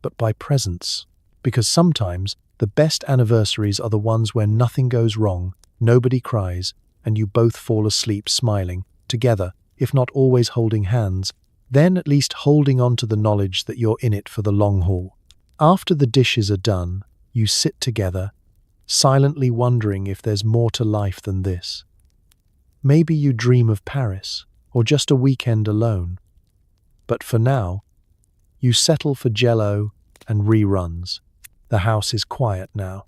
but by presence. Because sometimes the best anniversaries are the ones where nothing goes wrong, nobody cries, and you both fall asleep smiling, together, if not always holding hands, then at least holding on to the knowledge that you're in it for the long haul. After the dishes are done, you sit together, silently wondering if there's more to life than this. Maybe you dream of Paris, or just a weekend alone. But for now, you settle for Jell-O and reruns. The house is quiet now.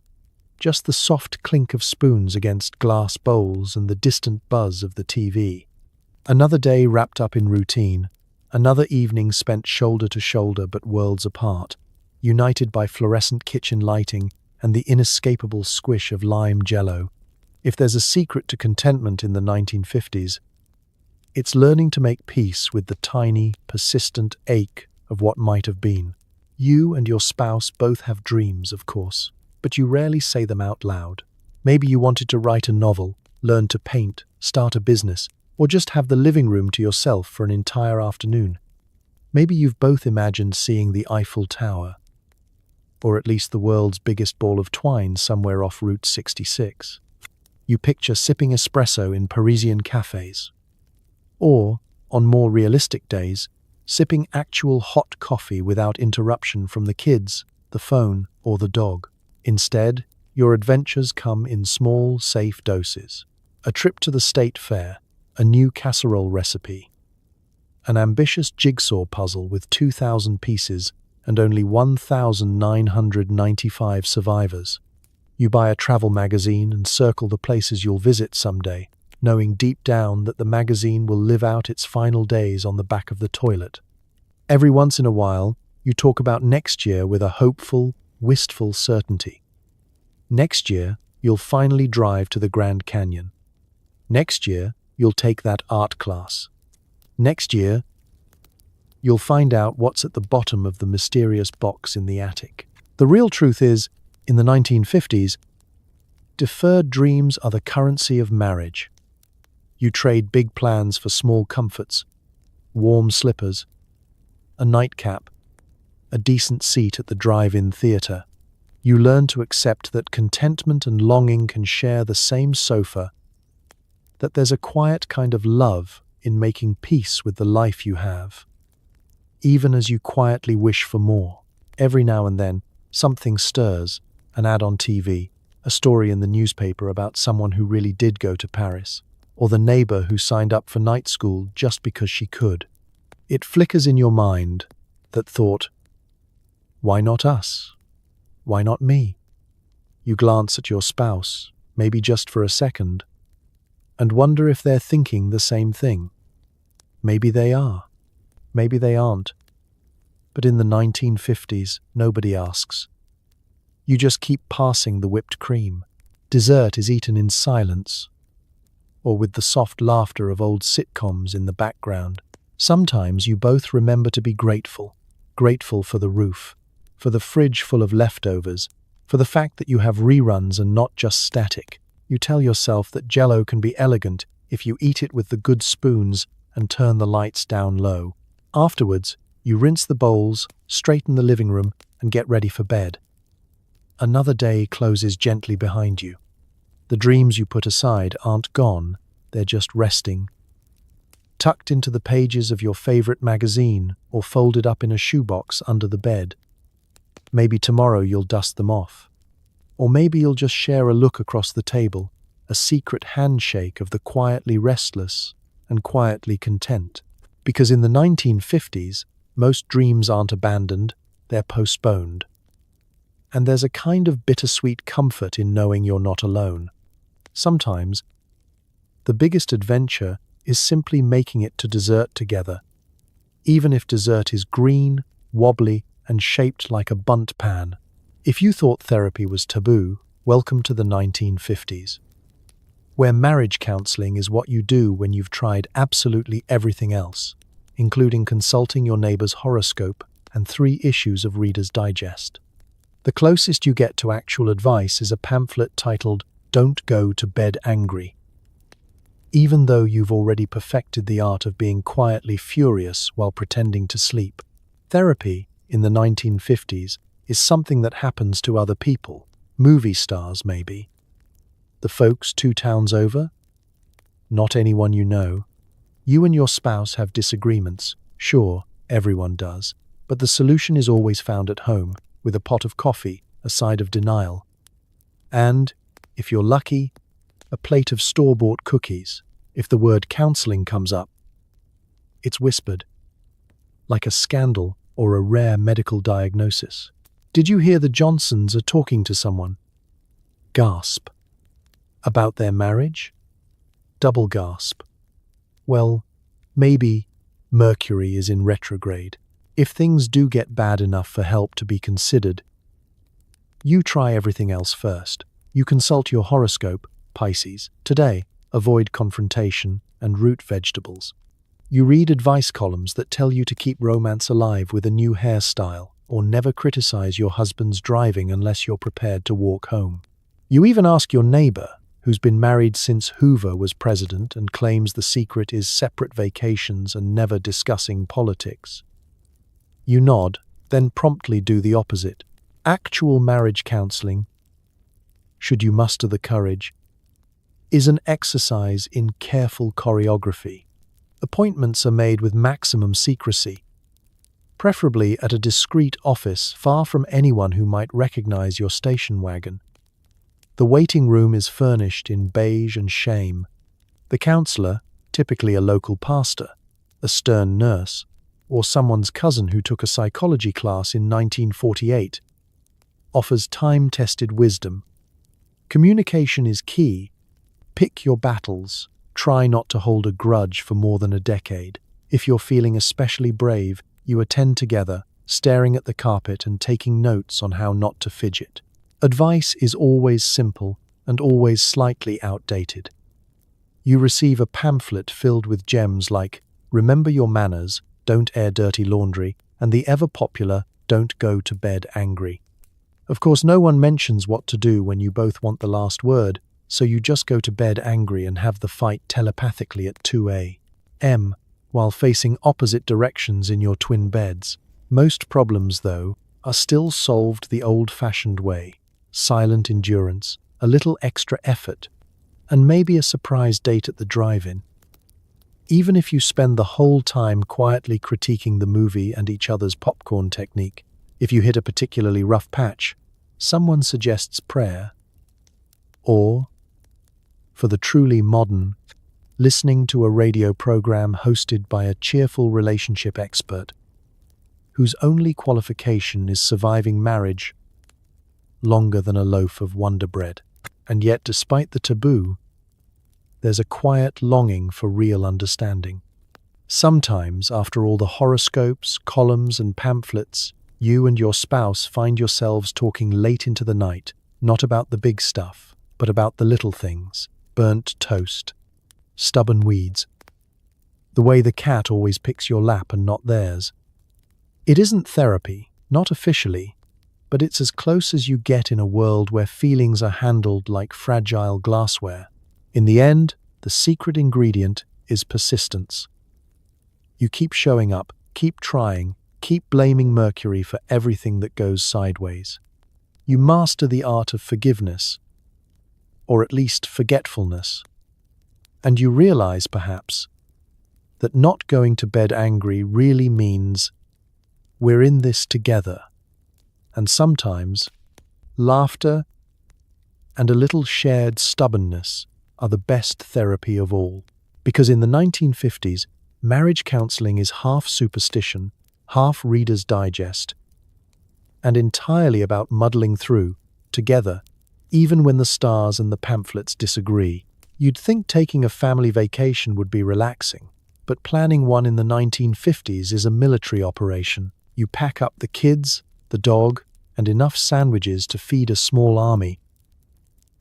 Just the soft clink of spoons against glass bowls and the distant buzz of the TV. Another day wrapped up in routine, another evening spent shoulder to shoulder but worlds apart, united by fluorescent kitchen lighting and the inescapable squish of lime Jell-O. If there's a secret to contentment in the 1950s, it's learning to make peace with the tiny, persistent ache of what might have been. You and your spouse both have dreams, of course, but you rarely say them out loud. Maybe you wanted to write a novel, learn to paint, start a business, or just have the living room to yourself for an entire afternoon. Maybe you've both imagined seeing the Eiffel Tower, or at least the world's biggest ball of twine somewhere off Route 66. You picture sipping espresso in Parisian cafes. Or, on more realistic days, sipping actual hot coffee without interruption from the kids, the phone, or the dog. Instead, your adventures come in small, safe doses. A trip to the state fair, a new casserole recipe, an ambitious jigsaw puzzle with 2,000 pieces and only 1,995 survivors. You buy a travel magazine and circle the places you'll visit someday, knowing deep down that the magazine will live out its final days on the back of the toilet. Every once in a while, you talk about next year with a hopeful, wistful certainty. Next year, you'll finally drive to the Grand Canyon. Next year, you'll take that art class. Next year, you'll find out what's at the bottom of the mysterious box in the attic. The real truth is, in the 1950s, deferred dreams are the currency of marriage. You trade big plans for small comforts, warm slippers, a nightcap, a decent seat at the drive-in theater. You learn to accept that contentment and longing can share the same sofa, that there's a quiet kind of love in making peace with the life you have. Even as you quietly wish for more, every now and then, something stirs, an ad on TV, a story in the newspaper about someone who really did go to Paris, or the neighbor who signed up for night school just because she could. It flickers in your mind that thought, why not us? Why not me? You glance at your spouse, maybe just for a second, and wonder if they're thinking the same thing. Maybe they are. Maybe they aren't. But in the 1950s, nobody asks. You just keep passing the whipped cream. Dessert is eaten in silence, or with the soft laughter of old sitcoms in the background. Sometimes you both remember to be grateful. Grateful for the roof, for the fridge full of leftovers, for the fact that you have reruns and not just static. You tell yourself that Jell-O can be elegant if you eat it with the good spoons and turn the lights down low. Afterwards, you rinse the bowls, straighten the living room, and get ready for bed. Another day closes gently behind you. The dreams you put aside aren't gone, they're just resting, tucked into the pages of your favorite magazine or folded up in a shoebox under the bed. Maybe tomorrow you'll dust them off. Or maybe you'll just share a look across the table, a secret handshake of the quietly restless and quietly content. Because in the 1950s, most dreams aren't abandoned, they're postponed. And there's a kind of bittersweet comfort in knowing you're not alone. Sometimes, the biggest adventure is simply making it to dessert together, even if dessert is green, wobbly, and shaped like a bundt pan. If you thought therapy was taboo, welcome to the 1950s, where marriage counseling is what you do when you've tried absolutely everything else, including consulting your neighbor's horoscope and 3 issues of Reader's Digest. The closest you get to actual advice is a pamphlet titled "Don't Go to Bed Angry." Even though you've already perfected the art of being quietly furious while pretending to sleep. Therapy, in the 1950s, is something that happens to other people, movie stars maybe. The folks 2 towns over? Not anyone you know. You and your spouse have disagreements, sure, everyone does, but the solution is always found at home, with a pot of coffee, a side of denial. And, if you're lucky, a plate of store-bought cookies. If the word counseling comes up, it's whispered, like a scandal or a rare medical diagnosis. Did you hear the Johnsons are talking to someone? Gasp. About their marriage? Double gasp. Well, maybe Mercury is in retrograde. If things do get bad enough for help to be considered, you try everything else first. You consult your horoscope, Pisces, today. Avoid confrontation and root vegetables. You read advice columns that tell you to keep romance alive with a new hairstyle or never criticize your husband's driving unless you're prepared to walk home. You even ask your neighbor, who's been married since Hoover was president and claims the secret is separate vacations and never discussing politics. You nod, then promptly do the opposite. Actual marriage counseling, should you muster the courage, is an exercise in careful choreography. Appointments are made with maximum secrecy, preferably at a discreet office far from anyone who might recognize your station wagon. The waiting room is furnished in beige and shame. The counselor, typically a local pastor, a stern nurse, or someone's cousin who took a psychology class in 1948, offers time-tested wisdom. Communication is key. Pick your battles. Try not to hold a grudge for more than a decade. If you're feeling especially brave, you attend together, staring at the carpet and taking notes on how not to fidget. Advice is always simple and always slightly outdated. You receive a pamphlet filled with gems like "Remember your manners, don't air dirty laundry," and the ever-popular "Don't go to bed angry." Of course, no one mentions what to do when you both want the last word, so you just go to bed angry and have the fight telepathically at 2 a.m. while facing opposite directions in your twin beds. Most problems, though, are still solved the old-fashioned way. Silent endurance, a little extra effort, and maybe a surprise date at the drive-in. Even if you spend the whole time quietly critiquing the movie and each other's popcorn technique, if you hit a particularly rough patch, someone suggests prayer. Or, for the truly modern, listening to a radio program hosted by a cheerful relationship expert, whose only qualification is surviving marriage longer than a loaf of Wonder Bread. And yet, despite the taboo, there's a quiet longing for real understanding. Sometimes, after all the horoscopes, columns, and pamphlets, you and your spouse find yourselves talking late into the night, not about the big stuff, but about the little things: burnt toast, stubborn weeds, the way the cat always picks your lap and not theirs. It isn't therapy, not officially, but it's as close as you get in a world where feelings are handled like fragile glassware. In the end, the secret ingredient is persistence. You keep showing up, keep trying, keep blaming Mercury for everything that goes sideways. You master the art of forgiveness, or at least forgetfulness. And you realize, perhaps, that not going to bed angry really means we're in this together. And sometimes, laughter and a little shared stubbornness are the best therapy of all. Because in the 1950s, marriage counseling is half superstition, half Reader's Digest, and entirely about muddling through, together, even when the stars and the pamphlets disagree. You'd think taking a family vacation would be relaxing, but planning one in the 1950s is a military operation. You pack up the kids, the dog, and enough sandwiches to feed a small army,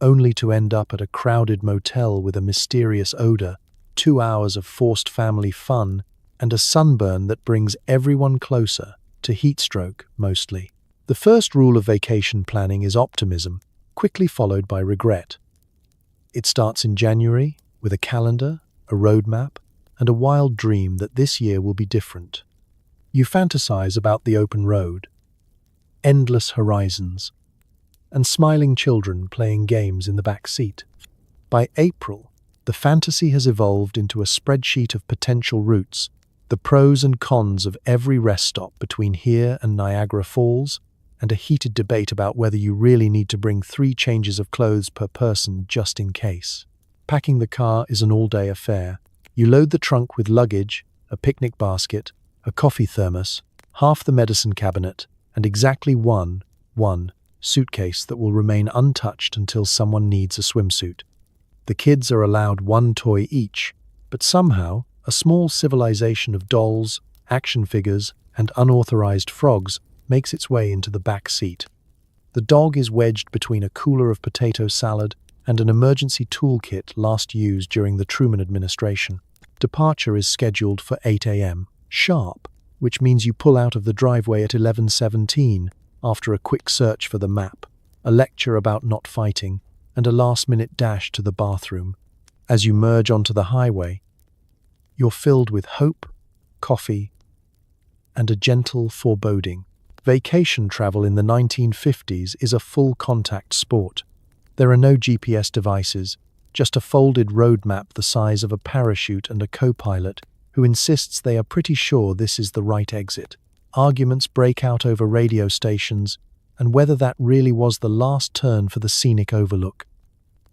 only to end up at a crowded motel with a mysterious odor, 2 hours of forced family fun, and a sunburn that brings everyone closer to heatstroke, mostly. The first rule of vacation planning is optimism, quickly followed by regret. It starts in January with a calendar, a roadmap, and a wild dream that this year will be different. You fantasize about the open road, endless horizons, and smiling children playing games in the back seat. By April, the fantasy has evolved into a spreadsheet of potential routes, the pros and cons of every rest stop between here and Niagara Falls, and a heated debate about whether you really need to bring 3 changes of clothes per person just in case. Packing the car is an all-day affair. You load the trunk with luggage, a picnic basket, a coffee thermos, half the medicine cabinet, and exactly one suitcase that will remain untouched until someone needs a swimsuit. The kids are allowed 1 toy each, but somehow a small civilization of dolls, action figures, and unauthorized frogs makes its way into the back seat. The dog is wedged between a cooler of potato salad and an emergency toolkit last used during the Truman administration. Departure is scheduled for 8 a.m. sharp, which means you pull out of the driveway at 11:17 after a quick search for the map, a lecture about not fighting, and a last-minute dash to the bathroom. As you merge onto the highway, you're filled with hope, coffee, and a gentle foreboding. Vacation travel in the 1950s is a full-contact sport. There are no GPS devices, just a folded road map the size of a parachute and a co-pilot who insists they are pretty sure this is the right exit. Arguments break out over radio stations and whether that really was the last turn for the scenic overlook.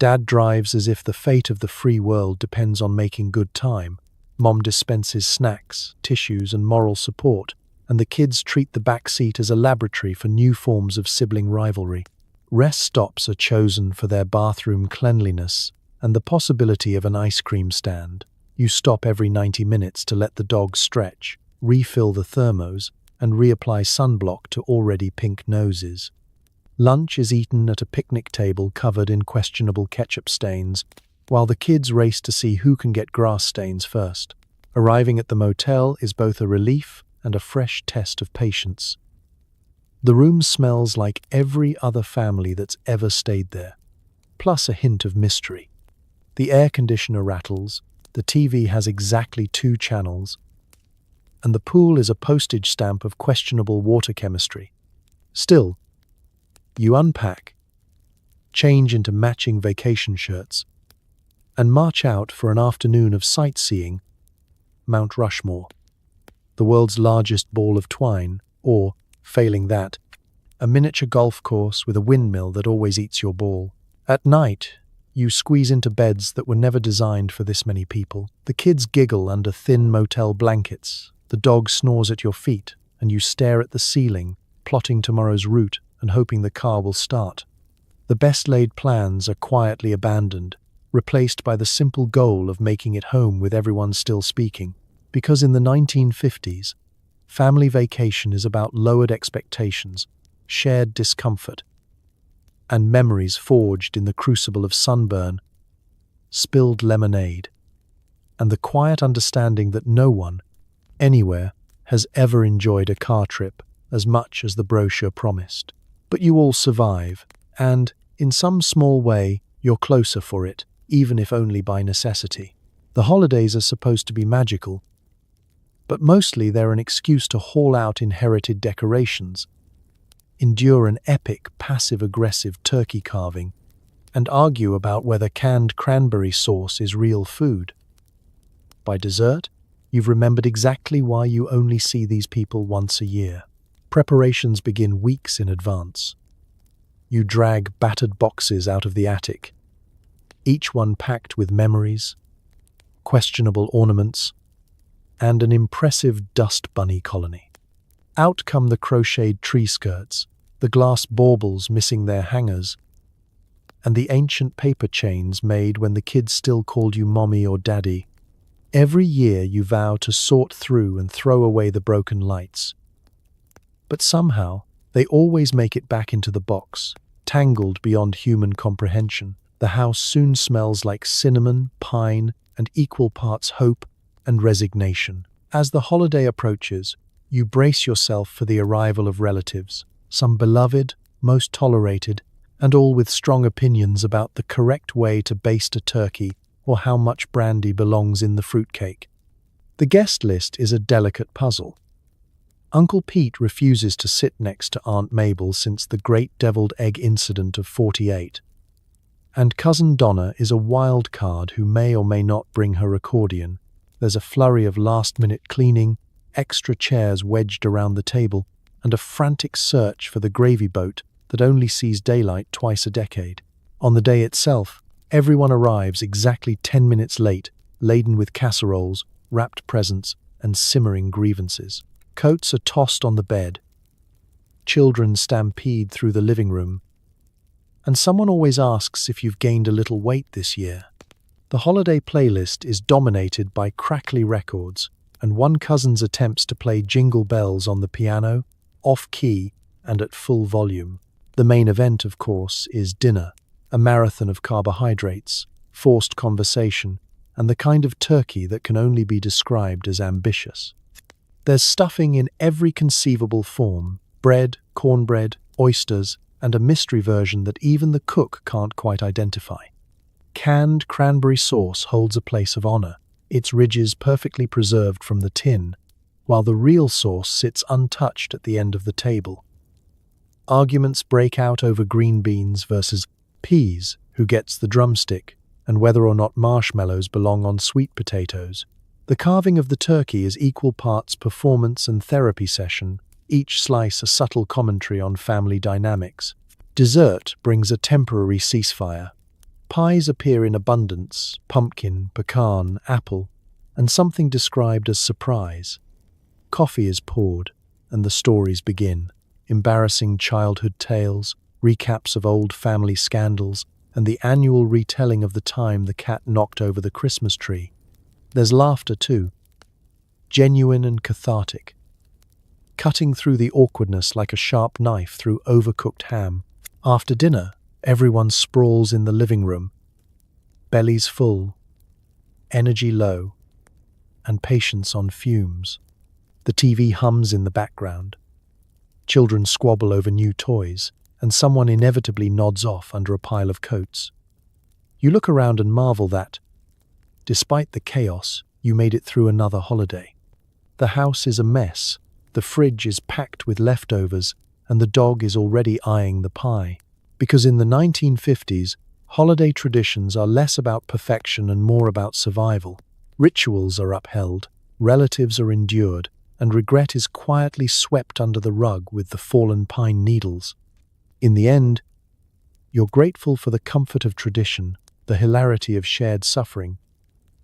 Dad drives as if the fate of the free world depends on making good time. Mom dispenses snacks, tissues, and moral support, and the kids treat the back seat as a laboratory for new forms of sibling rivalry. Rest stops are chosen for their bathroom cleanliness and the possibility of an ice cream stand. You stop every 90 minutes to let the dog stretch, refill the thermos, and reapply sunblock to already pink noses. Lunch is eaten at a picnic table covered in questionable ketchup stains, while the kids race to see who can get grass stains first. Arriving at the motel is both a relief and a fresh test of patience. The room smells like every other family that's ever stayed there, plus a hint of mystery. The air conditioner rattles, the TV has exactly 2 channels, and the pool is a postage stamp of questionable water chemistry. Still, you unpack, change into matching vacation shirts, and march out for an afternoon of sightseeing Mount Rushmore, the world's largest ball of twine, or, failing that, a miniature golf course with a windmill that always eats your ball. At night, you squeeze into beds that were never designed for this many people. The kids giggle under thin motel blankets, the dog snores at your feet, and you stare at the ceiling, plotting tomorrow's route and hoping the car will start. The best-laid plans are quietly abandoned, replaced by the simple goal of making it home with everyone still speaking. Because in the 1950s, family vacation is about lowered expectations, shared discomfort, and memories forged in the crucible of sunburn, spilled lemonade, and the quiet understanding that no one, anywhere, has ever enjoyed a car trip as much as the brochure promised. But you all survive, and, in some small way, you're closer for it, even if only by necessity. The holidays are supposed to be magical, but mostly they're an excuse to haul out inherited decorations, endure an epic passive-aggressive turkey carving, and argue about whether canned cranberry sauce is real food. By dessert, you've remembered exactly why you only see these people once a year. Preparations begin weeks in advance. You drag battered boxes out of the attic, each one packed with memories, questionable ornaments, and an impressive dust bunny colony. Out come the crocheted tree skirts, the glass baubles missing their hangers, and the ancient paper chains made when the kids still called you mommy or daddy. Every year you vow to sort through and throw away the broken lights. But somehow, they always make it back into the box, tangled beyond human comprehension. The house soon smells like cinnamon, pine, and equal parts hope and resignation. As the holiday approaches, you brace yourself for the arrival of relatives, some beloved, most tolerated, and all with strong opinions about the correct way to baste a turkey or how much brandy belongs in the fruitcake. The guest list is a delicate puzzle. Uncle Pete refuses to sit next to Aunt Mabel since the Great Deviled Egg incident of '48. And Cousin Donna is a wild card who may or may not bring her accordion. There's a flurry of last-minute cleaning, extra chairs wedged around the table, and a frantic search for the gravy boat that only sees daylight twice a decade. On the day itself, everyone arrives exactly 10 minutes late, laden with casseroles, wrapped presents, and simmering grievances. Coats are tossed on the bed. Children stampede through the living room. And someone always asks if you've gained a little weight this year. The holiday playlist is dominated by crackly records, and one cousin's attempts to play Jingle Bells on the piano, off-key and at full volume. The main event, of course, is dinner, a marathon of carbohydrates, forced conversation, and the kind of turkey that can only be described as ambitious. There's stuffing in every conceivable form: bread, cornbread, oysters, and a mystery version that even the cook can't quite identify. Canned cranberry sauce holds a place of honor, its ridges perfectly preserved from the tin, while the real sauce sits untouched at the end of the table. Arguments break out over green beans versus peas, who gets the drumstick, and whether or not marshmallows belong on sweet potatoes. The carving of the turkey is equal parts performance and therapy session, each slice a subtle commentary on family dynamics. Dessert brings a temporary ceasefire. Pies appear in abundance: pumpkin, pecan, apple, and something described as surprise. Coffee is poured, and the stories begin. Embarrassing childhood tales, recaps of old family scandals, and the annual retelling of the time the cat knocked over the Christmas tree. There's laughter too, genuine and cathartic, cutting through the awkwardness like a sharp knife through overcooked ham. After dinner, everyone sprawls in the living room, bellies full, energy low, and patience on fumes. The TV hums in the background. Children squabble over new toys, and someone inevitably nods off under a pile of coats. You look around and marvel that, despite the chaos, you made it through another holiday. The house is a mess, the fridge is packed with leftovers, and the dog is already eyeing the pie. Because in the 1950s, holiday traditions are less about perfection and more about survival. Rituals are upheld, relatives are endured, and regret is quietly swept under the rug with the fallen pine needles. In the end, you're grateful for the comfort of tradition, the hilarity of shared suffering,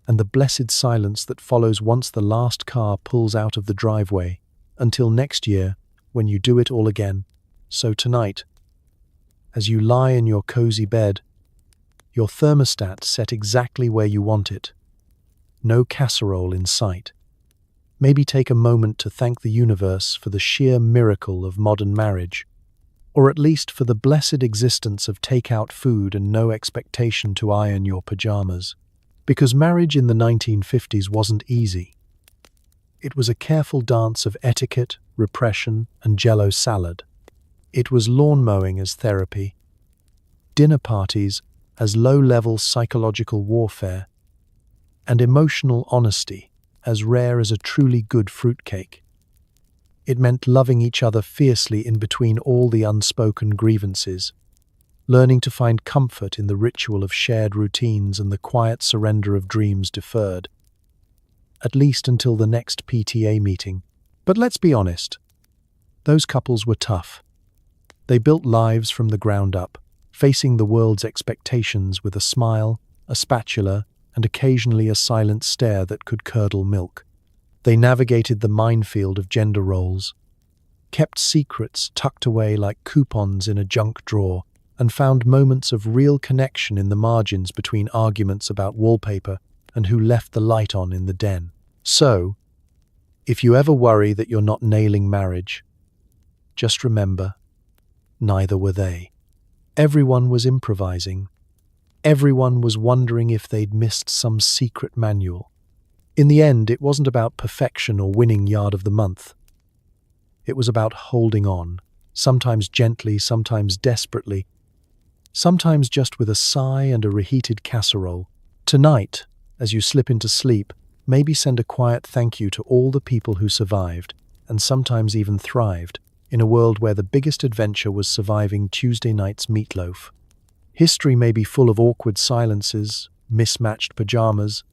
and the blessed silence that follows once the last car pulls out of the driveway, until next year, when you do it all again. So tonight, as you lie in your cozy bed, your thermostat set exactly where you want it. No casserole in sight. Maybe take a moment to thank the universe for the sheer miracle of modern marriage, or at least for the blessed existence of takeout food and no expectation to iron your pajamas. Because marriage in the 1950s wasn't easy. It was a careful dance of etiquette, repression, and Jell-O salad. It was lawn mowing as therapy, dinner parties as low-level psychological warfare, and emotional honesty as rare as a truly good fruitcake. It meant loving each other fiercely in between all the unspoken grievances, learning to find comfort in the ritual of shared routines and the quiet surrender of dreams deferred, at least until the next PTA meeting. But let's be honest, those couples were tough. They built lives from the ground up, facing the world's expectations with a smile, a spatula, and occasionally a silent stare that could curdle milk. They navigated the minefield of gender roles, kept secrets tucked away like coupons in a junk drawer, and found moments of real connection in the margins between arguments about wallpaper and who left the light on in the den. So, if you ever worry that you're not nailing marriage, just remember, neither were they. Everyone was improvising. Everyone was wondering if they'd missed some secret manual. In the end, it wasn't about perfection or winning Yard of the Month. It was about holding on, sometimes gently, sometimes desperately, sometimes just with a sigh and a reheated casserole. Tonight, as you slip into sleep, maybe send a quiet thank you to all the people who survived, and sometimes even thrived, in a world where the biggest adventure was surviving Tuesday night's meatloaf. History may be full of awkward silences, mismatched pajamas,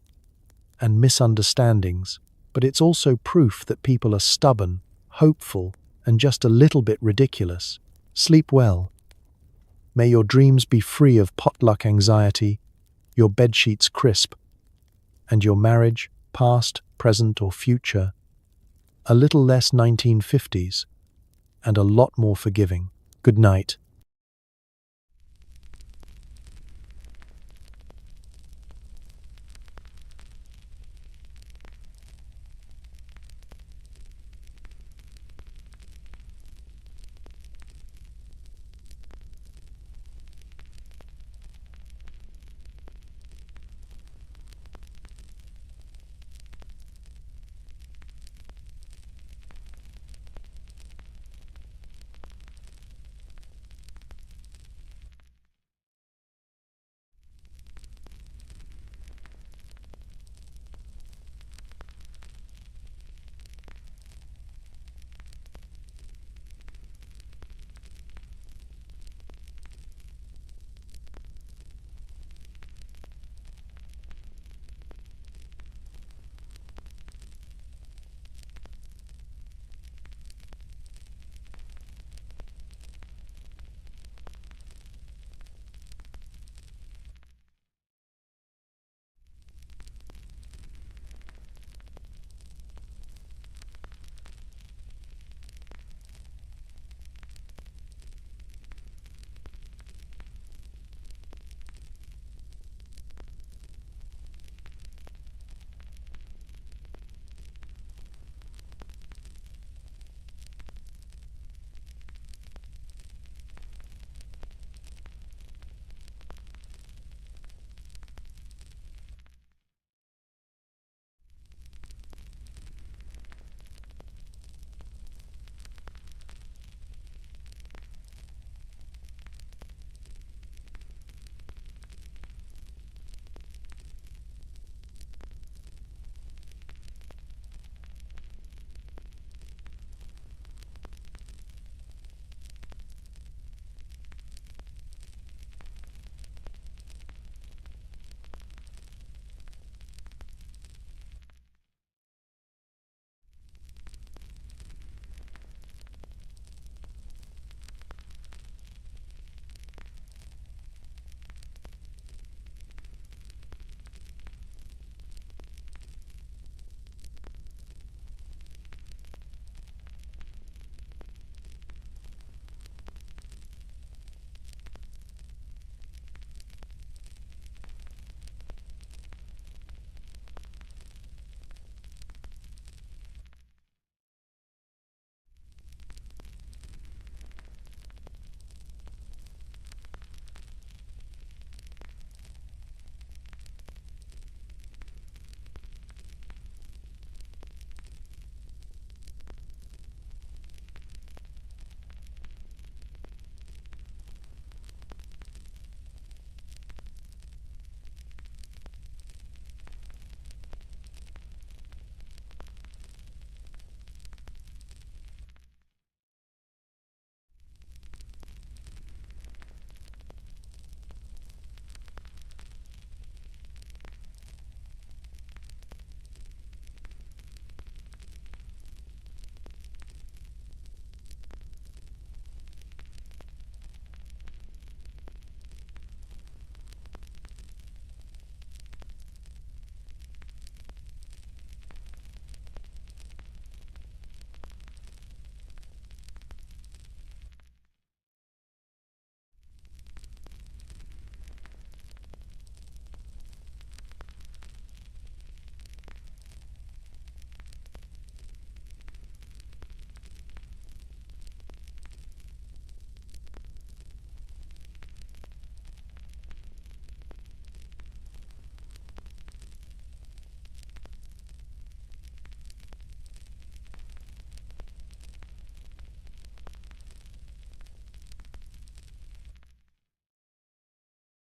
and misunderstandings, but it's also proof that people are stubborn, hopeful, and just a little bit ridiculous. Sleep well. May your dreams be free of potluck anxiety, your bedsheets crisp, and your marriage, past, present, or future, a little less 1950s, and a lot more forgiving. Good night.